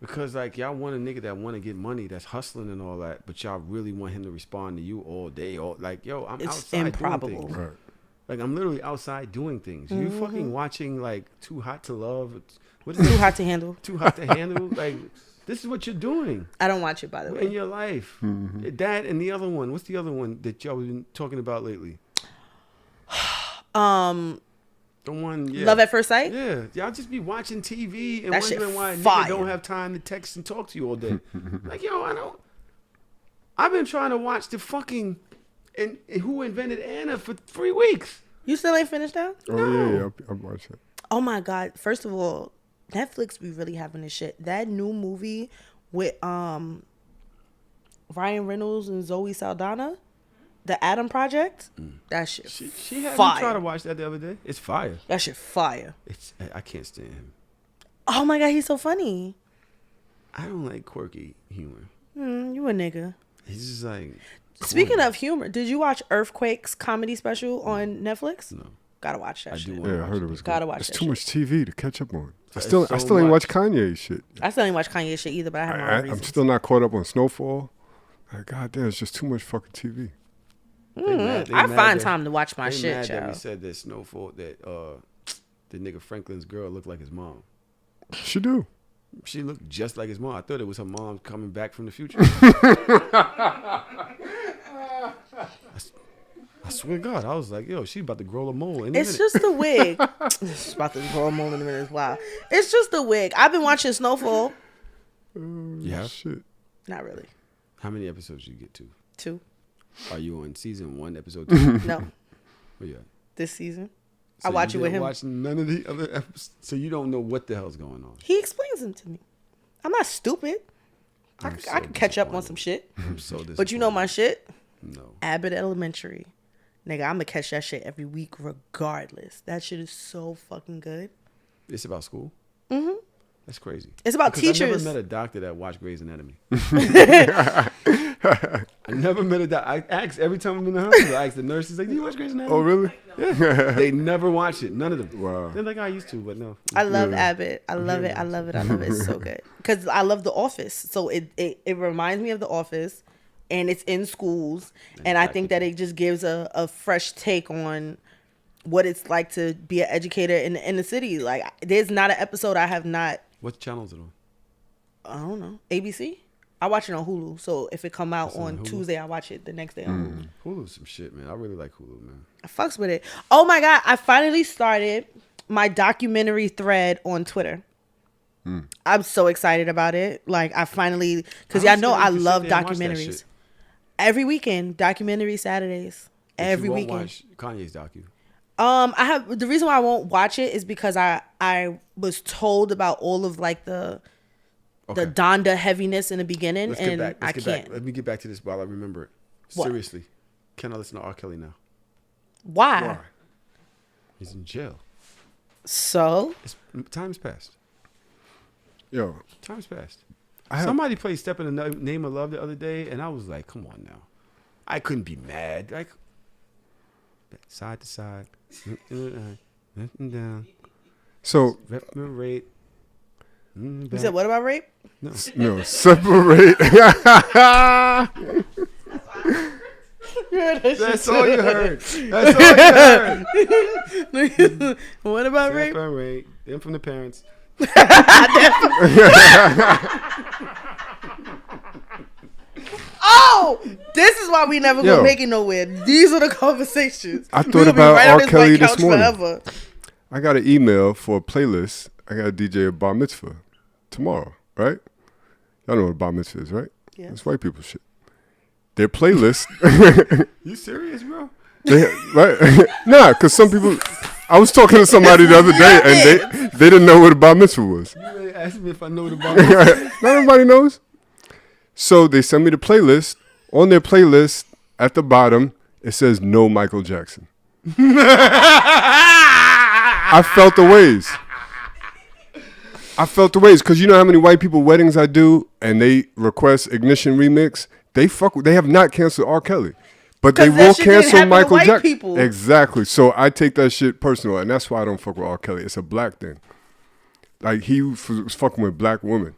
Because, like, y'all want a nigga that want to get money, that's hustling and all that, but y'all really want him to respond to you all day. Like, yo, I'm outside improbable. doing things. Right. Like, I'm literally outside doing things. You fucking watching, like, Too Hot to Love. What Too Hot to Handle. Too Hot to Handle. Like, this is what you're doing I don't watch it, by the way. in your life. That and the other one. What's the other one that y'all been talking about lately? The one, yeah. Love at First Sight? Yeah, y'all just be watching TV and That shit wondering why a fire. nigga don't have time to text and talk to you all day. Like, yo, I've been trying to watch the fucking and Who Invented Anna for 3 weeks. You still ain't finished that? Oh yeah, I watched it. Oh my God. First of all, Netflix be really having this shit. That new movie with Ryan Reynolds and Zoe Saldana, The Adam Project, that shit She had fire. me try to watch that the other day. It's fire. That shit fire. I can't stand him. Oh my God, he's so funny. I don't like quirky humor. You a nigga. He's just like. Speaking of humor, did you watch Earthquake's comedy special on Netflix? No. Gotta watch that I shit. do want Yeah, I heard it was Gotta good. watch It's that too shit. much TV to catch up on. I It's still so ain't watch much. Kanye shit. I still ain't watch Kanye shit either, but I have my own I'm reasons. still not caught up on Snowfall. Like, goddamn, it's just too much fucking TV. I find time to watch my they shit, mad that we child. said that Snowfall that the nigga Franklin's girl looked like his mom. She do. She looked just like his mom. I thought it was her mom coming back from the future. I swear to God, I was like, yo, she about to grow a mole in a It's minute. just the wig. It's about to grow a moment in a minute. Wow. It's just the wig. I've been watching Snowfall. Yeah. Shit. Not really. How many episodes you get to? 2. Are you on season 1, episode 2? No. Where you at? This season. So I watch you it with didn't him. watch none of the other episodes, so you don't know what the hell's going on. He explains them to me. I'm not stupid. I could catch up on some shit. I'm so disappointed. But you know my shit? No. Abbott Elementary. Nigga, I'm gonna catch that shit every week regardless. That shit is so fucking good. It's about school? That's crazy. It's about Because teachers. I never met a doctor that watched Grey's Anatomy. I never met a doctor. I asked every time I'm in the hospital. I asked the nurses, like, do you watch Grey's Anatomy? Oh, really? They never watch it. None of them. Wow. They're like, I used to, but no. I love Abbott. I love it. I love it. I love it. It's so good. Because I love The Office. So it reminds me of The Office. And it's in schools. And I think that it just gives a fresh take on what it's like to be an educator in the city. Like, there's not an episode I have not. What channel is it on? I don't know. ABC? I watch it on Hulu. So if it come out It's on on Hulu? Tuesday, I watch it the next day on Hulu. Hulu's some shit, man. I really like Hulu, man. I fucks with it. Oh my God. I finally started my documentary thread on Twitter. I'm so excited about it. Like, I finally, because y'all know I love documentaries. Every weekend, documentary Saturdays. Every you won't weekend. watch Kanye's docu. I have the reason why I won't watch it is because I was told about all of like the Donda heaviness in the beginning, Let's and get back. I can't. Let me get back to this while I remember it. What? Seriously. Can I listen to R. Kelly now? Why? He's in jail. So Time's passed. Yo, Time's passed. have- Somebody played Step in the Name of Love the other day, and I was like, come on now. I couldn't be mad. Like, side to side. Up and down. so Separate. you said what about rape? no, separate. That's all you heard. That's all you heard. What about rape? Separate. Them from the parents. Oh, this is why we never Yo. gonna make it nowhere. These are the conversations. I thought We'll be about right R. on this Kelly white this couch morning. forever. I got an email for a playlist. I got to DJ a bar mitzvah tomorrow, right? Y'all know what a bar mitzvah is, right? Yeah. It's white people shit. their playlist. You serious, bro? Right? Nah, because some people. I was talking to somebody the other day, and they didn't know what a bar mitzvah was. You really asked me if I know the Bible. Not everybody knows. So they sent me the playlist. On their playlist, at the bottom, it says no Michael Jackson. I felt the ways. Because you know how many white people weddings I do, and they request Ignition remix. They have not canceled R. Kelly, but they will cancel Michael Jackson. Exactly. So I take that shit personal, and that's why I don't fuck with R. Kelly. It's a black thing. Like he was fucking with black women,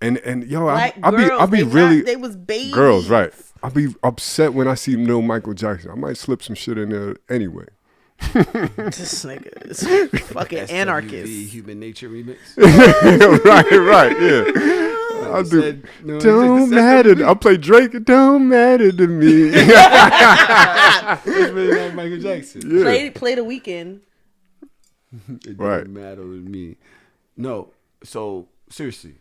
and yo, I'll be really they was babies. Girls, right? I'll be upset when I see no Michael Jackson. I might slip some shit in there anyway. This nigga is fucking anarchist. Human Nature remix. right, yeah. I'll do. Don't matter. I'll play Drake. It don't matter to me. It's really like Michael Jackson. Yeah. Play the Weeknd. It Right. doesn't matter to me. No. So seriously,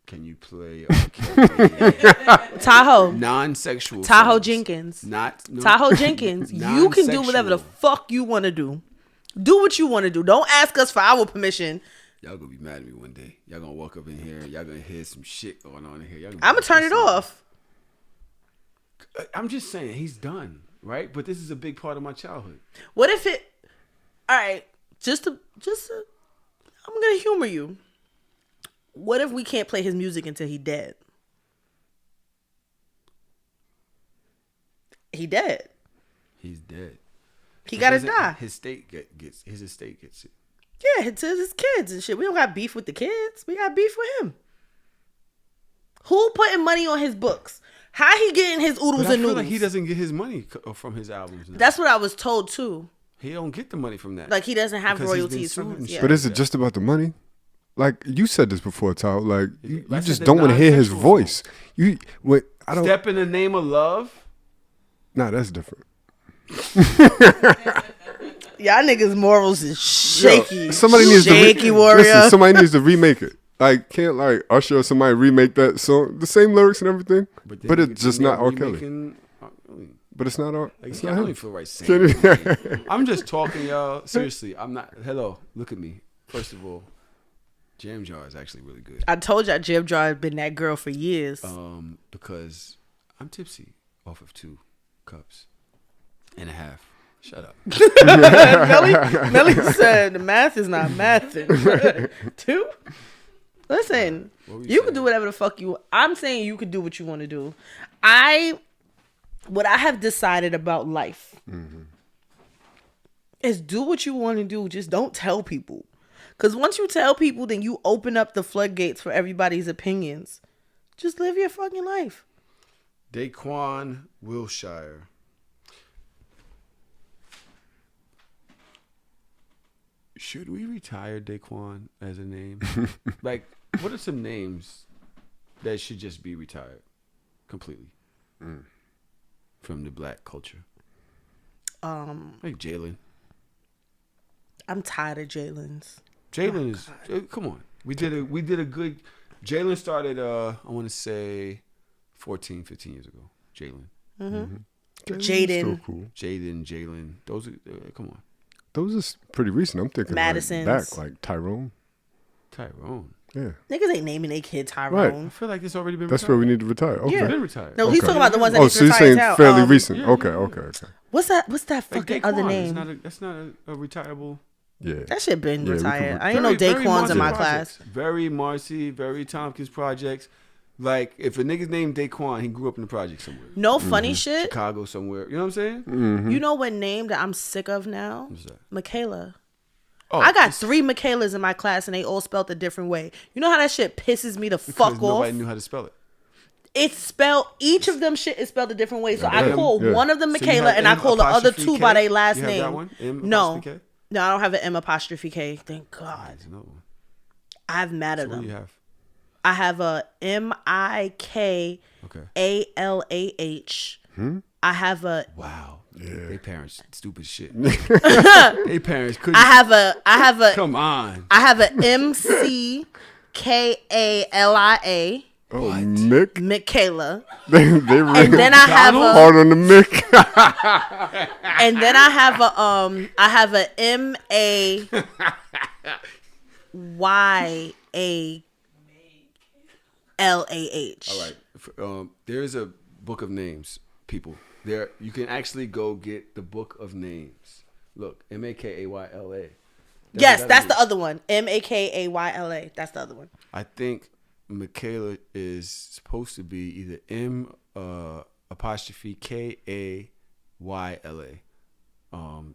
can you play Tahoe? non-sexual? Tahoe songs? Jenkins. No. Tahoe Jenkins. You can do whatever the fuck you want to do. Do what you want to do. Don't ask us for our permission. Y'all gonna be mad at me one day. Y'all gonna walk up in here. Y'all gonna hear some shit going on in here. I'm gonna turn it off. I'm just saying he's done, right? But this is a big part of my childhood. What if it? All right, I'm gonna humor you. What if we can't play his music until he dead? He dead. He's dead. He gotta die. His estate gets it. Yeah, it's his kids and shit. We don't got beef with the kids. We got beef with him. Who putting money on his books? How he getting his oodles But I and feel noodles? like he doesn't get his money from his albums now. That's what I was told too. He don't get the money from that. Like he doesn't have Because he's been royalties sued from and his. shit. Yeah. But is it just about the money? Like you said this before, Tao. Like you I just said don't the want to hear his non-sexual voice. I don't. Step in the Name of Love. Nah, that's different. Y'all niggas' morals is shaky. Yo, somebody needs shaky to warrior. Listen, somebody needs to remake it. Like can't like Usher or somebody remake that song, the same lyrics and everything, but it's just not R. Kelly. But it's not R. Like, It's I not don't him. even feel right saying it. I'm just talking, y'all. Seriously, I'm not. Hello, look at me. First of all, Jam Jar is actually really good. I told y'all Jim Jar had been that girl for years. Because I'm tipsy off of 2 cups and a half. Shut up. Melly said the math is not mathing. 2? Listen, you can do whatever the fuck you. I'm saying you could do what you want to do. What I have decided about life is do what you want to do. Just don't tell people. Because once you tell people, then you open up the floodgates for everybody's opinions. Just live your fucking life. Daquan Wilshire. Should we retire Daquan as a name? Like, what are some names that should just be retired completely from the black culture? Like Jalen. I'm tired of Jalen's. Jalen is come on. We did a good. Jalen started. I want to say 14, 15 years ago. Jalen. Jaden. Still cool. Jalen. Those are come on. Those are pretty recent. I'm thinking Madison's. back like Tyrone. Tyrone. Yeah. Niggas ain't naming their kid Tyrone. I feel like it's already been. That's retired. where we need to retire. Okay. Yeah. It's been retired. No, he's Okay. talking about the ones that Oh, need so to you're retire saying out. fairly recent? yeah. Okay. What's that Like fucking Daquan, other name? That's not a retireable. Yeah. That shit been Yeah, we can retired. re- I ain't know Very Daquan's in my Marcy class. projects. Very Marcy, very Tompkins projects. Like if a nigga's named Daquan, he grew up in the project somewhere. No funny shit. Chicago somewhere. You know what I'm saying? You know what name that I'm sick of now? What's that? Michaela. Oh, I got 3 Michaelas in my class and they all spelled a different way. You know how that shit pisses me the because fuck off? nobody knew how to spell it. It's spelled, each of them shit is spelled a different way. So I Yeah. call Yeah. one of them So you Michaela have and I M call the other apostrophe 2 K? by their last You have name. that one? M No. apostrophe K? No, I don't have an M apostrophe K. Thank God. There's another one. I have mad at So what them. do you have? I have a MIKALAH. Okay. I have a Wow. Yeah. They parents stupid shit. They parents couldn't. I have a Come on. I have a MCKALIA. Oh, Mick. Michaela. They really And then I have hard on the Mick. and then I have a Mayallah. All right. There's a book of names, people. There, you can actually go get the book of names. Look, Makayla. Yes, that's the other one. Makayla. That's the other one. I think Michaela is supposed to be either apostrophe Kayla.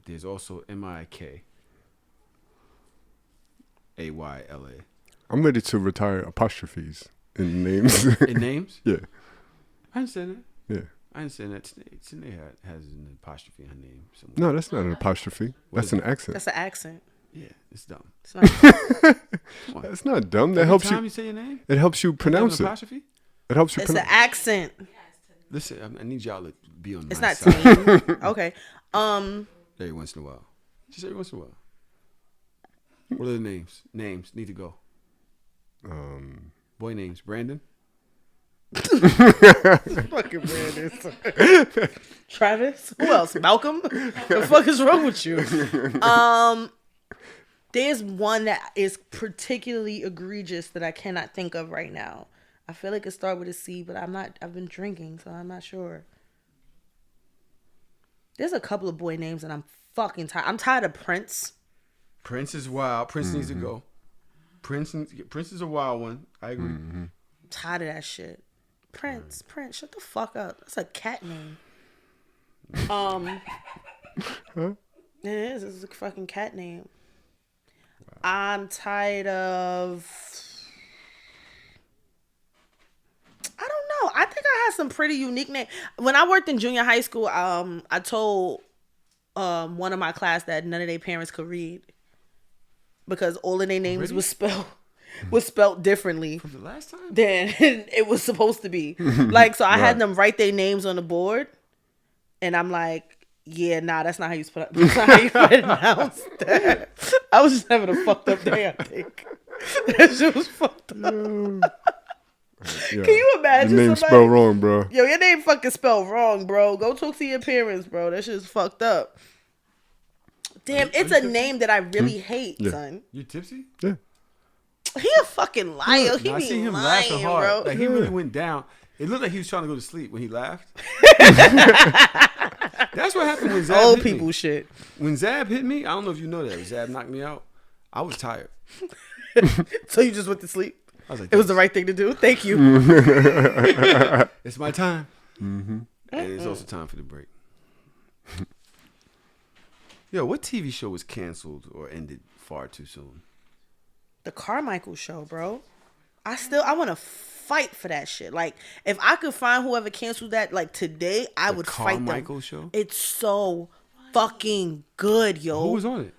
There's also Mikayla. I'm ready to retire apostrophes in names. In names? Yeah. I understand that. Yeah. I understand that. Tanae has an apostrophe in her name somewhere. No, that's not an apostrophe. That's an accent. That's an accent. Yeah, it's dumb. It's not. That's not dumb. That Every helps time you. you say your name, It helps you pronounce an it. apostrophe? It helps you It's an pronounce. accent. Listen, I need y'all to be on It's my not side. team. Okay. Every once in a while. Just every once in a while. What are the names? Names need to go. Boy names. Brandon. Fucking Brandon. Travis. Who else? Malcolm. The fuck is wrong with you? There's one that is particularly egregious that I cannot think of right now. I feel like it started with a C, but I'm not. I've been drinking, so I'm not sure. There's a couple of boy names, and I'm fucking tired. I'm tired of Prince. Prince is wild. Prince needs to go. Prince is a wild one. I agree. I'm tired of that shit. Prince, shut the fuck up. That's a cat name. It is. It's a fucking cat name. I'm tired of. I don't know. I think I had some pretty unique names. When I worked in junior high school, I told one of my class that none of their parents could read because all of their names was spelled differently From the last time? than it was supposed to be. Like, so I had them write their names on the board, and I'm like, yeah, nah, that's not how you spell. That's not how you pronounce that. I was just having a fucked up day, I think. That shit was fucked up. Yeah. Can you imagine Your name somebody? spelled wrong, bro. Yo, your name fucking spelled wrong, bro. Go talk to your parents, bro. That shit's fucked up. Damn, it's a name that I really hate, Yeah. son. You tipsy? Yeah. He a fucking liar. He No, I be see him lying, laughing hard. bro. Like he really went down. It looked like he was trying to go to sleep when he laughed. That's what happened when Zab Old hit me. people shit. When Zab hit me, I don't know if you know that. When Zab knocked me out, I was tired. So you just went to sleep? I was like, It was the right thing to do. Thank you. it's my time. And it's also time for the break. Yo, what TV show was canceled or ended far too soon? The Carmichael Show, bro. I want to fight for that shit. Like, if I could find whoever canceled that, like, today, I would fight them. Carmichael Show? It's so fucking good, yo. Who was on it?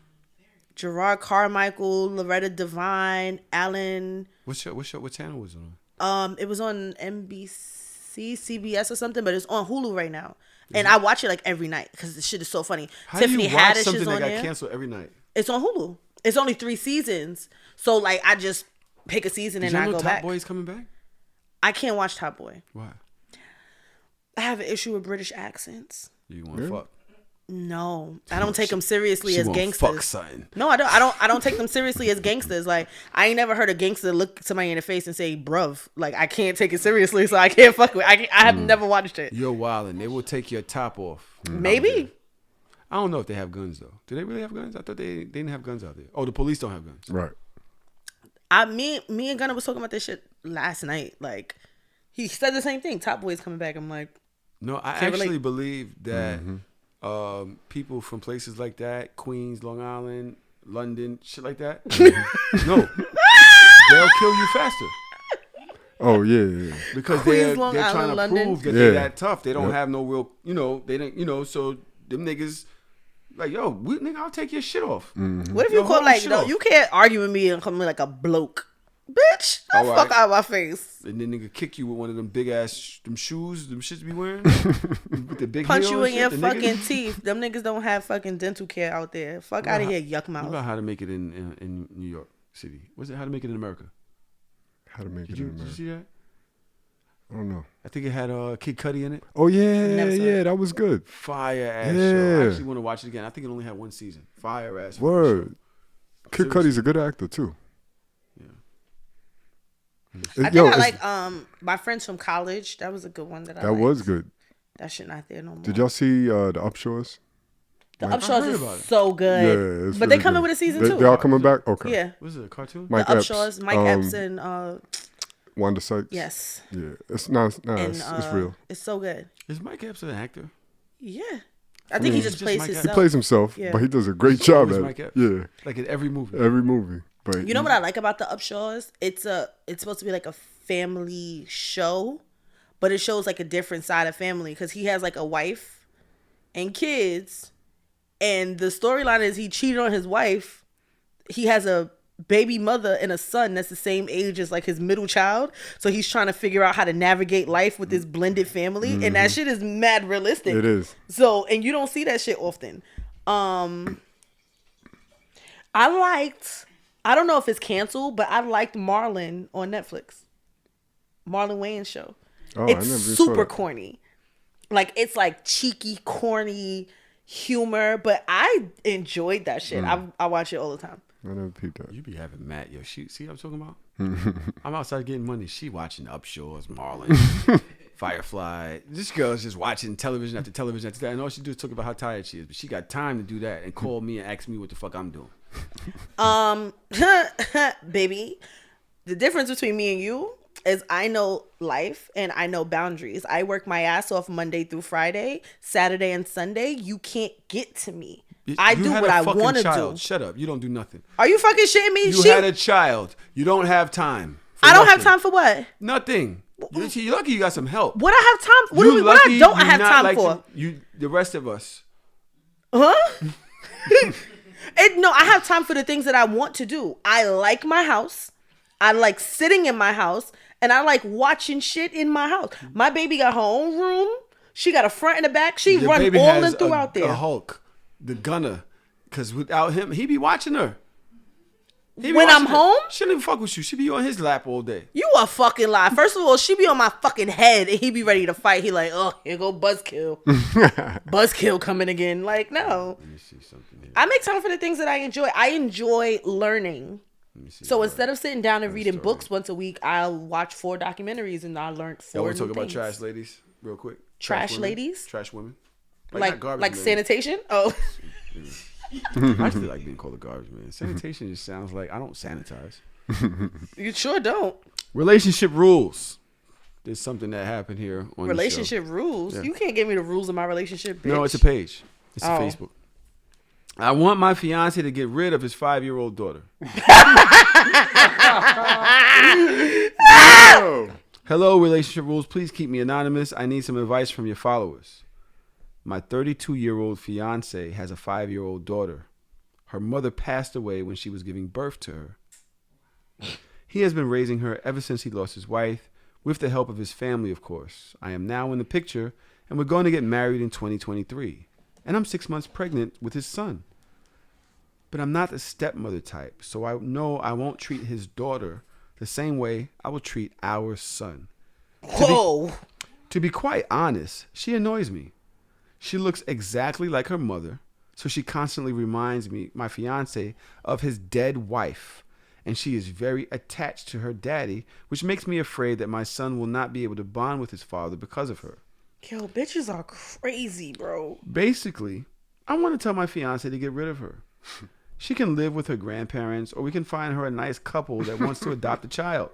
Gerard Carmichael, Loretta Devine, Alan. What channel was it on? It was on NBC, CBS or something, but it's on Hulu right now. And I watch it like every night because the shit is so funny. How Tiffany do you watch Haddish something is that on got there. canceled every night? It's on Hulu. It's only 3 seasons. So, like, I just pick a season Did and y'all I know go Top back. Boy is coming back? I can't watch Top Boy. Why? I have an issue with British accents. You want to fuck? No, I don't take them seriously She as wanna gangsters. fuck something. No, I don't. I don't take them seriously as gangsters. Like, I ain't never heard a gangster look somebody in the face and say "bruv." Like, I can't take it seriously, so I can't fuck with. I have never watched it. You're wildin'. They will take your top off. Maybe. I don't know if they have guns though. Do they really have guns? I thought they didn't have guns out there. Oh, the police don't have guns. Right. Me and Gunner was talking about this shit last night. Like, he said the same thing. Top Boy's coming back. I'm like, No, I Can't actually relate. believe that people from places like that, Queens, Long Island, London, shit like that, no, they'll kill you faster Oh yeah. because Queens, Long they're trying Island, to London. prove that Yeah. they're that tough. They don't Yep. have no real, they don't, so them niggas like, yo, nigga, I'll take your shit off. what if Your you call whole like? shit No, off. you can't argue with me and call me like a bloke, bitch. The All fuck right. out of my face. And then nigga kick you with one of them big ass them shoes, them shits be wearing with the big Punch heel you and in your shit, the niggas- fucking teeth. Them niggas don't have fucking dental care out there. Fuck out of here, yuck What mouth. about How to Make It in New York City? What's it? How to Make It in America? How to make Did it you in there. see that? I don't know. I think it had Kid Cudi in it. Oh yeah, Never saw yeah, it. that was good. Fire ass show. Yeah. I actually want to watch it again. I think it only had one season. Fire ass. fucking Word. Kid Seriously. Cudi's a good actor too. show. I think Yo, I it's- like My Friends from College. That was a good one that I that liked. was good. That shit not there no more. Did y'all see the Upshores? The I Upshaws heard is about it. so good. Yeah, it's but they really coming good. with a season They 2. all coming back. Okay. Yeah. Was it a cartoon? Mike The Epps, Upshaws, Mike Epps and Wanda Sykes. yes. Yeah, it's not. Nah, And it's real. It's so good. Is Mike Epps an actor? Yeah. I think he just just plays Mike Epps. He himself. plays himself, Yeah. but he does a great job Always at Mike it. Epps. Yeah, Like in every movie. every movie. But You know what I like about the Upshaws? It's supposed to be like a family show, but it shows like a different side of family because he has like a wife and kids, and the storyline is he cheated on his wife. He has a baby mother and a son that's the same age as like his middle child, so he's trying to figure out how to navigate life with this blended family, and that shit is mad realistic. It is. So, and you don't see that shit often. I don't know if it's canceled, but I liked Marlon on Netflix. Marlon Wayans show. Oh, I It's never saw super that. corny. Like it's like cheeky, corny humor, but I enjoyed that shit. I watch it all the time. I never peeped that. You be having Matt, yo. See what I'm talking about? I'm outside getting money. She watching Upshores, Marlon, Firefly. This girl's just watching television after television after that, and all she do is talk about how tired she is. But she got time to do that and call me and ask me what the fuck I'm doing. Baby, the difference between me and you is I know life and I know boundaries. I work my ass off Monday through Friday, Saturday and Sunday. You can't get to me. I You do had what a I fucking want to child. do. Shut up. You don't do nothing. Are you fucking shitting me? You had a child. You don't have time. for I don't have nothing. time for what? Nothing. You're lucky you got some help. What I have time? What, You do we, what lucky I don't I you have not time like for? the rest of us. Huh? No, I have time for the things that I want to do. I like my house. I like sitting in my house. And I like watching shit in my house. My baby got her own room. She got a front and a back. She Your run baby all has in throughout there. A Hulk, the gunner. Because without him, he be watching her. He be When watching I'm her. home? She don't even fuck with you. She be on his lap all day. You a fucking lie. First of all, she be on my fucking head and he be ready to fight. He like, oh, here go Buzzkill. Buzzkill coming again. Like, no. Let me see something here. I make time for the things that I enjoy. I enjoy learning. Let me see. So instead of sitting down and reading books once a week, I'll watch 4 documentaries and I learned 4 Y'all want to new talk about things. trash ladies real quick? Trash women? ladies? Trash women? Like not garbage men. sanitation? Oh. I just feel like being called a garbage man. Sanitation just sounds like I don't sanitize. You sure don't. Relationship rules. There's something that happened here on Relationship rules? Yeah. You can't give me the rules of my relationship, bitch. the show. No, it's a page. It's Oh. Facebook. I want my fiance to get rid of his 5-year-old daughter. Oh. Hello, relationship rules. Please keep me anonymous. I need some advice from your followers. My 32-year-old fiance has a 5-year-old daughter. Her mother passed away when she was giving birth to her. He has been raising her ever since he lost his wife, with the help of his family, of course. I am now in the picture, and we're going to get married in 2023. And I'm 6 months pregnant with his son. But I'm not the stepmother type, so I know I won't treat his daughter the same way I will treat our son. Whoa. To be quite honest, she annoys me. She looks exactly like her mother, so she constantly reminds me, my fiance, of his dead wife. And she is very attached to her daddy, which makes me afraid that my son will not be able to bond with his father because of her. Yo, bitches are crazy, bro. Basically, I want to tell my fiance to get rid of her. She can live with her grandparents, or we can find her a nice couple that wants to adopt a child.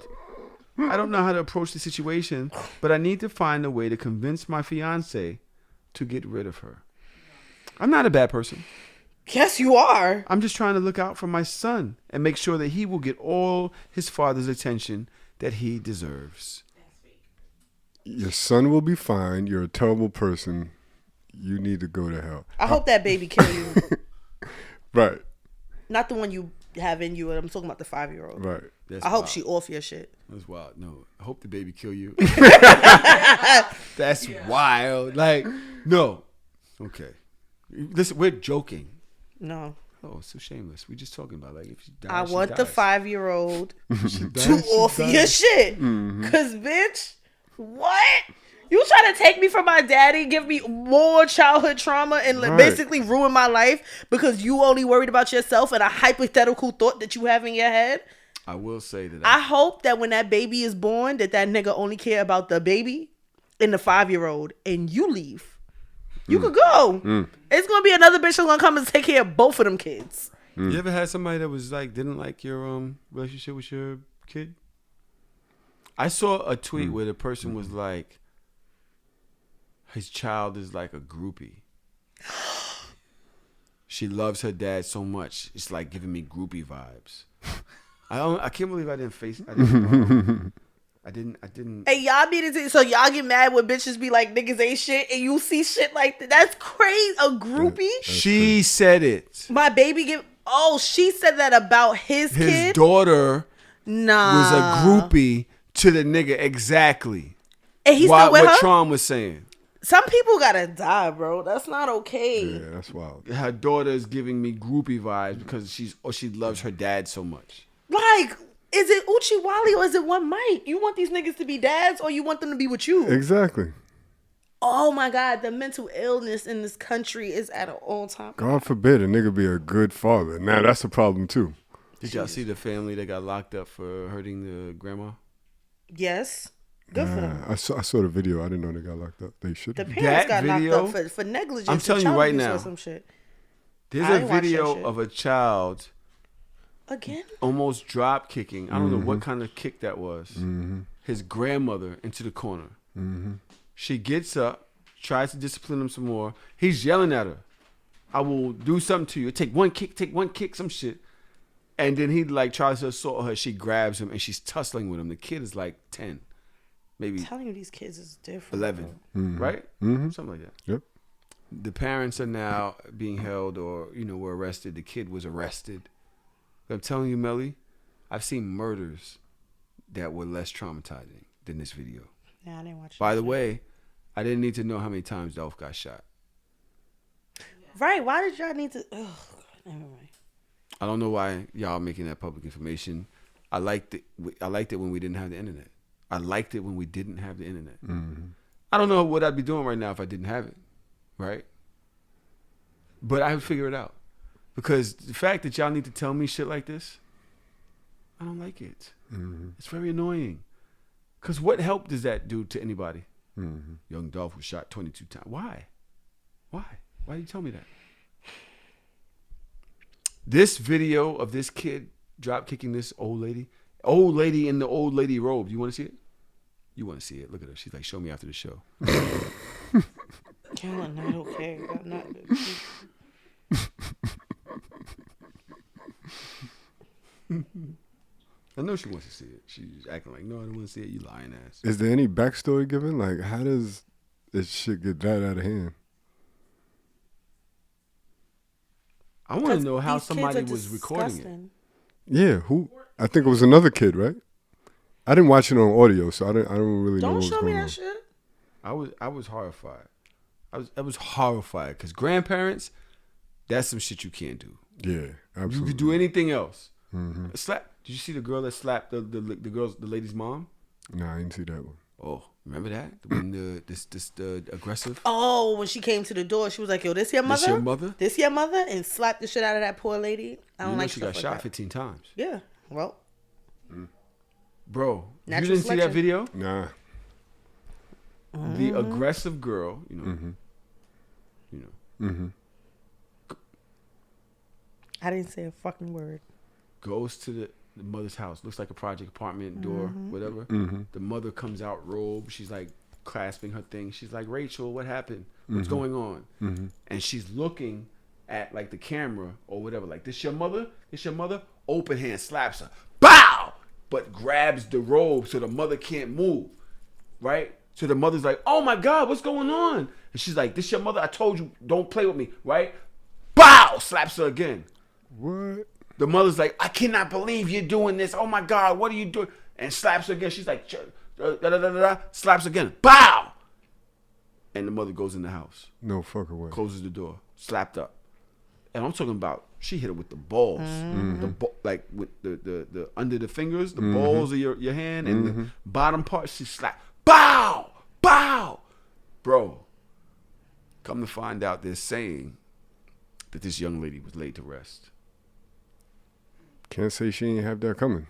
I don't know how to approach the situation, but I need to find a way to convince my fiance to get rid of her. I'm not a bad person. Yes, you are. I'm just trying to look out for my son and make sure that he will get all his father's attention that he deserves. Your son will be fine. You're a terrible person. You need to go to hell. I hope that baby kill you. Right. Not the one you have in you. I'm talking about the 5-year-old. Right. That's I hope wild. she off your shit. That's wild. No, I hope the baby kill you. That's wild. Like, no. Okay. Listen, we're joking. No. Oh, so shameless. We're just talking about like if she dies. I she want the dies. 5-year-old She to dies, she off dies. your shit. Cause bitch, What? You trying to take me from my daddy, give me more childhood trauma, and basically ruin my life because you only worried about yourself and a hypothetical thought that you have in your head? I will say that I hope that when that baby is born, that nigga only care about the baby and the 5-year-old, and you leave. You could go. It's gonna be another bitch that's gonna come and take care of both of them kids. You ever had somebody that was like didn't like your relationship with your kid? I saw a tweet where the person was like, his child is like a groupie. She loves her dad so much, it's like giving me groupie vibes. I can't believe I didn't. Hey, y'all needed to. So y'all get mad when bitches be like niggas ain't shit, and you see shit like that. That's crazy. A groupie. She said it. My baby get. Oh, she said that about his kid. His daughter Nah. was a groupie to the nigga exactly. And he's still with her? What Tron was saying. Some people gotta die, bro. That's not okay. Yeah, that's wild. Her daughter is giving me groupie vibes because she loves her dad so much. Like, is it Uchi Wally or is it one Mike? You want these niggas to be dads or you want them to be with you? Exactly. Oh my God, the mental illness in this country is at an all-time. God forbid a nigga be a good father. Now that's a problem too. Did y'all see the family that got locked up for hurting the grandma? Yes. Good for them. I saw the video. I didn't know they got locked up. They should. The parents got locked up for negligence. I'm telling you right now. Some shit. There's a video of a child again almost drop kicking. I don't know what kind of kick that was. His grandmother into the corner. She gets up, tries to discipline him some more. He's yelling at her. I will do something to you. Take one kick, some shit. And then he like tries to assault her. She grabs him and she's tussling with him. The kid is like 10. Maybe I'm telling you, these kids is different. 11, right? Something like that. Yep. The parents are now being held or, were arrested. The kid was arrested. I'm telling you, Melly, I've seen murders that were less traumatizing than this video. Yeah, I didn't watch it. By the way, I didn't need to know how many times Dolph got shot. Right. Why did y'all need to? Oh, never mind. I don't know why y'all making that public information. I liked it when we didn't have the internet. I liked it when we didn't have the internet. I don't know what I'd be doing right now if I didn't have it, right? But I would figure it out. Because the fact that y'all need to tell me shit like this, I don't like it. It's very annoying. Because what help does that do to anybody? Young Dolph was shot 22 times. Why? Why do you tell me that? This video of this kid drop kicking this old lady in the old lady robe. You want to see it? You want to see it? Look at her. She's like, show me after the show. Y'all are not okay. I'm not. I know she wants to see it. She's acting like, no, I don't want to see it. You lying ass. Is there any backstory given? Like, how does this shit get that out of hand? I want to know how somebody was recording it. Yeah, who? I think it was another kid, right? I didn't watch it on audio, so I don't really know what was going on. Don't show me that shit. I was horrified. I was horrified because grandparents, that's some shit you can't do. Yeah, absolutely. You could do anything else. Slap. Did you see the girl that slapped the lady's mom? No, I didn't see that one. Oh, remember that? When the aggressive. Oh, when she came to the door, she was like, "Yo, this your mother? This your mother? This your mother?" And slapped the shit out of that poor lady. I don't like. She got shot 15 times. Yeah. Well. Bro, Natural you didn't see that video? Nah. The aggressive girl, I didn't say a fucking word. Goes to the mother's house. Looks like a project apartment door, whatever. The mother comes out robed. She's like clasping her thing. She's like, Rachel, what happened? What's going on? And she's looking at like the camera or whatever. Like, this your mother? This your mother? Open hand slaps her. Bow! But grabs the robe so the mother can't move. Right? So the mother's like, oh my God, what's going on? And she's like, this your mother? I told you, don't play with me. Right? Bow! Slaps her again. What? The mother's like, I cannot believe you're doing this. Oh my God, what are you doing? And slaps her again. She's like, slaps again. Bow! And the mother goes in the house. No fucking way. Closes the door. Slapped up. And I'm talking about, she hit her with the balls. Like with the under the fingers, the balls of your hand, and the bottom part, she slapped. Bow! Bow! Bro, come to find out they're saying that this young lady was laid to rest. Can't say she ain't have that coming.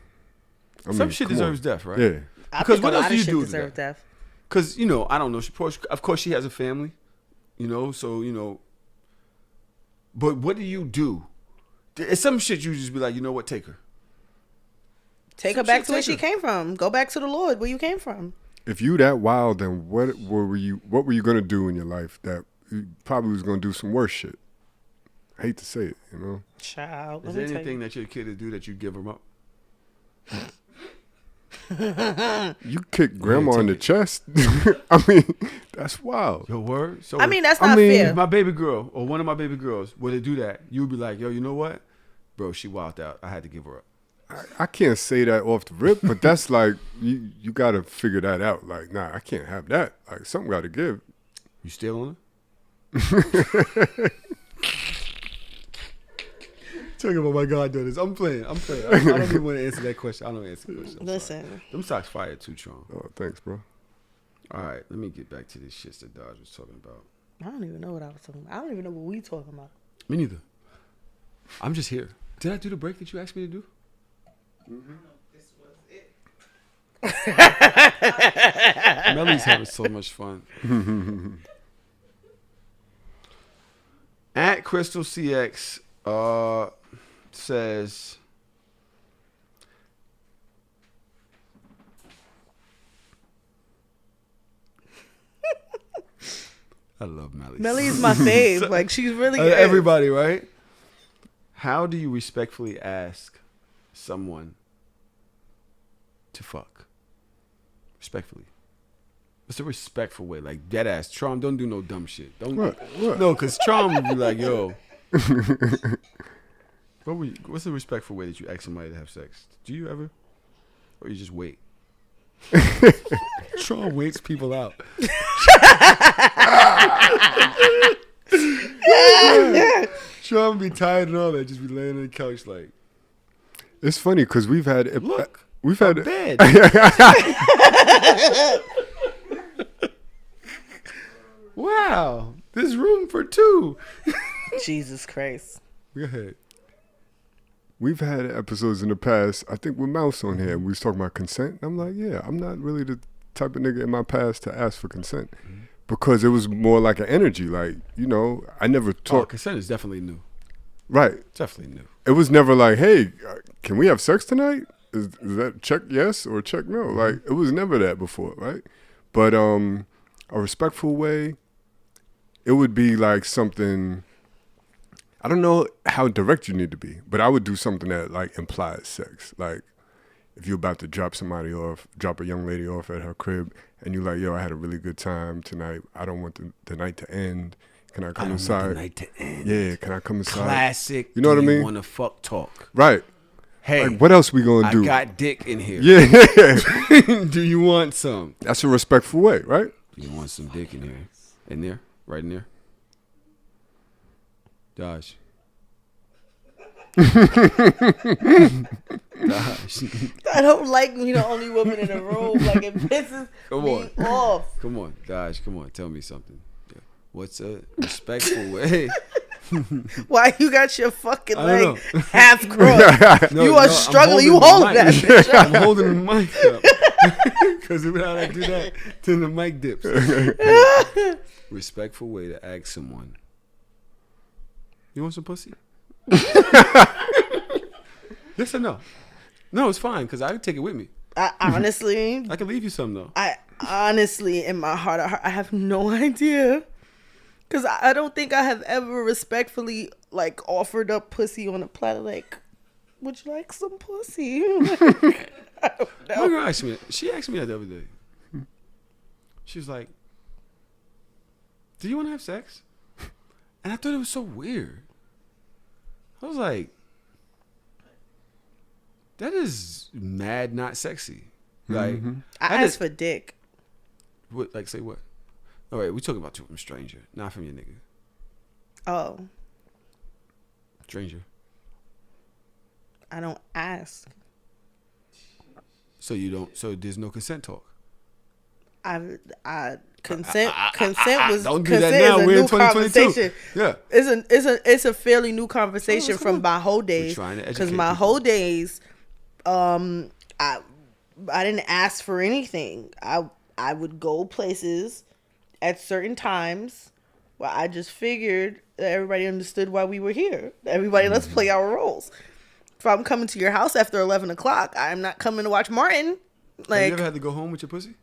Some shit come deserves on. death, right? Yeah. I Because think what a else lot do of you shit do with deserve that? death. Because, I don't know. Of course, she has a family, so, but what do you do? It's some shit you just be like, you know what, take her. Take Some her back shit, to where take she her. came from. Go back to the Lord where you came from. If you that wild, then what were you gonna do in your life that you probably was gonna do some worse shit? I hate to say it, Child. Is Let there me tell anything you. that your kid would do that you give him up? You kick grandma in the take chest. I mean, that's wild. Your word? So I mean, that's I not mean, fair. if my baby girl or one of my baby girls were to do that, you would be like, yo, you know what? Bro, she wilded out. I had to give her up. I can't say that off the rip, but that's like you got to figure that out. Like, nah, I can't have that. Like, something got to give. You still on her? Talking about my goddaughters. I'm playing. I don't even want to answer that question. I don't answer the question. I'm sorry. Listen. Them socks fire too, Tron. Oh, thanks, bro. All right, let me get back to this shit that Dodge was talking about. I don't even know what I was talking about. I don't even know what we talking about. Me neither. I'm just here. Did I do the break that you asked me to do? This was it. Melly's having so much fun. At Crystal CX says, I love Melly. Melly's my fave. Like, she's really good. Everybody, right? How do you respectfully ask someone to fuck? Respectfully. What's a respectful way? Like, dead ass. Trom, don't do no dumb shit. Don't. What? No, because Trom would be like, yo. What's a respectful way that you ask somebody to have sex? Do you ever? Or you just wait? Trom waits people out. Trom be tired and all that. Just be laying on the couch like, It's funny because we've had look, we've had a bed. Wow, there's room for two. Jesus Christ. Go ahead. We've had episodes in the past, I think with Mouse on here, and we was talking about consent. I'm like, yeah, I'm not really the type of nigga in my past to ask for consent because it was more like an energy. Like, I never Oh, talked. consent is definitely new. Right. Definitely new. It was never like, hey, can we have sex tonight? Is that check yes or check no? Like, it was never that before, right? But a respectful way, it would be like something. I don't know how direct you need to be, but I would do something that like implies sex. Like if you're about to drop a young lady off at her crib, and you're like, yo, I had a really good time tonight. I don't want the night to end. Can I come inside? Want the night to end. Yeah, can I come inside? Classic. You know what I mean? Want to fuck talk? Right. Hey, Like, what else we gonna do? I got dick in here. Yeah. Do you want some? That's a respectful way, right? Do you want some dick in here? In there? Right in there? Josh. Josh. I don't like me the only woman in the room. Like, it pisses me off. Come on, Josh. Come on. Tell me something. What's a respectful way? Why you got your fucking I don't leg know. half crossed? You are I'm struggling. You holding holding the that mic. bitch up. I'm holding the mic up. Because when I do that, then the mic dips. Respectful way to ask someone. You want some pussy? Yes or no? No, it's fine because I can take it with me. I honestly, I can leave you some though. in my heart, I have no idea. Because I don't think I have ever respectfully, like, offered up pussy on a platter. Like, would you like some pussy? I don't My know. girl asked me. She asked me that the other day. She was like, "Do you want to have sex?" And I thought it was so weird. I was like, "That is mad, not sexy." Like, I asked for dick. what? Like, say what? All right, we talking about you from a stranger, not from your nigga. Oh, Stranger. I don't ask. So you don't. So there's no consent talk. I consent was don't do consent that now. is a We're in new 2022. conversation. Yeah. It's a fairly new conversation come from on. my whole days. trying to Because educate my people. whole days, I didn't ask for anything. I would go places at certain times where I just figured that everybody understood why we were here. Everybody, let's play our roles. If I'm coming to your house after 11 o'clock, I'm not coming to watch Martin. Have Like, you ever had to go home with your pussy?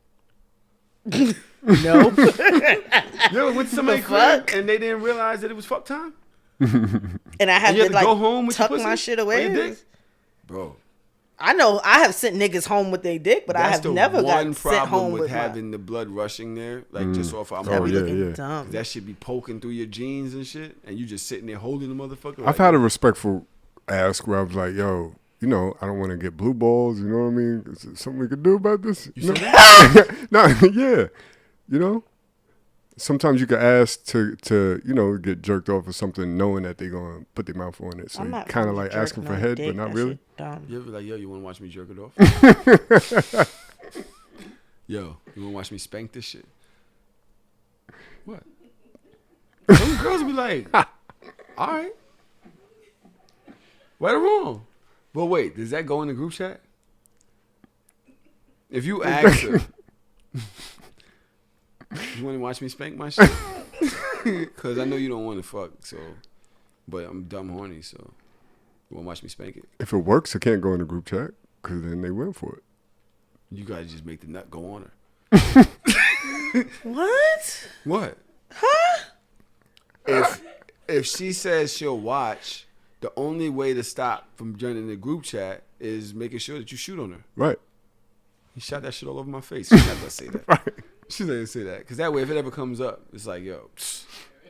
no. You ever went to somebody's crib and they didn't realize that it was fuck time? And I had And you to had to like go home with your tuck pussy? my shit Or your away. dick? Bro. I know I have sent niggas home with their dick, but I That's have the never one got sent problem home with with having the blood rushing there, like just off our Oh, be yeah, looking yeah. dumb. That shit be poking through your jeans and shit, and you just sitting there holding the motherfucker. I've had a respectful ask where I was like, yo, you know, I don't want to get blue balls. You know what I mean? Is there something we could do about this? You know? said that? No, yeah. You know? Sometimes you could ask to get jerked off or something knowing that they're going to put their mouth on it. So I'm you not kind of really like asking for jerking on head, dick. but not That really. shit dumb. You ever be like, yo, you want to watch me jerk it off? Yo, you want to watch me spank this shit? What? Some girls be like, all right. Right or wrong? But wait, does that go in the group chat? If you ask her, you want to watch me spank my shit? Because I know you don't want to fuck, so. But I'm dumb horny, so. You want to watch me spank it? If it works, it can't go in the group chat because then they win for it. You gotta just make the nut go on her. What? What? Huh? If she says she'll watch, the only way to stop from joining the group chat is making sure that you shoot on her. Right. He shot that shit all over my face. She's not gonna say that. Right. She's not gonna say that because that way, if it ever comes up, it's like, yo,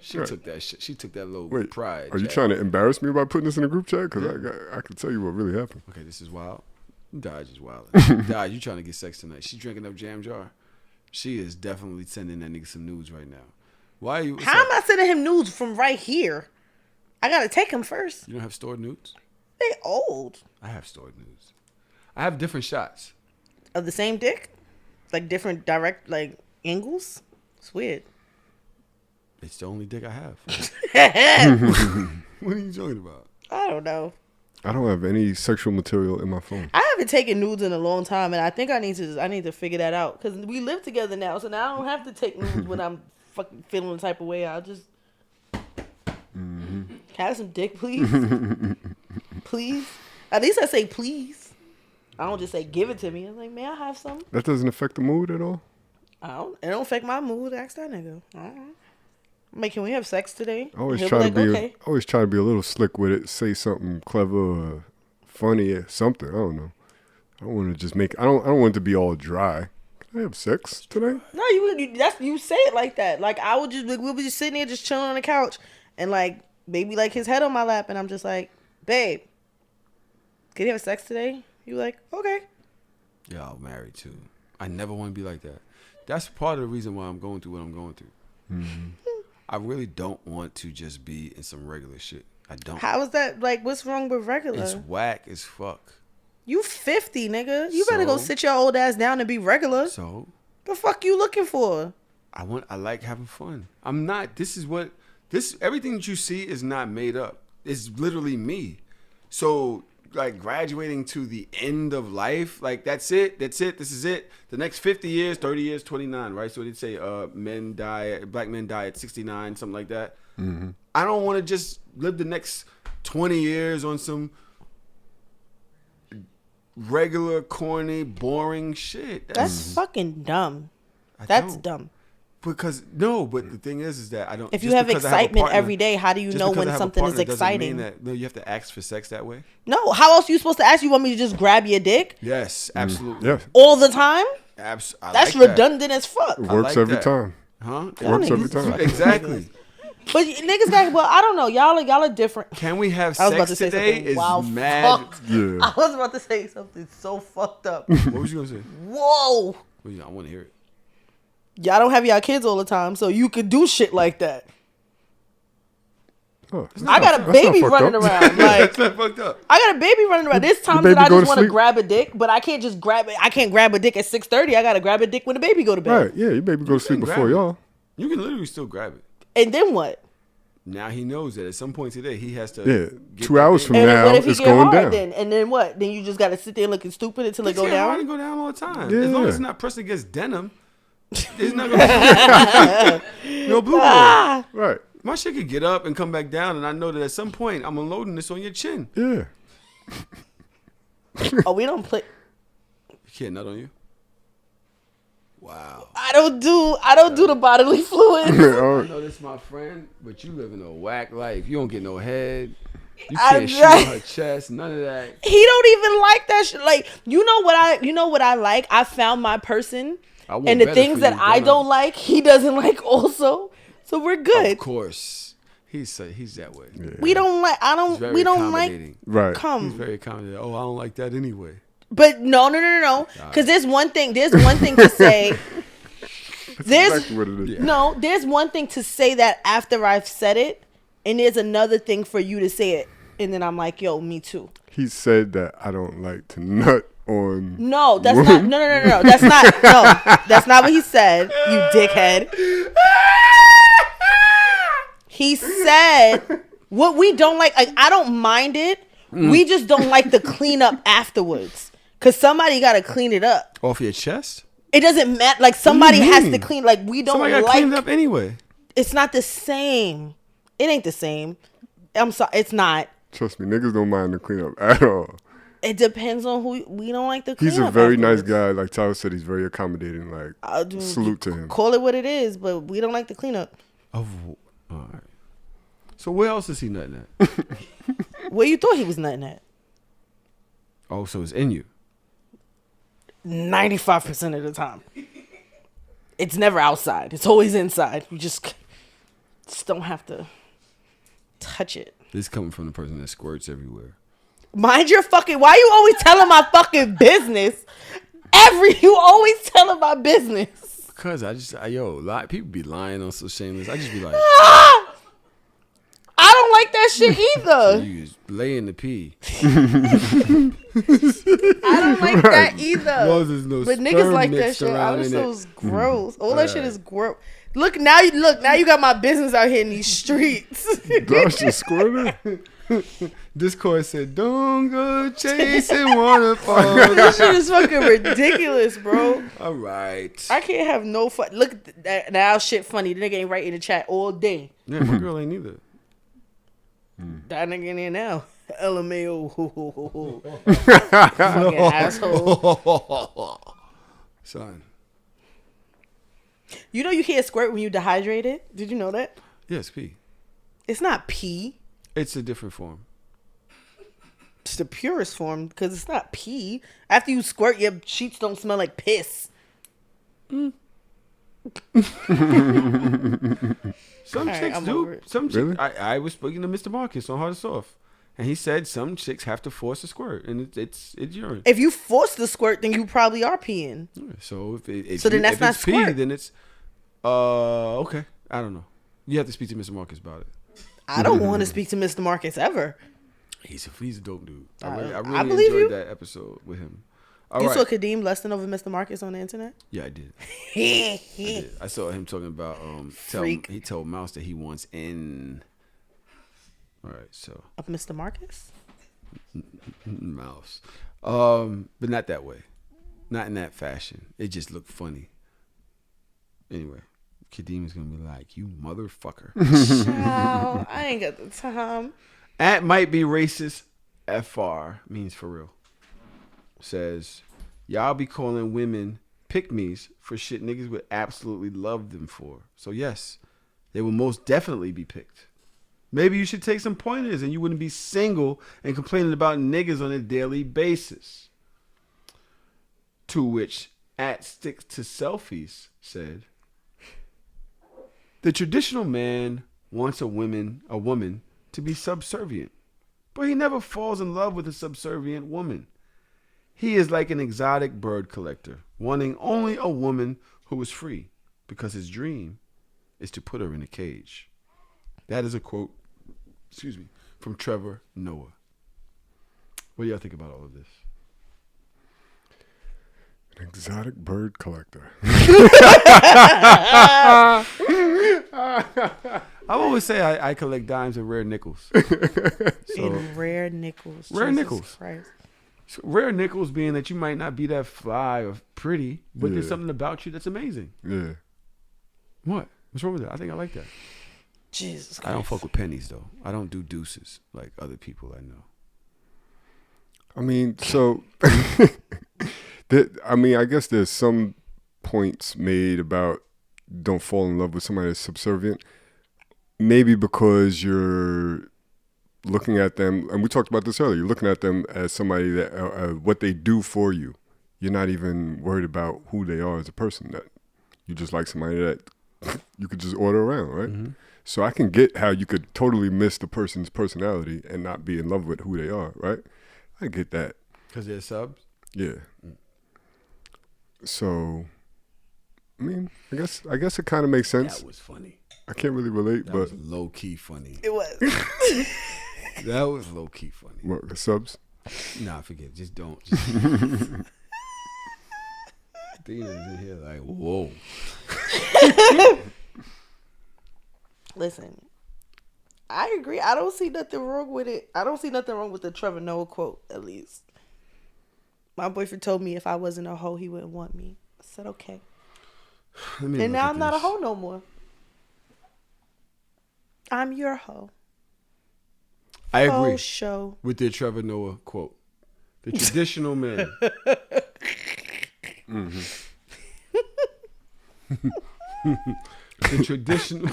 she Right. took that shit. She took that little Wait, pride. are you Jack. trying to embarrass me by putting this in the group chat? Because I can tell you what really happened. Okay, this is wild. Dodge is wild. Dodge, you trying to get sex tonight? She drinking up jam jar. She is definitely sending that nigga some nudes right now. Why are you? what's How up? am I sending him nudes from right here? I gotta take him first. You don't have stored nudes? They old. I have stored nudes. I have different shots. Of the same dick? Like different direct like angles? It's weird. It's the only dick I have. I What are you talking about? don't know. I don't have any sexual material in my phone. I haven't taken nudes in a long time, and I think I need to figure that out because we live together now. So now I don't have to take nudes when I'm fucking feeling the type of way. I'll just have some dick, please, please. At least I say please. I don't just say give it to me. I'm like, may I have some? That doesn't affect the mood at all? It don't affect my mood. Ask that nigga. I'm like, can we have sex today? I always He'll try be to be okay. always try to be a little slick with it, say something clever or funny or something. I don't know. I don't want to just make I don't want it to be all dry. Can I have sex today? No, you say it like that. Like we'll be just sitting there just chilling on the couch and like maybe like his head on my lap and I'm just like, babe, can you have sex today? You like, okay. Yeah, I'm married too. I never want to be like that. That's part of the reason why I'm going through what I'm going through. Mm-hmm. I really don't want to just be in some regular shit. I don't. How is that like what's wrong with regular? It's whack as fuck. You 50, nigga. You better go So? sit your old ass down and be regular. So The fuck you looking for? I like having fun. I'm not. Everything that you see is not made up. It's literally me. So like graduating to the end of life, like that's it. This is it. The next 50 years, 30 years, 29, right? So they'd say black men die at 69, something like that. Mm-hmm. I don't want to just live the next 20 years on some regular, corny, boring shit. That's fucking dumb. I That's don't. dumb. Because no, but the thing is that I don't. If you just have because I a excitement partner- every day, how do you just know because when I have a something is partner doesn't mean exciting? that- no, you have to ask for sex that way. No, how else are you supposed to ask? You want me to just grab your dick Yes, absolutely. Yeah. all the time? I That's like that. redundant as fuck. It I works like every that. time. Huh? Y'all Works every niggas- time. Exactly. But niggas got, well, I don't know. Y'all are different. Can we have I was about sex to say today? something Is wild mad. fucked. Yeah. I was about to say something so fucked up. What was you gonna say? Whoa. I want to hear it. Y'all don't have y'all kids all the time, so you could do shit like that. Oh, I got a that's baby not fucked running up. around. Like, That's not fucked up. I got a baby running around. There's times baby that I go just to want to sleep? grab a dick, but I can't just grab it. I can't grab a dick at 6:30. I gotta grab a dick when the baby go to bed. Right, yeah, your baby go to sleep can before grab it. y'all. You can literally still grab it. And then what? Now he knows that at some point today he has to. Yeah, get 2 that hours thing. from And then now, what if he it's get going hard down. then? And then what? Then you just gotta sit there looking stupid until it It's go getting hard down. to go down all the time. Yeah. As long as it's not pressed against denim, it's not gonna be no blue ball. Right, My shit could get up and come back down, and I know that at some point I'm unloading this on your chin. yeah. Oh, we don't play. You can't nut on you. Wow. I don't do the bodily fluids. Oh, I know this my friend, but you live in a whack life. You don't get no head. You I- can't shoot on her chest. None of that. He don't even like that shit. Like, you know what I like? I found my person. I want And the better things for that you, I don't don't like, he doesn't like also. So we're good. Of course, he's that way. We don't like He's very we don't like accommodating. right. He's come. very accommodating. Oh, I don't like that anyway. But no. Cuz there's one thing to say. There's Exactly what it is. no, there's one thing to say that after I've said it, and there's another thing for you to say it. And then I'm like, yo, me too. He said that I don't like to nut on. No, that's not. No. That's not. No, that's not what he said. You dickhead. He said what we don't like. Like, I don't mind it. We just don't like the cleanup afterwards. Cause somebody got to clean it up. Off your chest? It doesn't matter. Like, somebody has to mean? clean. Like, we don't Somebody got like. cleaned up anyway. It's not the same. It ain't the same. I'm sorry. It's not. Trust me, niggas don't mind the cleanup at all. It depends on who. We don't like the cleanup. He's a very nice afterwards. guy. Like Tyler said, he's very accommodating. Like, salute to him. Call it what it is, but we don't like the cleanup. Oh, all right. So where else is he nutting at? Where you thought he was nutting at? Oh, so it's in you. 95% of the time. It's never outside. It's always inside. You just don't have to touch it. This is coming from the person that squirts everywhere. Mind your fucking. Why you always telling my fucking business? You always telling my business. Because people be lying on so shameless. I just be like, I don't like that shit either. you just lay in the pee. I don't like that either. No, there's no But niggas sperm like that mixed shit. around I just in it. thought it was gross. All that shit Alright. is gross. Look now you got my business out here in these streets. That's just squirting. Discord said, don't go chasing waterfalls. This shit is fucking ridiculous, bro. All right. I can't have no fun. Look, now shit funny. The nigga ain't right in the chat all day. Yeah, my girl ain't either. That nigga in there now. LMAO. Fucking asshole. Son. You know you can't squirt when you dehydrated? Did you know that? Yes, pee. It's not pee. It's a different form. It's the purest form because it's not pee. After you squirt, your sheets don't smell like piss. Some Alright, chicks I'm do. over it. Some chicks. Really? I was speaking to Mr. Marcus on Hard or Soft, and he said some chicks have to force a squirt, and it's urine. If you force the squirt, then you probably are peeing. So if So then that's if not it's pee, squirt. then it's okay. I don't know. You have to speak to Mr. Marcus about it. I don't want to speak to Mr. Marcus ever. He's a dope dude. I I really believe enjoyed you. that episode with him. All You right. saw Kadeem lusting over Mr. Marcus on the internet? Yeah, I did. I did. I saw him talking about Freak. he told Mouse that he wants in. All right, so Of Mr. Marcus? Mouse, but not that way, not in that fashion. It just looked funny. Anyway, Kadeem is gonna be like, "You motherfucker." Child, I ain't got the time. At might be racist. FR means for real. Says, y'all be calling women pick-me's for shit niggas would absolutely love them for. So yes, they will most definitely be picked. Maybe you should take some pointers and you wouldn't be single and complaining about niggas on a daily basis. To which at sticks to selfies said, the traditional man wants a woman to be subservient, but he never falls in love with a subservient woman. He is like an exotic bird collector, wanting only a woman who is free, because his dream is to put her in a cage. That is a quote excuse me, from Trevor Noah. What do y'all think about all of this? An exotic bird collector. I always say I collect dimes and rare nickels. In rare nickels. Rare Jesus nickels. Christ. So rare nickels being that you might not be that fly or pretty, but there's Yeah. something about you that's amazing. Yeah. What? What's wrong with that? I think I like that. Jesus Christ. I don't fuck with pennies though. I don't do deuces like other people I know. I mean, so I guess there's some points made about don't fall in love with somebody that's subservient. Maybe because you're looking at them, and we talked about this earlier, you're looking at them as somebody that, what they do for you. You're not even worried about who they are as a person. That you just like somebody that you could just order around, right? Mm-hmm. So I can get how you could totally miss the person's personality and not be in love with who they are, right? I get that. Because they're subs? Yeah. So, I mean, I guess it kind of makes sense. That was funny. I can't really relate, That but was low key funny. It was. That was low key funny. what, the subs? Nah, forget it. Just don't. Just Dina's in here like, whoa. Listen, I agree. I don't see nothing wrong with it. I don't see nothing wrong with the Trevor Noah quote, at least. My boyfriend told me if I wasn't a hoe, he wouldn't want me. I said, okay. And now I'm not a hoe no more. I'm your hoe. I agree Faux show. with the Trevor Noah quote. The traditional man. The traditional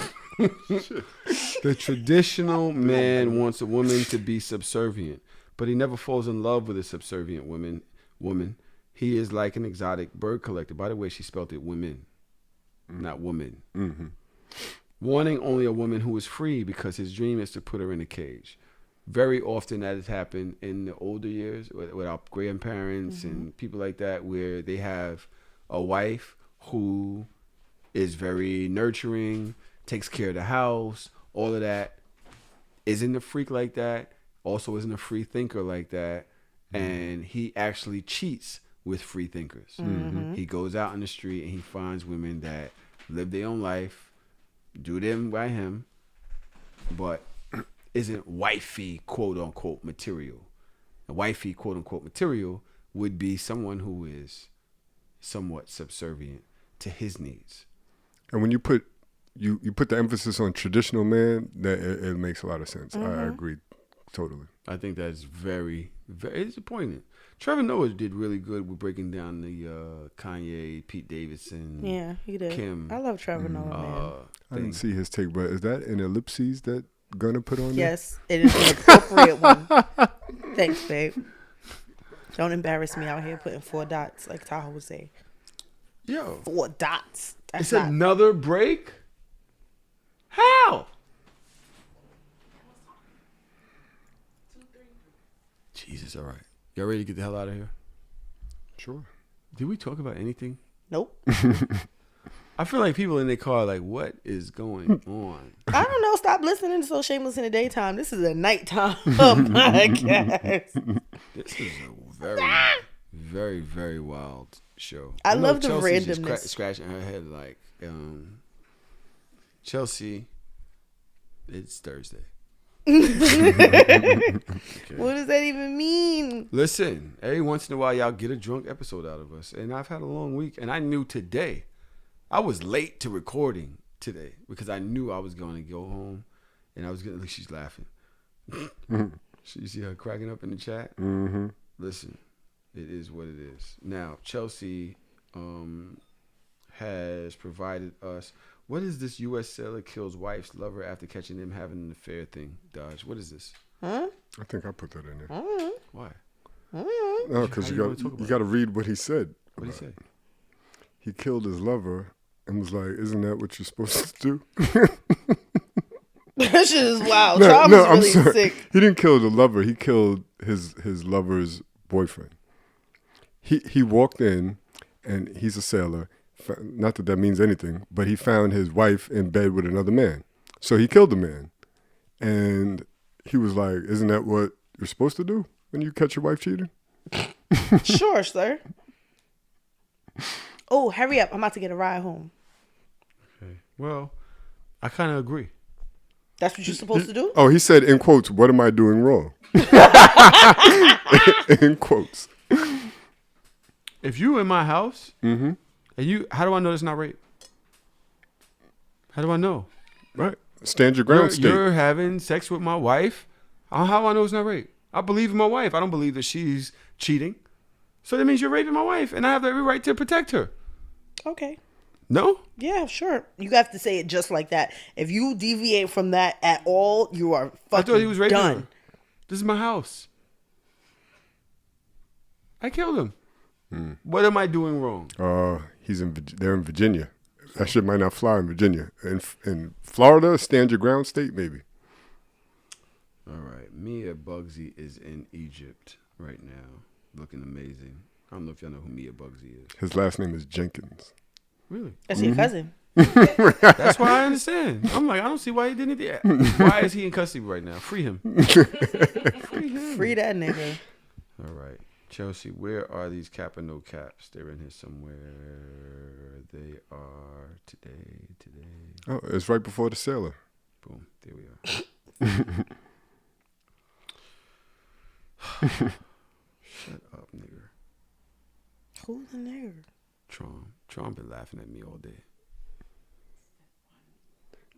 the traditional man wants a woman to be subservient, but he never falls in love with a subservient woman. He is like an exotic bird collector. By the way, she spelled it women, not woman. Mm-hmm. Wanting only a woman who is free because his dream is to put her in a cage. Very often that has happened in the older years with our grandparents and people like that, where they have a wife who is very nurturing, takes care of the house, all of that. Isn't a freak like that, also isn't a free thinker like that, and he actually cheats with free thinkers. He goes out in the street and he finds women that live their own life, do them by him, but isn't wifey quote unquote material. A wifey quote unquote material would be someone who is somewhat subservient to his needs. And when you put the emphasis on traditional man, that it makes a lot of sense. I agree totally. I think that's very, very disappointing. Trevor Noah did really good with breaking down the Kanye, Pete Davidson, Yeah, he did. Kim. I love Trevor Noah, man. I didn't see his take, but is that an ellipses that Gunna put on there? Yes, it is an appropriate one. Thanks, babe. Don't embarrass me out here putting 4 dots like Tahoe would say. Yo, 4 dots. That's it's not. another break? How? Jesus, all right. Y'all ready to get the hell out of here? Sure. Did we talk about anything? Nope. I feel like people in their car are like, what is going on? I don't know. Stop listening to So Shameless in the daytime. This is a nighttime podcast. This is a very, very, very wild show. I know love the Chelsea's just randomness. scratching her head like, Chelsea, it's Thursday. Okay. What does that even mean? Listen, every once in a while, y'all get a drunk episode out of us. And I've had a long week. And I knew today, I was late to recording today because I knew I was going to go home. And I was going to, she's laughing. You see her cracking up in the chat? Mm-hmm. Listen, it is what it is. Now, Chelsea has provided us. What is this U.S. sailor kills wife's lover after catching them having an affair thing, Dodge? What is this? Huh? I think I put that in there. Why? No, because How you you wanna talk got about to read what he said. What did he say? He killed his lover and was like, "Isn't that what you're supposed to do?" That shit is wild. Charles is really sick. He didn't kill the lover. He killed his lover's boyfriend. He walked in, and he's a sailor. Not that that means anything, but he found his wife in bed with another man. So he killed the man. And he was like, "Isn't that what you're supposed to do when you catch your wife cheating?" Sure, sir. Oh, hurry up. I'm about to get a ride home. Okay. Well, I kind of agree. That's what you're supposed to do? Oh, he said in quotes, "What am I doing wrong?" In quotes. If you in my house, and how do I know that's not rape? How do I know? Right. Stand your ground state. You're having sex with my wife. How do I know it's not rape? I believe in my wife. I don't believe that she's cheating. So that means you're raping my wife, and I have every right to protect her. Okay. No? Yeah, sure. You have to say it just like that. If you deviate from that at all, you are fucking I thought he was raping done. her. This is my house. I killed him. What am I doing wrong? They're in Virginia. That shit might not fly in Virginia. In Florida, stand your ground state, maybe. All right. Mia Bugsy is in Egypt right now, looking amazing. I don't know if y'all know who Mia Bugsy is. His last name is Jenkins. Really? That's your cousin. That's why I understand. I'm like, I don't see why he didn't do that. Why is he in custody right now? Free him. Free him. Free that nigga. All right. Chelsea, where are these cap and no caps? They're in here somewhere. They are today. Oh, it's right before the sailor. Boom. There we are. Shut up, nigga. Who's the nigga? Tron been laughing at me all day.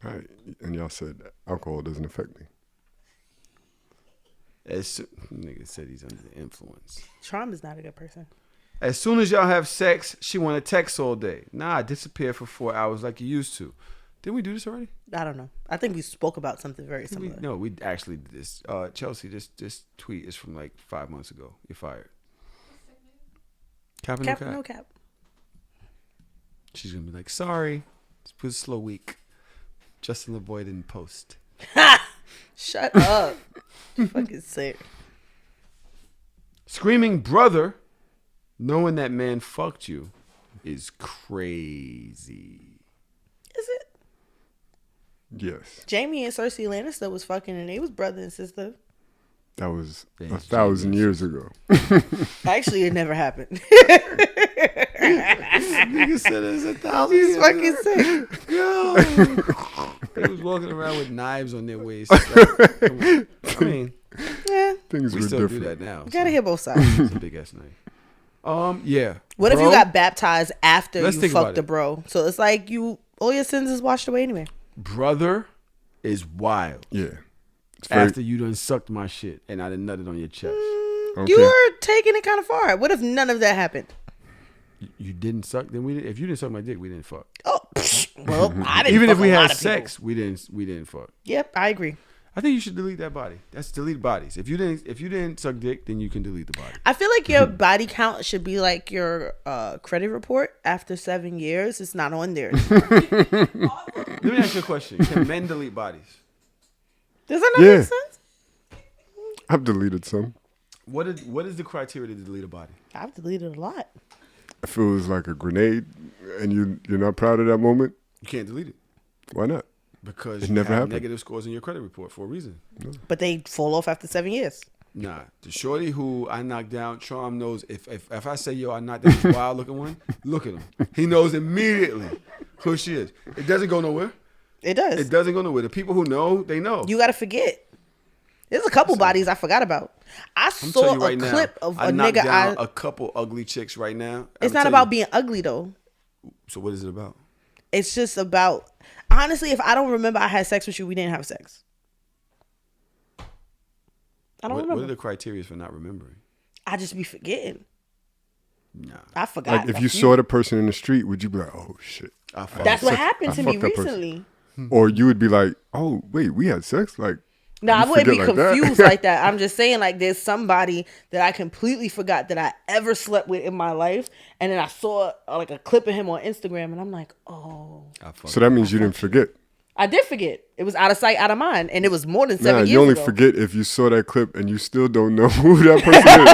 All right. And y'all said alcohol doesn't affect me. Nigga said he's under the influence. Trump is not a good person. As soon as y'all have sex, she want to text all day. Nah, disappear for 4 hours like you used to. Didn't we do this already? I don't know. I think we spoke about something very similar. No, we actually did this. Chelsea, this tweet is from like 5 months ago. You're fired. Cap and Cap, no cap. no cap. She's gonna be like, sorry, it was a slow week. Justin LeBoy didn't post. Shut up. Fucking sick. Screaming brother, knowing that man fucked you, is crazy. Is it? Yes. Jamie and Cersei Lannister was fucking and they was brother and sister. That was Yeah, 1,000 years ago. Actually, it never happened. Nigga said it's 1,000 He's years fucking ago. sick. Yo. They was walking around with knives on their waist. Like, come on. I mean, Yeah. Things we were still different. do that now. You gotta hear both sides. It's a big ass knife. Yeah. What if Bro, you got baptized after Let's you think about fucked the it. bro? So it's like all your sins is washed away anyway. brother is wild. Yeah. It's very, After you done sucked my shit and I done nutted on your chest. okay. You were taking it kind of far. What if none of that happened? You didn't suck, then we didn't. If you didn't suck my dick, we didn't fuck. Oh, well, I didn't. Even if fuck we a lot had of people. sex, we didn't fuck. Yep, I agree. I think you should delete that body. That's delete bodies. If you didn't suck dick, then you can delete the body. I feel like your body count should be like your credit report after 7 years. It's not on there. Let me ask you a question. Can men delete bodies? Does that not Yeah. make sense? I've deleted some. What is the criteria to delete a body? I've deleted a lot. If it was like a grenade and you're not proud of that moment, You can't delete it why not? because It you never have happened. negative scores in your credit report for a reason. But they fall off after 7 years. Nah, the shorty who I knocked down, Charm knows if I say, yo, I knocked down this wild looking one, look at him. He knows immediately who she is. It doesn't go nowhere. It does. It doesn't go nowhere. The people who know, they know. You got to forget. There's a couple bodies I forgot about. I I'm saw telling you a right now, clip of I a knocked nigga. down a couple ugly chicks right now. It's I'ma not tell about you. being ugly though. So what is it about? It's just about, honestly, if I don't remember I had sex with you, we didn't have sex. I don't What remember. are the criteria for not remembering? I just be forgetting. Nah. I forgot. Like if a you few. saw the person in the street, would you be like, oh shit? I fucked That's what her. happened I to me fucked that person. recently. Or you would be like, oh wait, we had sex? Like, No, you I wouldn't be forget like that? confused like that. I'm just saying, like, there's somebody that I completely forgot that I ever slept with in my life, and then I saw like a clip of him on Instagram, and I'm like, oh, I fucked So that means you didn't forget. I did forget. It was out of sight, out of mind, and it was more than 7 Nah, years you only ago. forget if you saw that clip and you still don't know who that person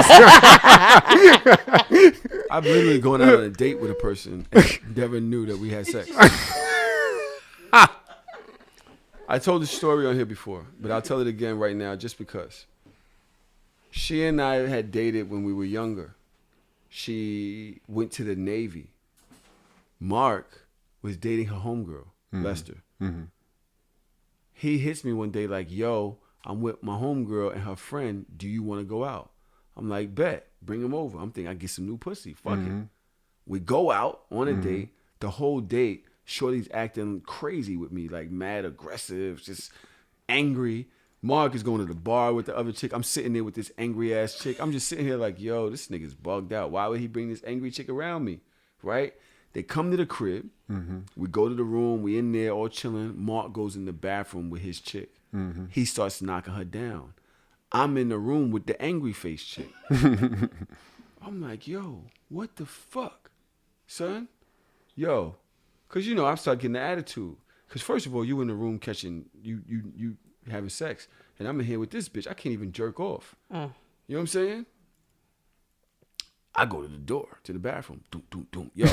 is. I've literally gone out on a date with a person and never knew that we had sex. I told the story on here before, but I'll tell it again right now just because. She and I had dated when we were younger. She went to the Navy. Mark was dating her homegirl, Lester. Mm-hmm. He hits me one day like, yo, I'm with my homegirl and her friend. Do you want to go out? I'm like, bet. Bring him over. I'm thinking I get some new pussy. Fuck it. We go out on a date. The whole date, Shorty's acting crazy with me, like mad aggressive, just angry. Mark is going to the bar with the other chick. I'm sitting there with this angry ass chick. I'm just sitting here like, yo, this nigga's bugged out. Why would he bring this angry chick around me? Right? They come to the crib. We go to the room. We in there all chilling. Mark goes in the bathroom with his chick. He starts knocking her down. I'm in the room with the angry face chick. I'm like, yo, what the fuck, son? Yo, because, you know, I start getting the attitude. Because first of all, you in the room catching, you having sex. And I'm in here with this bitch. I can't even jerk off. You know what I'm saying? I go to the door, to the bathroom. Doom, doom, doom. Yo.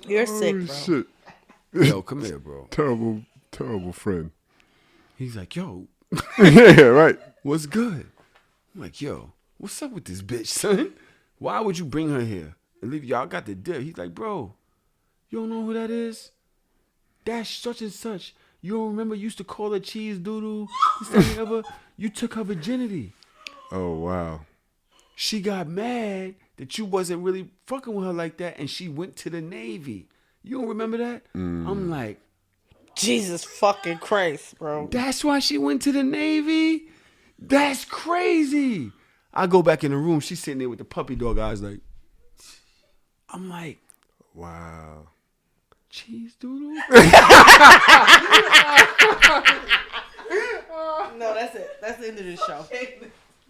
You're sick, bro. Shit. Yo, come here, bro. Terrible friend. He's like, yo, Yeah, right. what's good? I'm like, yo, what's up with this bitch, son? Why would you bring her here and leave y'all got the dip? He's like, bro, you don't know who that is? That's such and such. You don't remember you used to call her cheese doodle? You took her virginity. Oh, wow. She got mad that you wasn't really fucking with her like that, and she went to the Navy. You don't remember that? I'm like, Jesus fucking Christ, bro. that's why she went to the Navy? That's crazy. I go back in the room. She's sitting there with the puppy dog eyes like, I'm like, Wow. cheese doodle? No, that's it. That's the end of the show.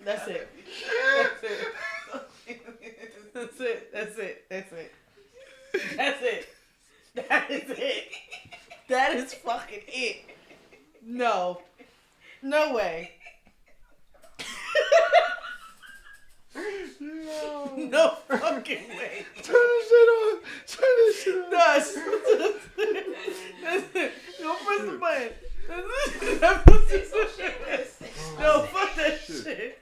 That's it. That's it. That's it. That's it. That's it. That is it. That is fucking it. No. No way. No fucking way. Turn this shit on. Turn this shit on. That's it. Go press the button. No, fuck that shit.